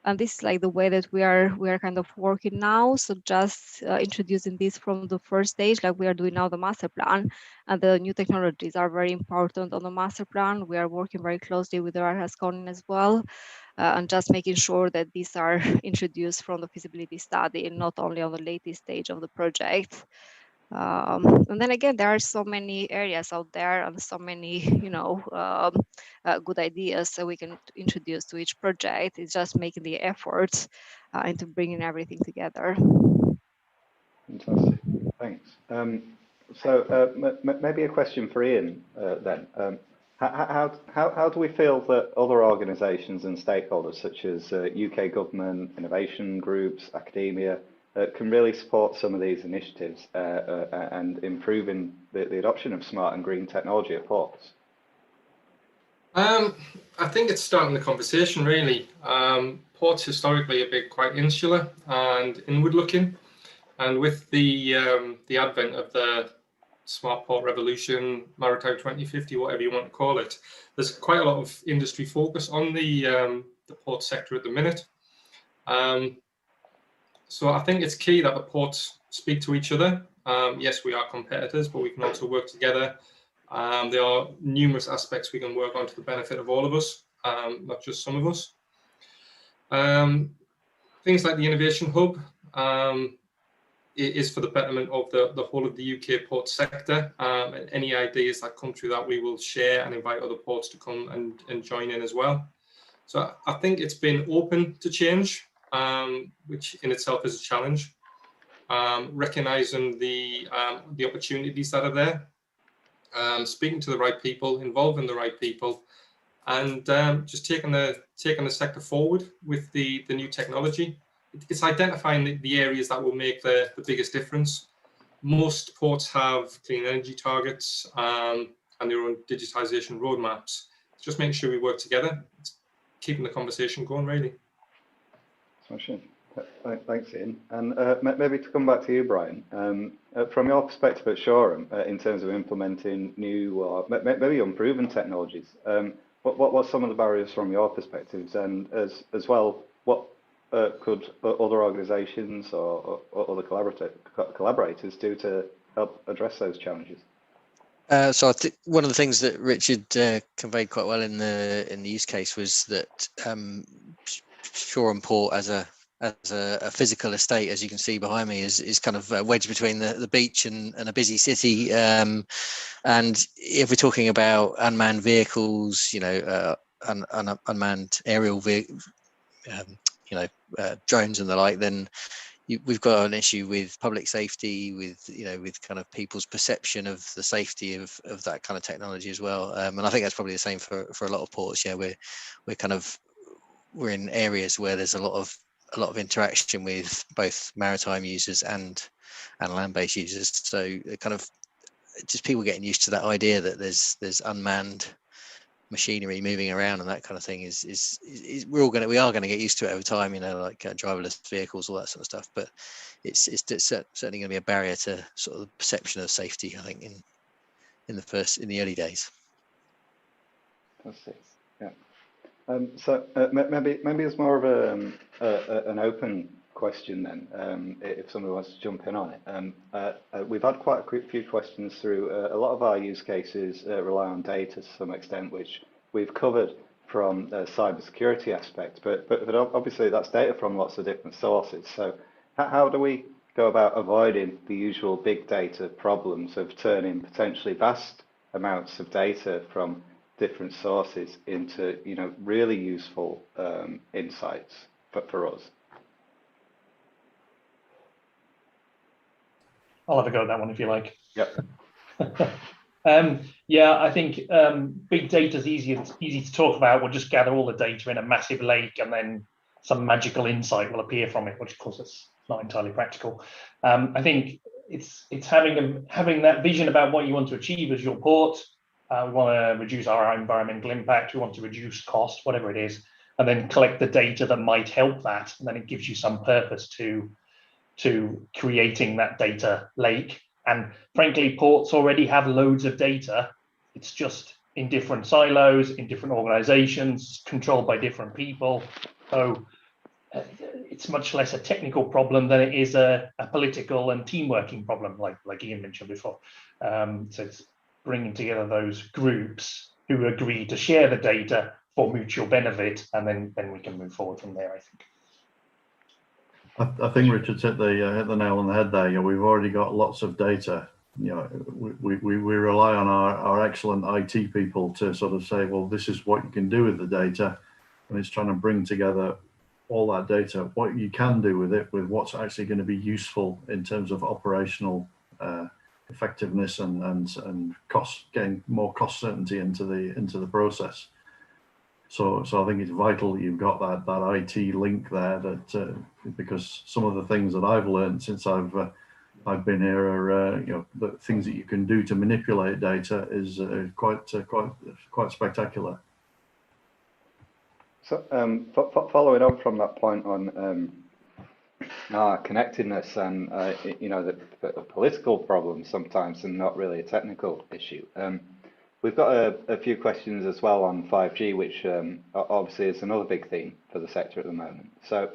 And this is like the way that we are kind of working now. So just introducing this from the first stage, like we are doing now the master plan, and the new technologies are very important on the master plan. We are working very closely with the Royal Asconian as well, and just making sure that these are introduced from the feasibility study and not only on the latest stage of the project. And then again, there are so many areas out there and so many, good ideas that we can introduce to each project. It's just making the efforts into bringing everything together. Fantastic, thanks. So maybe a question for Ian then. How do we feel that other organisations and stakeholders such as UK government, innovation groups, academia, can really support some of these initiatives and improving the adoption of smart and green technology at ports? I think it's starting the conversation really. Ports historically have been quite insular and inward looking, and with the advent of the smart port revolution, maritime 2050, whatever you want to call it, there's quite a lot of industry focus on the port sector at the minute. So I think it's key that the ports speak to each other. Yes, we are competitors, but we can also work together. There are numerous aspects we can work on to the benefit of all of us, not just some of us. Things like the Innovation Hub is for the betterment of the whole of the UK port sector. And any ideas that come through that we will share and invite other ports to come and join in as well. So I think it's been open to change, which in itself is a challenge. Recognizing the opportunities that are there, speaking to the right people, involving the right people, and just taking the sector forward with the new technology. It's identifying the areas that will make the biggest difference. Most ports have clean energy targets and their own digitalisation roadmaps. It's just making sure we work together. It's keeping the conversation going, really. Smashing. Thanks, Ian. And maybe to come back to you, Brian, from your perspective at Shoreham, in terms of implementing new or maybe unproven technologies, what some of the barriers from your perspectives, and as well, what could other organisations or other collaborators do to help address those challenges? So I think one of the things that Richard conveyed quite well in the use case was that Shoreham Port as a physical estate, as you can see behind me, is kind of wedged between the beach and a busy city. And if we're talking about unmanned vehicles, unmanned aerial drones and the like, then we've got an issue with public safety, with kind of people's perception of the safety of that kind of technology as well. And I think that's probably the same for a lot of ports. Yeah, we're in areas where there's a lot of interaction with both maritime users and land-based users. So kind of just people getting used to that idea that there's unmanned machinery moving around and that kind of thing is we are going to get used to it over time, you know, like driverless vehicles, all that sort of stuff. But it's certainly going to be a barrier to sort of the perception of safety, I think, in the early days. That's it. Yeah. So maybe it's more of an open question then, if somebody wants to jump in on it. We've had quite a few questions through. A lot of our use cases rely on data to some extent, which we've covered from a cybersecurity aspect, but obviously that's data from lots of different sources. So how do we go about avoiding the usual big data problems of turning potentially vast amounts of data from different sources into, you know, really useful insights for us? I'll have a go at that one if you like. Yep. Yeah, I think big data is easy to talk about. We'll just gather all the data in a massive lake, and then some magical insight will appear from it, which of course is not entirely practical. I think it's having that vision about what you want to achieve as your port. We want to reduce our environmental impact. We want to reduce cost, whatever it is, and then collect the data that might help that, and then it gives you some purpose to creating that data lake. And frankly, ports already have loads of data. It's just in different silos, in different organizations, controlled by different people. So it's much less a technical problem than it is a political and team working problem, like Ian mentioned before. So it's bringing together those groups who agree to share the data for mutual benefit, and then we can move forward from there, I think. I think Richard's hit the nail on the head there. You know, we've already got lots of data. You know, we rely on our excellent IT people to sort of say, well, this is what you can do with the data, and it's trying to bring together all that data, what you can do with it, with what's actually going to be useful in terms of operational effectiveness and cost, getting more cost certainty into the process. So I think it's vital that you've got that IT link there, that because some of the things that I've learned since I've been here are you know, the things that you can do to manipulate data is quite spectacular. So following on from that point on connectedness and you know, the political problems sometimes, and not really a technical issue. We've got a few questions as well on 5G, which obviously is another big theme for the sector at the moment. So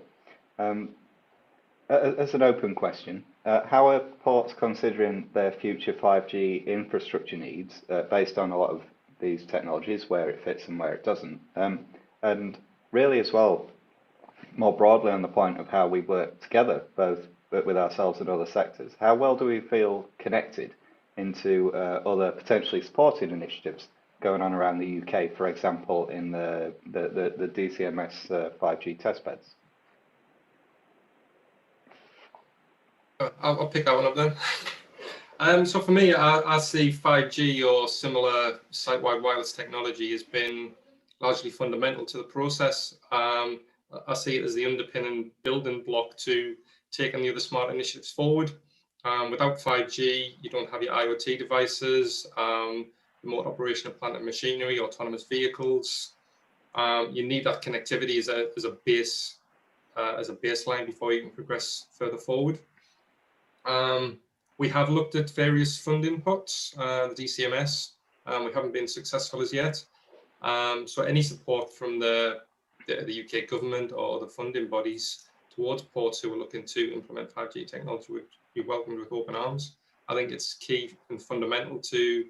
as an open question, how are ports considering their future 5G infrastructure needs based on a lot of these technologies, where it fits and where it doesn't? And really as well, more broadly on the point of how we work together, both with ourselves and other sectors, how well do we feel connected into other potentially supported initiatives going on around the UK, for example, in the DCMS 5G testbeds? I'll pick that one up then. So for me, I see 5G or similar site-wide wireless technology has been largely fundamental to the process. I see it as the underpinning building block to taking the other smart initiatives forward. Without 5G, you don't have your IoT devices, remote operation of plant and machinery, autonomous vehicles. You need that connectivity as a baseline before you can progress further forward. We have looked at various funding pots, the DCMS. We haven't been successful as yet. So any support from the UK government or the funding bodies towards ports who are looking to implement 5G technology would be welcomed with open arms. I think it's key and fundamental to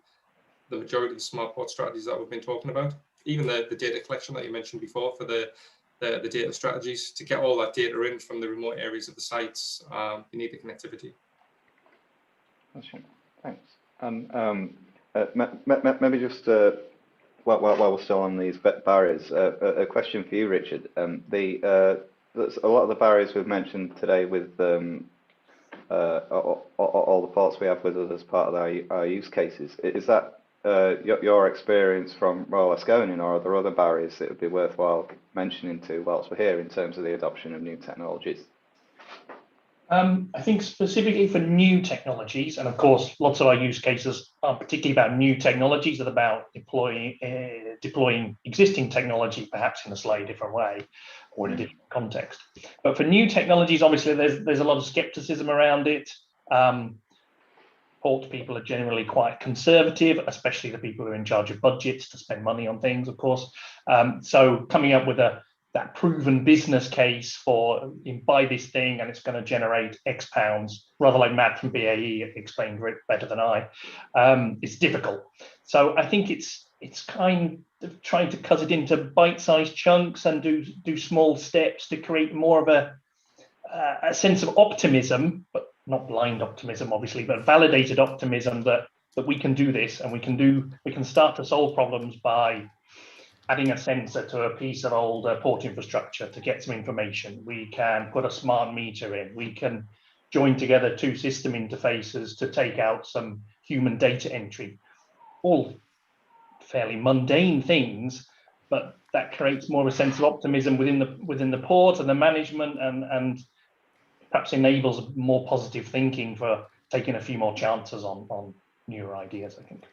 the majority of the smart port strategies that we've been talking about. Even the data collection that you mentioned before for the data strategies, to get all that data in from the remote areas of the sites, you need the connectivity. Thanks. Maybe just while we're still on these barriers, a question for you, Richard. There's a lot of the barriers we've mentioned today with all the ports we have with us as part of our use cases. Is that your experience from Royal Asconian, or are there other barriers that would be worthwhile mentioning to whilst we're here in terms of the adoption of new technologies? I think specifically for new technologies, and of course, lots of our use cases are particularly about new technologies that are about deploying existing technology, perhaps in a slightly different way or in a different context. But for new technologies, obviously, there's a lot of skepticism around it. Port people are generally quite conservative, especially the people who are in charge of budgets to spend money on things, of course. So coming up with that proven business case for buy this thing and it's going to generate X pounds, rather like Matt from BAE explained it better than I, it's difficult. So I think it's kind of trying to cut it into bite-sized chunks and do small steps to create more of a sense of optimism, but not blind optimism, obviously, but validated optimism that we can do this and we can start to solve problems by adding a sensor to a piece of old port infrastructure to get some information. We can put a smart meter in. We can join together two system interfaces to take out some human data entry. All fairly mundane things, but that creates more of a sense of optimism within the port and the management, and perhaps enables more positive thinking for taking a few more chances on newer ideas, I think.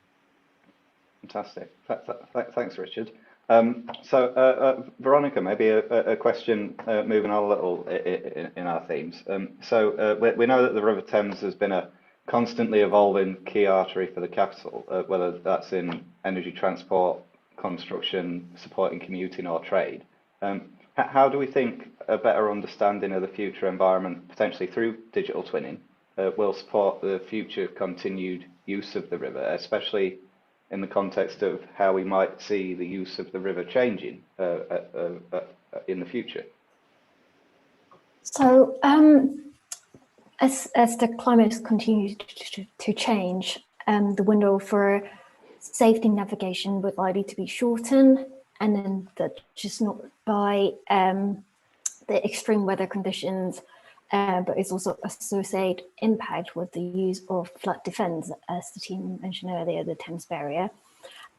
Fantastic. Thanks, Richard. So Veronica, maybe a question moving on a little in our themes. So we know that the River Thames has been a constantly evolving key artery for the capital, whether that's in energy transport, construction, supporting commuting or trade. How do we think a better understanding of the future environment, potentially through digital twinning, will support the future continued use of the river, especially in the context of how we might see the use of the river changing in the future? So as the climate continues to change, the window for safety navigation would likely to be shortened, and then that just not by the extreme weather conditions, but it's also associated impact with the use of flood defense, as the team mentioned earlier, the Thames barrier,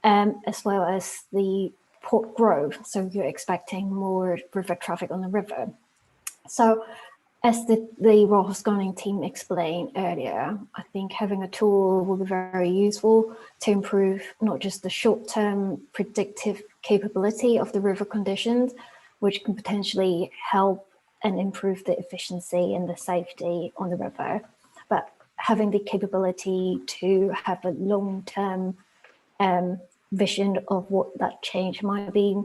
as well as the port growth. So you're expecting more river traffic on the river. So as the Royal Haskoning team explained earlier, I think having a tool will be very useful to improve not just the short-term predictive capability of the river conditions, which can potentially help and improve the efficiency and the safety on the river, but having the capability to have a long-term vision of what that change might be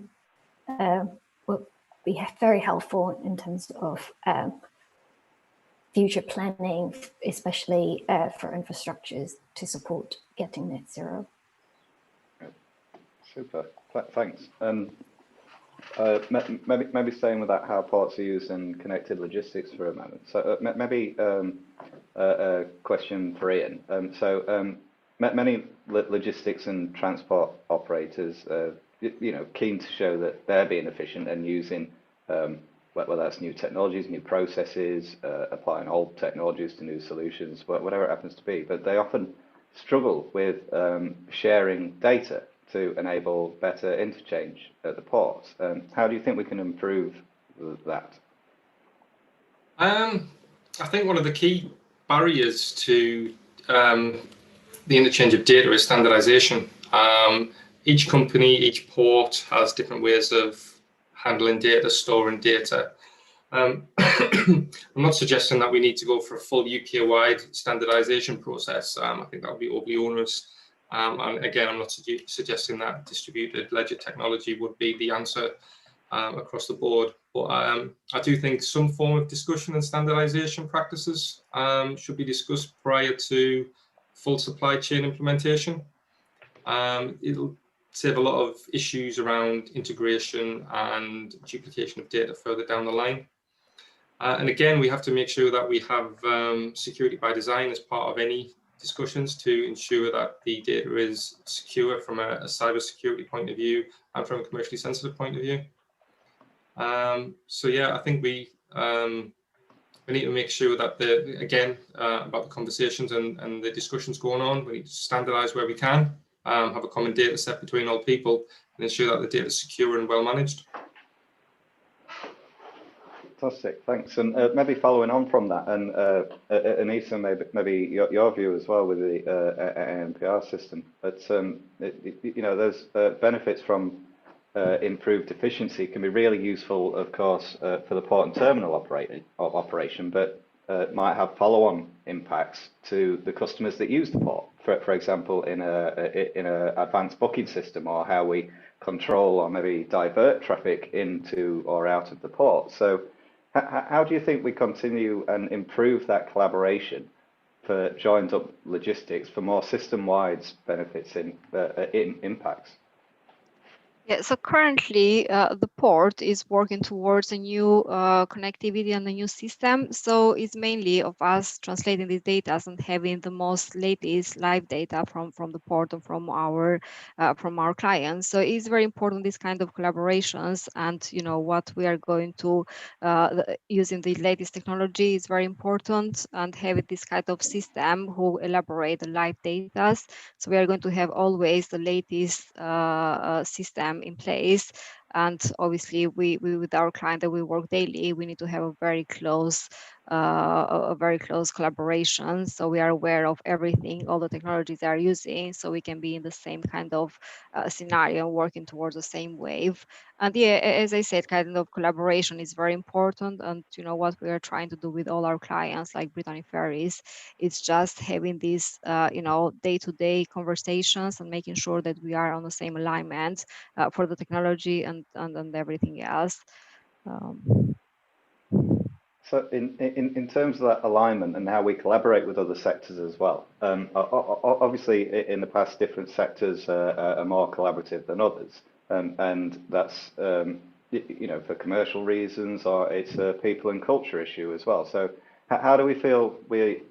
will be very helpful in terms of future planning, especially for infrastructures to support getting net zero. Super, thanks. Maybe staying with that, how ports are used in connected logistics for a moment. So maybe a question for Ian. Many logistics and transport operators, keen to show that they're being efficient and using whether that's new technologies, new processes, applying old technologies to new solutions, whatever it happens to be. But they often struggle with sharing data to enable better interchange at the ports. How do you think we can improve that? I think one of the key barriers to the interchange of data is standardization. Each company, each port has different ways of handling data, storing data. I'm not suggesting that we need to go for a full UK-wide standardization process. I think that would be overly onerous. And again, I'm not suggesting that distributed ledger technology would be the answer across the board. But I do think some form of discussion and standardization practices should be discussed prior to full supply chain implementation. It'll save a lot of issues around integration and duplication of data further down the line. And again, we have to make sure that we have security by design as part of any discussions to ensure that the data is secure from a cyber security point of view and from a commercially sensitive point of view. So yeah, I think we need to make sure that about the conversations and the discussions going on, we need to standardize where we can, have a common data set between all people and ensure that the data is secure and well managed. Fantastic, thanks. And maybe following on from that, and Anissa, maybe your view as well with the ANPR system. But you know, those benefits from improved efficiency can be really useful, of course, for the port and terminal operation, but might have follow-on impacts to the customers that use the port. For example, in a advanced booking system, or how we control or maybe divert traffic into or out of the port. So how do you think we continue and improve that collaboration for joined up logistics for more system-wide benefits in impacts? Yeah, so currently the port is working towards a new connectivity and a new system. So it's mainly of us translating these data and having the most latest live data from the port and from our clients. So it's very important, this kind of collaborations, and you know what we are going to using the latest technology is very important, and having this kind of system who elaborate the live data. So we are going to have always the latest system in place, and obviously we with our client that we work daily, we need to have a very close collaboration, so we are aware of everything, all the technologies they are using, so we can be in the same kind of scenario, working towards the same wave. And yeah, as I said, kind of collaboration is very important, and you know what we are trying to do with all our clients like Brittany Ferries, it's just having these you know, day-to-day conversations and making sure that we are on the same alignment for the technology and everything else. So in terms of that alignment and how we collaborate with other sectors as well, obviously in the past different sectors are more collaborative than others, and that's you know, for commercial reasons, or it's a people and culture issue as well. So how do we feel we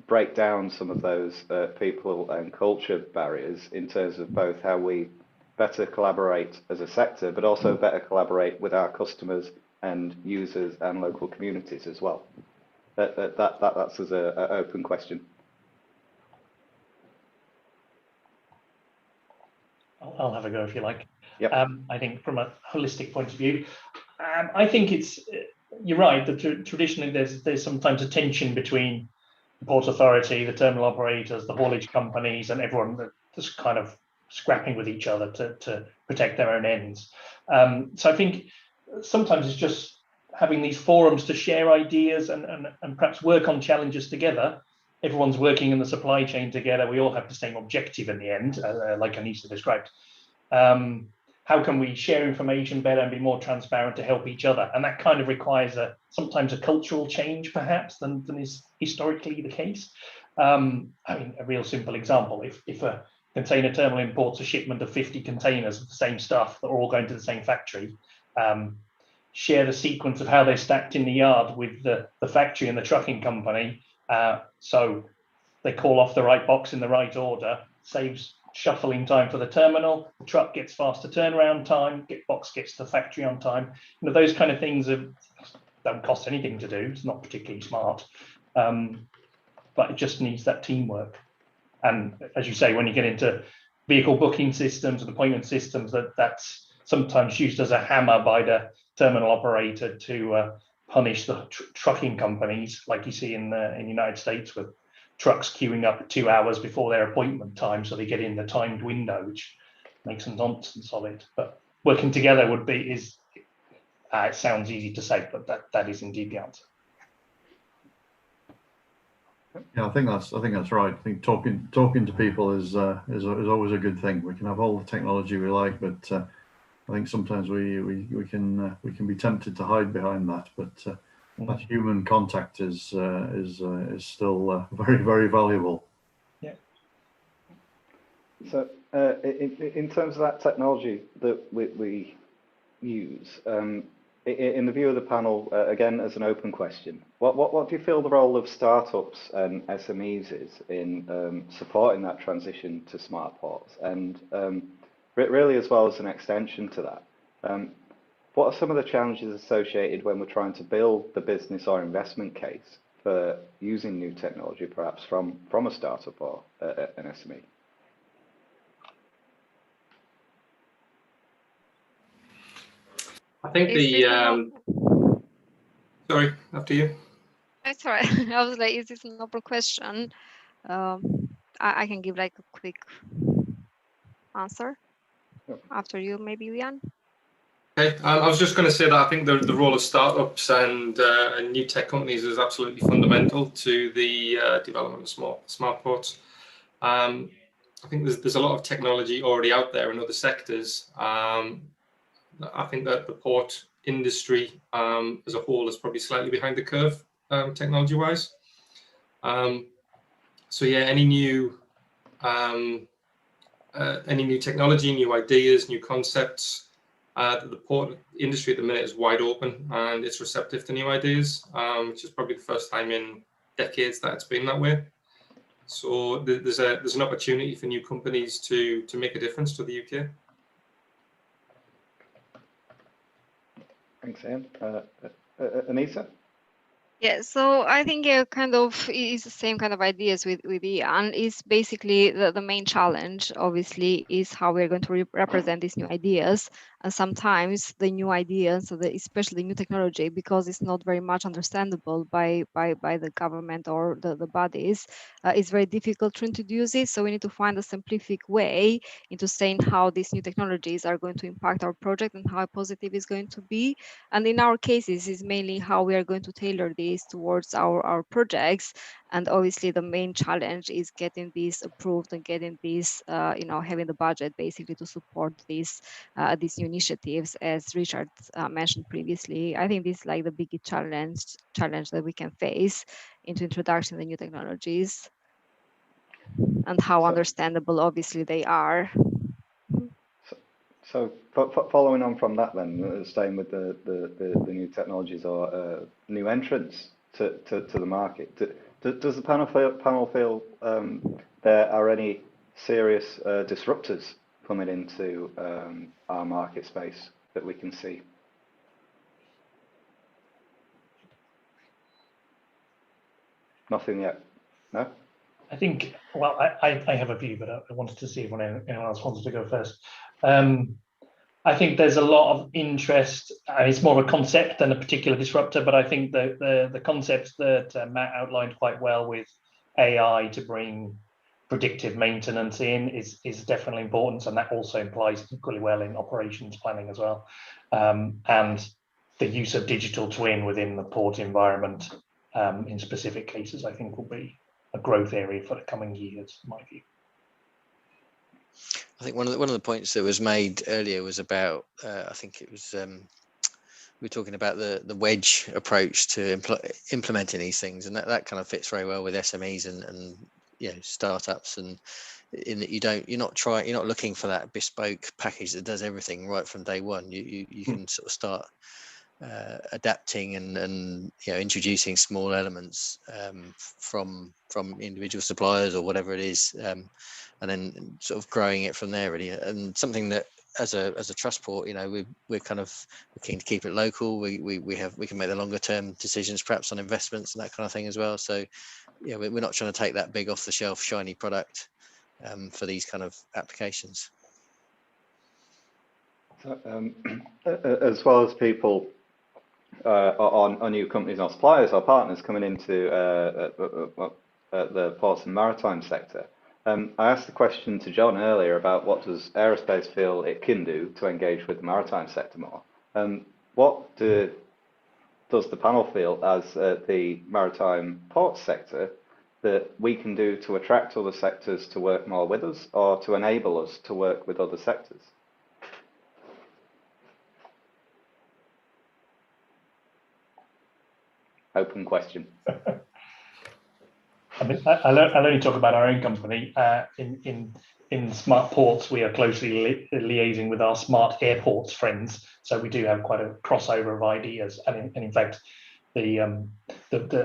break down some of those people and culture barriers in terms of both how we better collaborate as a sector, but also better collaborate with our customers and users and local communities as well? That's as an open question. I'll have a go if you like. Yep. I think from a holistic point of view, I think it's, you're right, that traditionally there's sometimes a tension between the port authority, the terminal operators, the haulage companies, and everyone that's kind of scrapping with each other to protect their own ends. So I think sometimes it's just having these forums to share ideas and perhaps work on challenges together. Everyone's working in the supply chain together. We all have the same objective in the end, like Anissa described. How can we share information better and be more transparent to help each other? And that kind of requires sometimes a cultural change, perhaps, than is historically the case. I mean, a real simple example, if a container terminal imports a shipment of 50 containers of the same stuff that are all going to the same factory, share the sequence of how they're stacked in the yard with the factory and the trucking company, so they call off the right box in the right order, saves shuffling time for the terminal, the truck gets faster turnaround time, box gets to the factory on time. You know, those kind of things don't cost anything to do, it's not particularly smart, but it just needs that teamwork. And as you say, when you get into vehicle booking systems and appointment systems, that's sometimes used as a hammer by the terminal operator to punish the trucking companies, like you see in the United States, with trucks queuing up 2 hours before their appointment time, so they get in the timed window, which makes some nonsense of it. But working together it sounds easy to say, but that is indeed the answer. Yeah, I think that's right. I think talking to people is always a good thing. We can have all the technology we like, but I think sometimes we can be tempted to hide behind that. But that human contact is still very, very valuable. Yeah. So in terms of that technology that we use, in the view of the panel, again as an open question, what do you feel the role of startups and SMEs is in supporting that transition to smart ports, and really as well as an extension to that? What are some of the challenges associated when we're trying to build the business or investment case for using new technology, perhaps from a startup or an SME? I think Sorry, after you. That's all right. I was like, is this an open question? I can give like a quick answer after you, maybe, Leon. Okay, I was just going to say that I think the role of startups and new tech companies is absolutely fundamental to the development of smart ports. I think there's a lot of technology already out there in other sectors. I think that the port industry as a whole is probably slightly behind the curve technology-wise. So yeah, any new technology, new ideas, new concepts. The port industry at the minute is wide open and it's receptive to new ideas, which is probably the first time in decades that it's been that way. So there's an opportunity for new companies to make a difference to the UK. Thanks, Ian. Anissa? Yeah, so I think kind of is the same kind of ideas with Ian. Is basically the main challenge, obviously, is how we're going to represent these new ideas. And sometimes the new ideas, so especially the new technology, because it's not very much understandable by the government or the bodies, it's very difficult to introduce it. So we need to find a simplific way into saying how these new technologies are going to impact our project and how positive it's going to be. And in our cases, is mainly how we are going to tailor this towards our projects. And obviously the main challenge is getting this approved and getting this having the budget basically to support these new initiatives, as Richard mentioned previously. I think this is like the biggest challenge that we can face into introduction of the new technologies and how understandable obviously they are. So following on from that, then staying with the new technologies or new entrants to the market, does the panel feel there are any serious disruptors coming into our market space that we can see? Nothing yet. No. I think, well, I have a view, but I wanted to see if anyone else wanted to go first. I think there's a lot of interest. It's more of a concept than a particular disruptor, but I think the concepts that Matt outlined quite well with AI to bring predictive maintenance in is definitely important, and that also implies equally well in operations planning as well. And the use of digital twin within the port environment in specific cases, I think, will be a growth area for the coming years, in my view. I think one of the points that was made earlier was about I think it was we were talking about the wedge approach to implementing these things, and that kind of fits very well with SMEs and startups, and in that you're not looking for that bespoke package that does everything right from day one. You can sort of start adapting and introducing small elements from individual suppliers or whatever it is, and then sort of growing it from there really. And something that as a trust port, we're keen to keep it local. We can make the longer term decisions perhaps on investments and that kind of thing as well. So we're not trying to take that big off the shelf shiny product for these kind of applications. So, as well as people on new companies or suppliers or partners coming into the ports and maritime sector, I asked the question to John earlier about what does aerospace feel it can do to engage with the maritime sector more. What does the panel feel as the maritime port sector that we can do to attract other sectors to work more with us or to enable us to work with other sectors? Open question. I mean, I'll only talk about our own company. In smart ports, we are closely liaising with our smart airports friends. So we do have quite a crossover of ideas. And in fact, the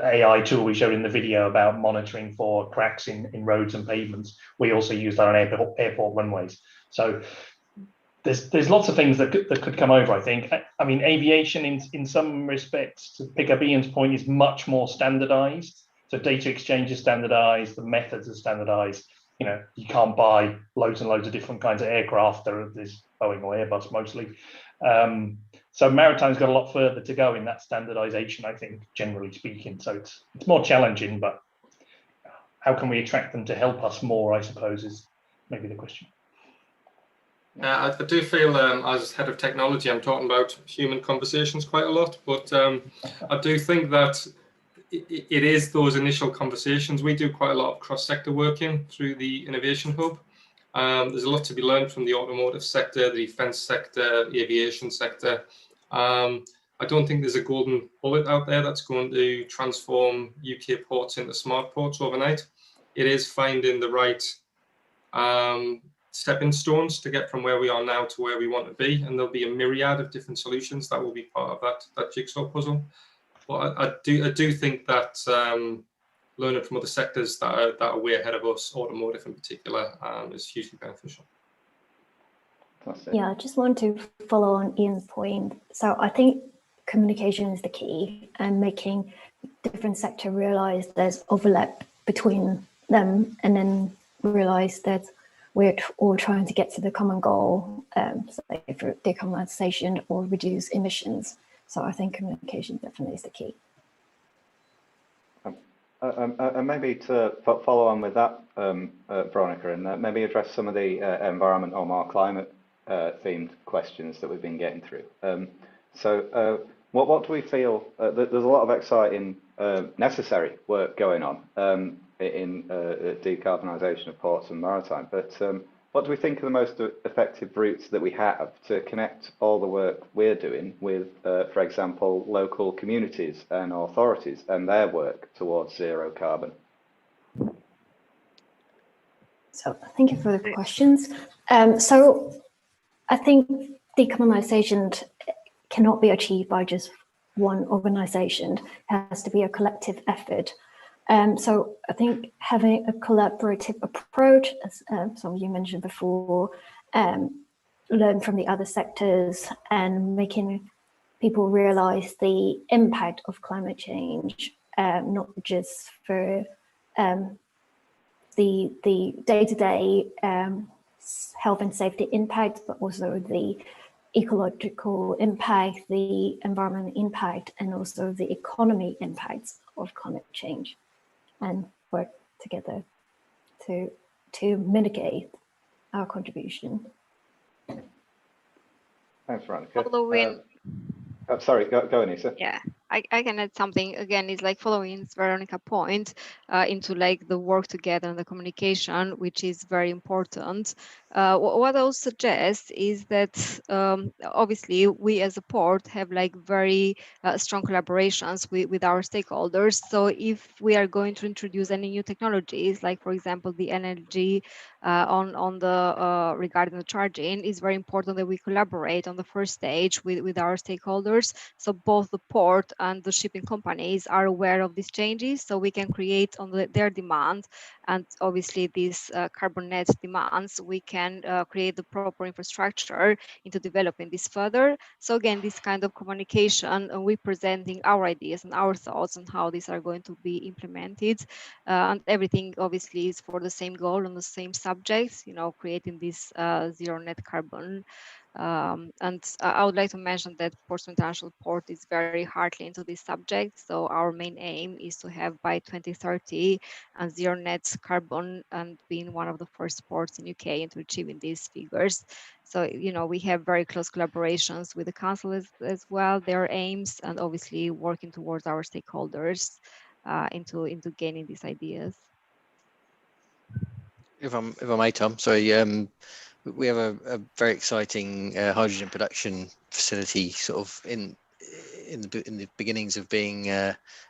AI tool we showed in the video about monitoring for cracks in roads and pavements, we also use that on airport runways. So there's lots of things that could come over, I think. I mean, aviation in some respects, to pick up Ian's point, is much more standardized. So data exchange is standardized, the methods are standardized. You can't buy loads and loads of different kinds of aircraft. There's Boeing or Airbus mostly. So maritime's got a lot further to go in that standardisation, I think, generally speaking. So it's more challenging, but how can we attract them to help us more, I suppose, is maybe the question. I do feel as head of technology, I'm talking about human conversations quite a lot, but I do think that it is those initial conversations. We do quite a lot of cross-sector working through the Innovation Hub. There's a lot to be learned from the automotive sector, the defence sector, aviation sector. I don't think there's a golden bullet out there that's going to transform UK ports into smart ports overnight. It is finding the right stepping stones to get from where we are now to where we want to be, and there'll be a myriad of different solutions that will be part of that jigsaw puzzle. But I do think that learning from other sectors that are way ahead of us, automotive in particular, is hugely beneficial. Yeah, I just want to follow on Ian's point. So I think communication is the key, and making different sector realize there's overlap between them, and then realize that we're all trying to get to the common goal, say for decarbonisation or reduce emissions. So I think communication definitely is the key. And maybe to follow on with that, Veronica, and maybe address some of the environment or more climate themed questions that we've been getting through. So what do we feel, there's a lot of exciting necessary work going on in decarbonisation of ports and maritime, but what do we think are the most effective routes that we have to connect all the work we're doing with, for example, local communities and authorities and their work towards zero carbon? So thank you for the questions. So I think decarbonisation cannot be achieved by just one organisation. It has to be a collective effort. So I think having a collaborative approach, as some of you mentioned before, learn from the other sectors and making people realise the impact of climate change, not just for the day-to-day health and safety impact, but also the ecological impact, the environmental impact, and also the economy impacts of climate change, and work together to mitigate our contribution. Thanks, Veronica. Following, sorry, go Anissa. yeah, I can add something. Again, it's like following Veronica's point into like the work together and the communication, which is very important. What I would suggest is that obviously we as a port have like very strong collaborations with our stakeholders. So if we are going to introduce any new technologies, like for example the energy on the regarding the charging, it's very important that we collaborate on the first stage with our stakeholders. So both the port and the shipping companies are aware of these changes, so we can create on their demand, and obviously these carbon net demands, we can create the proper infrastructure into developing this further. So again, this kind of communication, and we presenting our ideas and our thoughts on how these are going to be implemented, and everything obviously is for the same goal on the same subjects, you know, creating this zero net carbon. And I would like to mention that Portsmouth International Port is very hardly into this subject. So our main aim is to have by 2030 and zero net carbon, and being one of the first ports in UK into achieving these figures. So, you know, we have very close collaborations with the council as well, their aims, and obviously working towards our stakeholders into gaining these ideas. If I may, Tom, sorry. We have a very exciting hydrogen production facility, sort of in the beginnings of being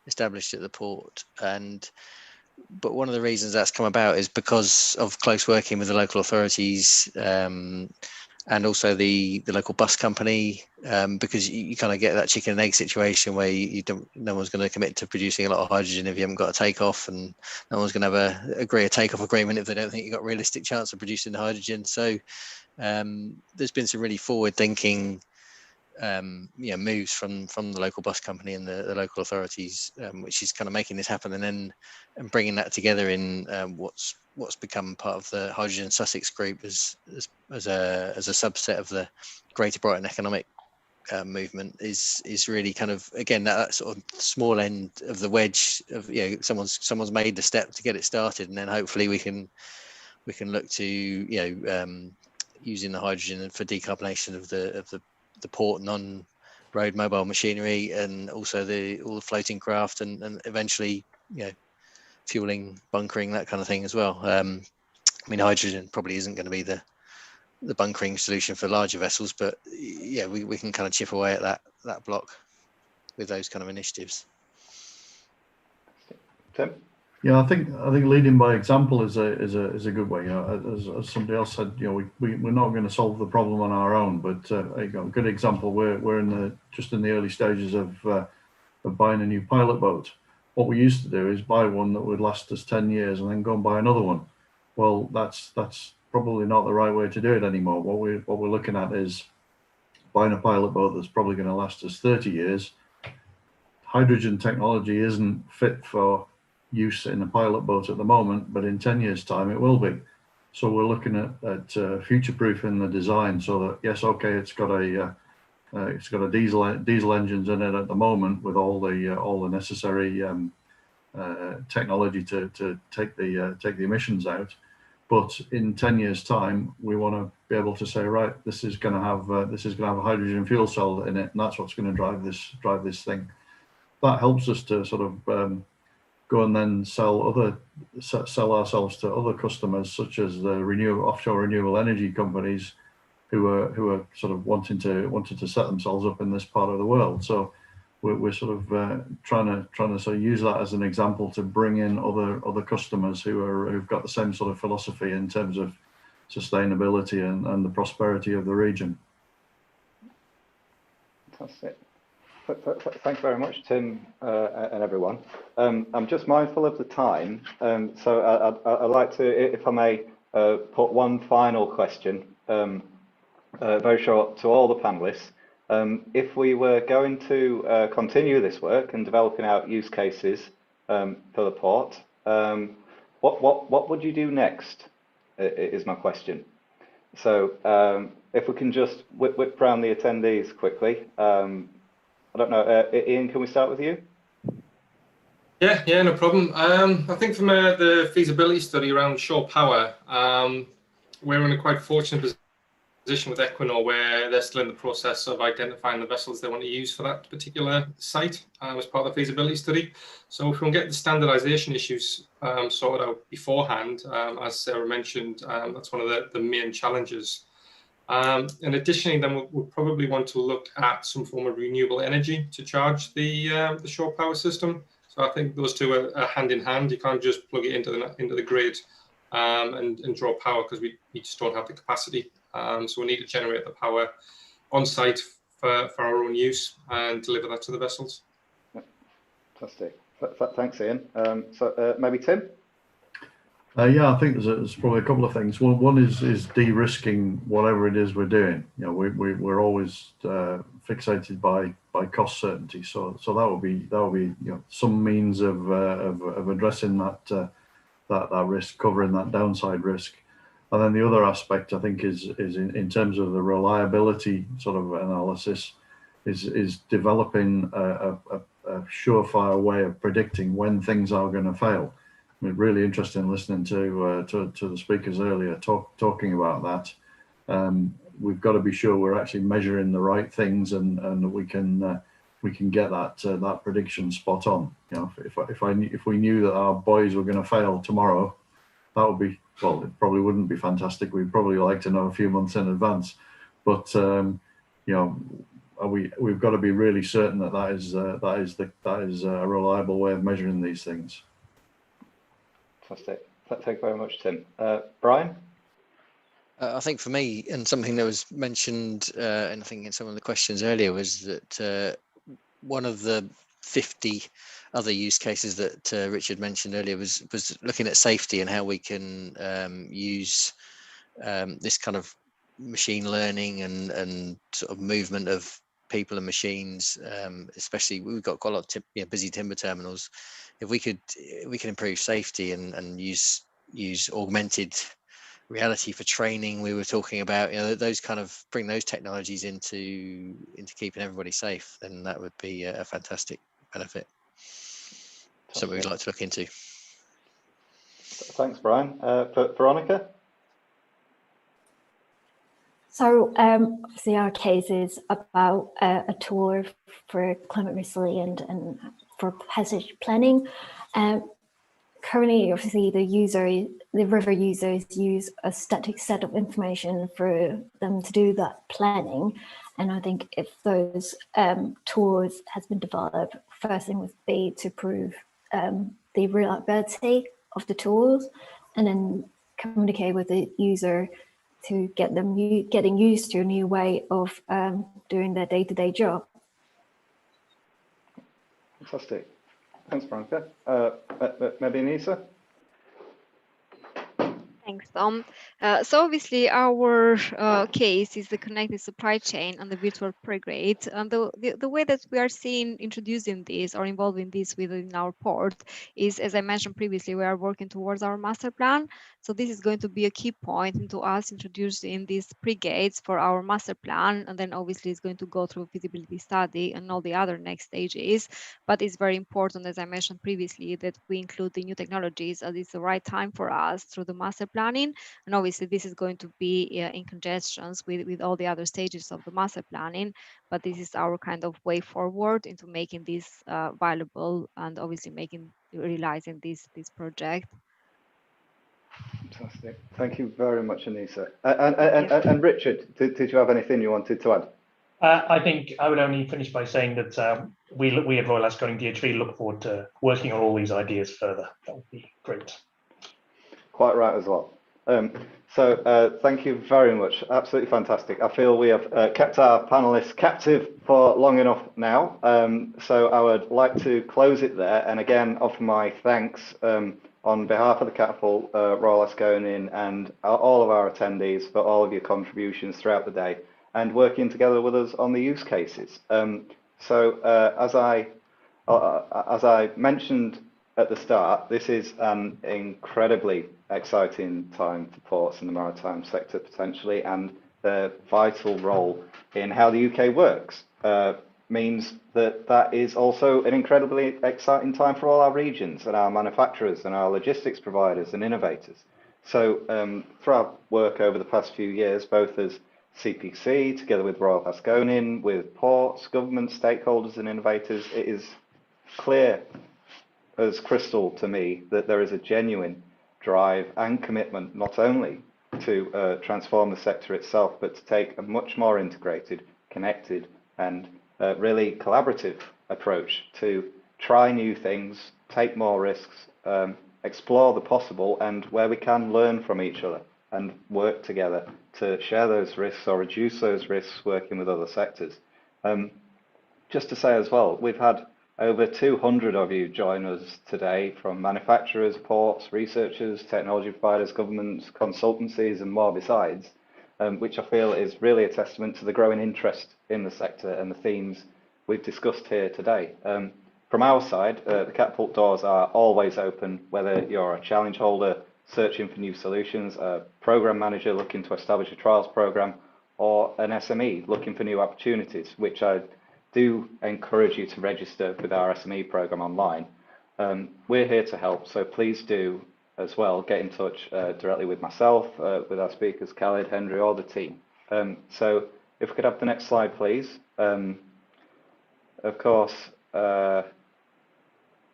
established at the port. But one of the reasons that's come about is because of close working with the local authorities and also the local bus company, because you kind of get that chicken and egg situation where no one's going to commit to producing a lot of hydrogen if you haven't got a takeoff, and no one's going to agree a takeoff agreement if they don't think you've got a realistic chance of producing the hydrogen. So there's been some really forward-thinking moves from the local bus company and the local authorities, which is kind of making this happen, and bringing that together in what's become part of the Hydrogen Sussex group as a subset of the Greater Brighton Economic movement is really kind of, again, that sort of small end of the wedge of, you know, someone's made the step to get it started, and then hopefully we can look to, you know, using the hydrogen for decarbonation of the port non-road mobile machinery, and also all the floating craft, and eventually, you know, fueling, bunkering, that kind of thing as well. I mean, hydrogen probably isn't going to be the bunkering solution for larger vessels, but yeah, we can kind of chip away at that block with those kind of initiatives. Tim? Yeah, I think leading by example is a good way. You know, as somebody else said, you know, we're not going to solve the problem on our own, but you know, a good example. We're just in the early stages of buying a new pilot boat. What we used to do is buy one that would last us 10 years and then go and buy another one. Well, that's probably not the right way to do it anymore. What we're looking at is buying a pilot boat that's probably going to last us 30 years. Hydrogen technology isn't fit for use in a pilot boat at the moment, but in 10 years time it will be. So we're looking at future-proofing the design, so that, yes, okay, it's got a diesel engines in it at the moment with all the necessary technology to take the emissions out. But in 10 years time, we want to be able to say, right, this is going to have a hydrogen fuel cell in it, and that's what's going to drive this thing. That helps us to sort of go and then sell ourselves to other customers, such as the offshore renewable energy companies, who are sort of wanted to set themselves up in this part of the world. So we're sort of trying to sort of use that as an example to bring in other customers who've got the same sort of philosophy in terms of sustainability and the prosperity of the region. Fantastic. Thanks very much, Tim, and everyone. I'm just mindful of the time, so I'd like to, if I may, put one final question, very short, to all the panelists. If we were going to continue this work and developing out use cases for the port, what would you do next? Is my question. So if we can just whip round the attendees quickly. I don't know, Ian, can we start with you? Yeah, no problem. I think from the feasibility study around shore power, we're in a quite fortunate position with Equinor, where they're still in the process of identifying the vessels they want to use for that particular site as part of the feasibility study. So if we can get the standardization issues sorted out beforehand, as Sarah mentioned, that's one of the main challenges. And additionally, then we'll probably want to look at some form of renewable energy to charge the shore power system. So I think those two are hand in hand. You can't just plug it into the grid and draw power, because we just don't have the capacity. So we need to generate the power on site for our own use and deliver that to the vessels. Fantastic. Thanks, Ian. So maybe Tim? Yeah, I think there's probably a couple of things. One is de-risking whatever it is we're doing. You know, we're always fixated by cost certainty. So that will be you know, some means of addressing that risk, covering that downside risk. And then the other aspect, I think, is in terms of the reliability sort of analysis, is developing a surefire way of predicting when things are going to fail. I mean, really interesting listening to the speakers earlier talking about that. We've got to be sure we're actually measuring the right things, and we can get that prediction spot on. You know, if we knew that our buoys were going to fail tomorrow, that would be, well, it probably wouldn't be fantastic. We'd probably like to know a few months in advance, but you know, we've got to be really certain that is a reliable way of measuring these things. Fantastic. Thank you very much, Tim. Brian? I think for me, and something that was mentioned, and I think in some of the questions earlier, was that one of the 50 other use cases that Richard mentioned earlier was looking at safety and how we can use this kind of machine learning and sort of movement of people and machines, especially we've got quite a lot of busy timber terminals. If we can improve safety and use augmented reality for training we were talking about, those kind of bring those technologies into keeping everybody safe, then that would be a fantastic benefit. Something we'd like to look into. Thanks, Brian. Veronica? So obviously our case is about a tour for climate resilient and for passage planning. Currently, obviously, the river users use a static set of information for them to do that planning. And I think if those tours has been developed, first thing would be to prove the reliability of the tools, and then communicate with the user to get them getting used to a new way of doing their day-to-day job. Fantastic. Thanks, Veronica. Maybe Anissa? Thanks, Tom. So obviously our case is the connected supply chain and the virtual pre-grade. And the way that we are seeing introducing this or involving this within our port is, as I mentioned previously, we are working towards our master plan. So this is going to be a key point into us introducing these pre-gates for our master plan. And then obviously it's going to go through feasibility study and all the other next stages. But it's very important, as I mentioned previously, that we include the new technologies as it's the right time for us through the master planning. And obviously this is going to be in congestions with all the other stages of the master planning, but this is our kind of way forward into making this viable and obviously realizing this project. Fantastic. Thank you very much, Anissa. And Richard, did you have anything you wanted to add? I think I would only finish by saying that we at Royal Haskoning DHV look forward to working on all these ideas further. That would be great. Quite right as well. So thank you very much. Absolutely fantastic. I feel we have kept our panelists captive for long enough now. So I would like to close it there. And again, offer my thanks on behalf of the Catapult, Royal Haskoning, and all of our attendees for all of your contributions throughout the day and working together with us on the use cases. As I mentioned at the start, this is an incredibly exciting time for ports and the maritime sector potentially, and the vital role in how the UK works means that is also an incredibly exciting time for all our regions and our manufacturers and our logistics providers and innovators. So through our work over the past few years, both as CPC, together with Royal Haskoning, with ports, government, stakeholders and innovators, it is clear as crystal to me that there is a genuine drive and commitment not only to transform the sector itself, but to take a much more integrated, connected and really collaborative approach to try new things, take more risks, explore the possible, and where we can learn from each other and work together to share those risks or reduce those risks working with other sectors. Just to say as well, we've had over 200 of you join us today from manufacturers, ports, researchers, technology providers, governments, consultancies, and more besides, which I feel is really a testament to the growing interest in the sector and the themes we've discussed here today. From our side, the Catapult doors are always open, whether you're a challenge holder searching for new solutions, a program manager looking to establish a trials program, or an SME looking for new opportunities, which I do encourage you to register with our SME program online. We're here to help, so please do as well get in touch directly with myself, with our speakers, Khaled, Henry, or the team. So if we could have the next slide, please. Of course,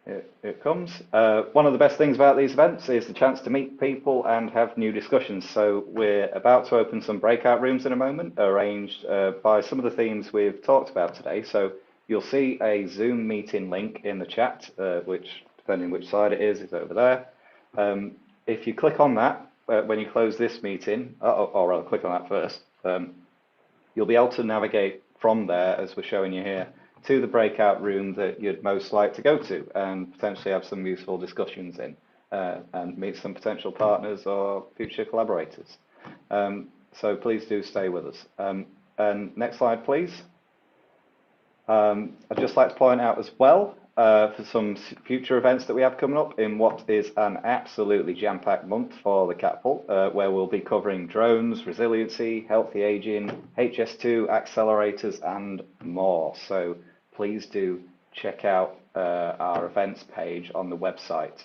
it comes. One of the best things about these events is the chance to meet people and have new discussions. So we're about to open some breakout rooms in a moment, arranged by some of the themes we've talked about today. So you'll see a Zoom meeting link in the chat, which, depending which side it is over there. If you click on that, when you close this meeting, or rather click on that first, you'll be able to navigate from there, as we're showing you here, to the breakout room that you'd most like to go to and potentially have some useful discussions in and meet some potential partners or future collaborators. So please do stay with us. And next slide, please. I'd just like to point out as well, for some future events that we have coming up in what is an absolutely jam-packed month for the Catapult, where we'll be covering drones, resiliency, healthy aging, HS2, accelerators, and more. So please do check out our events page on the website.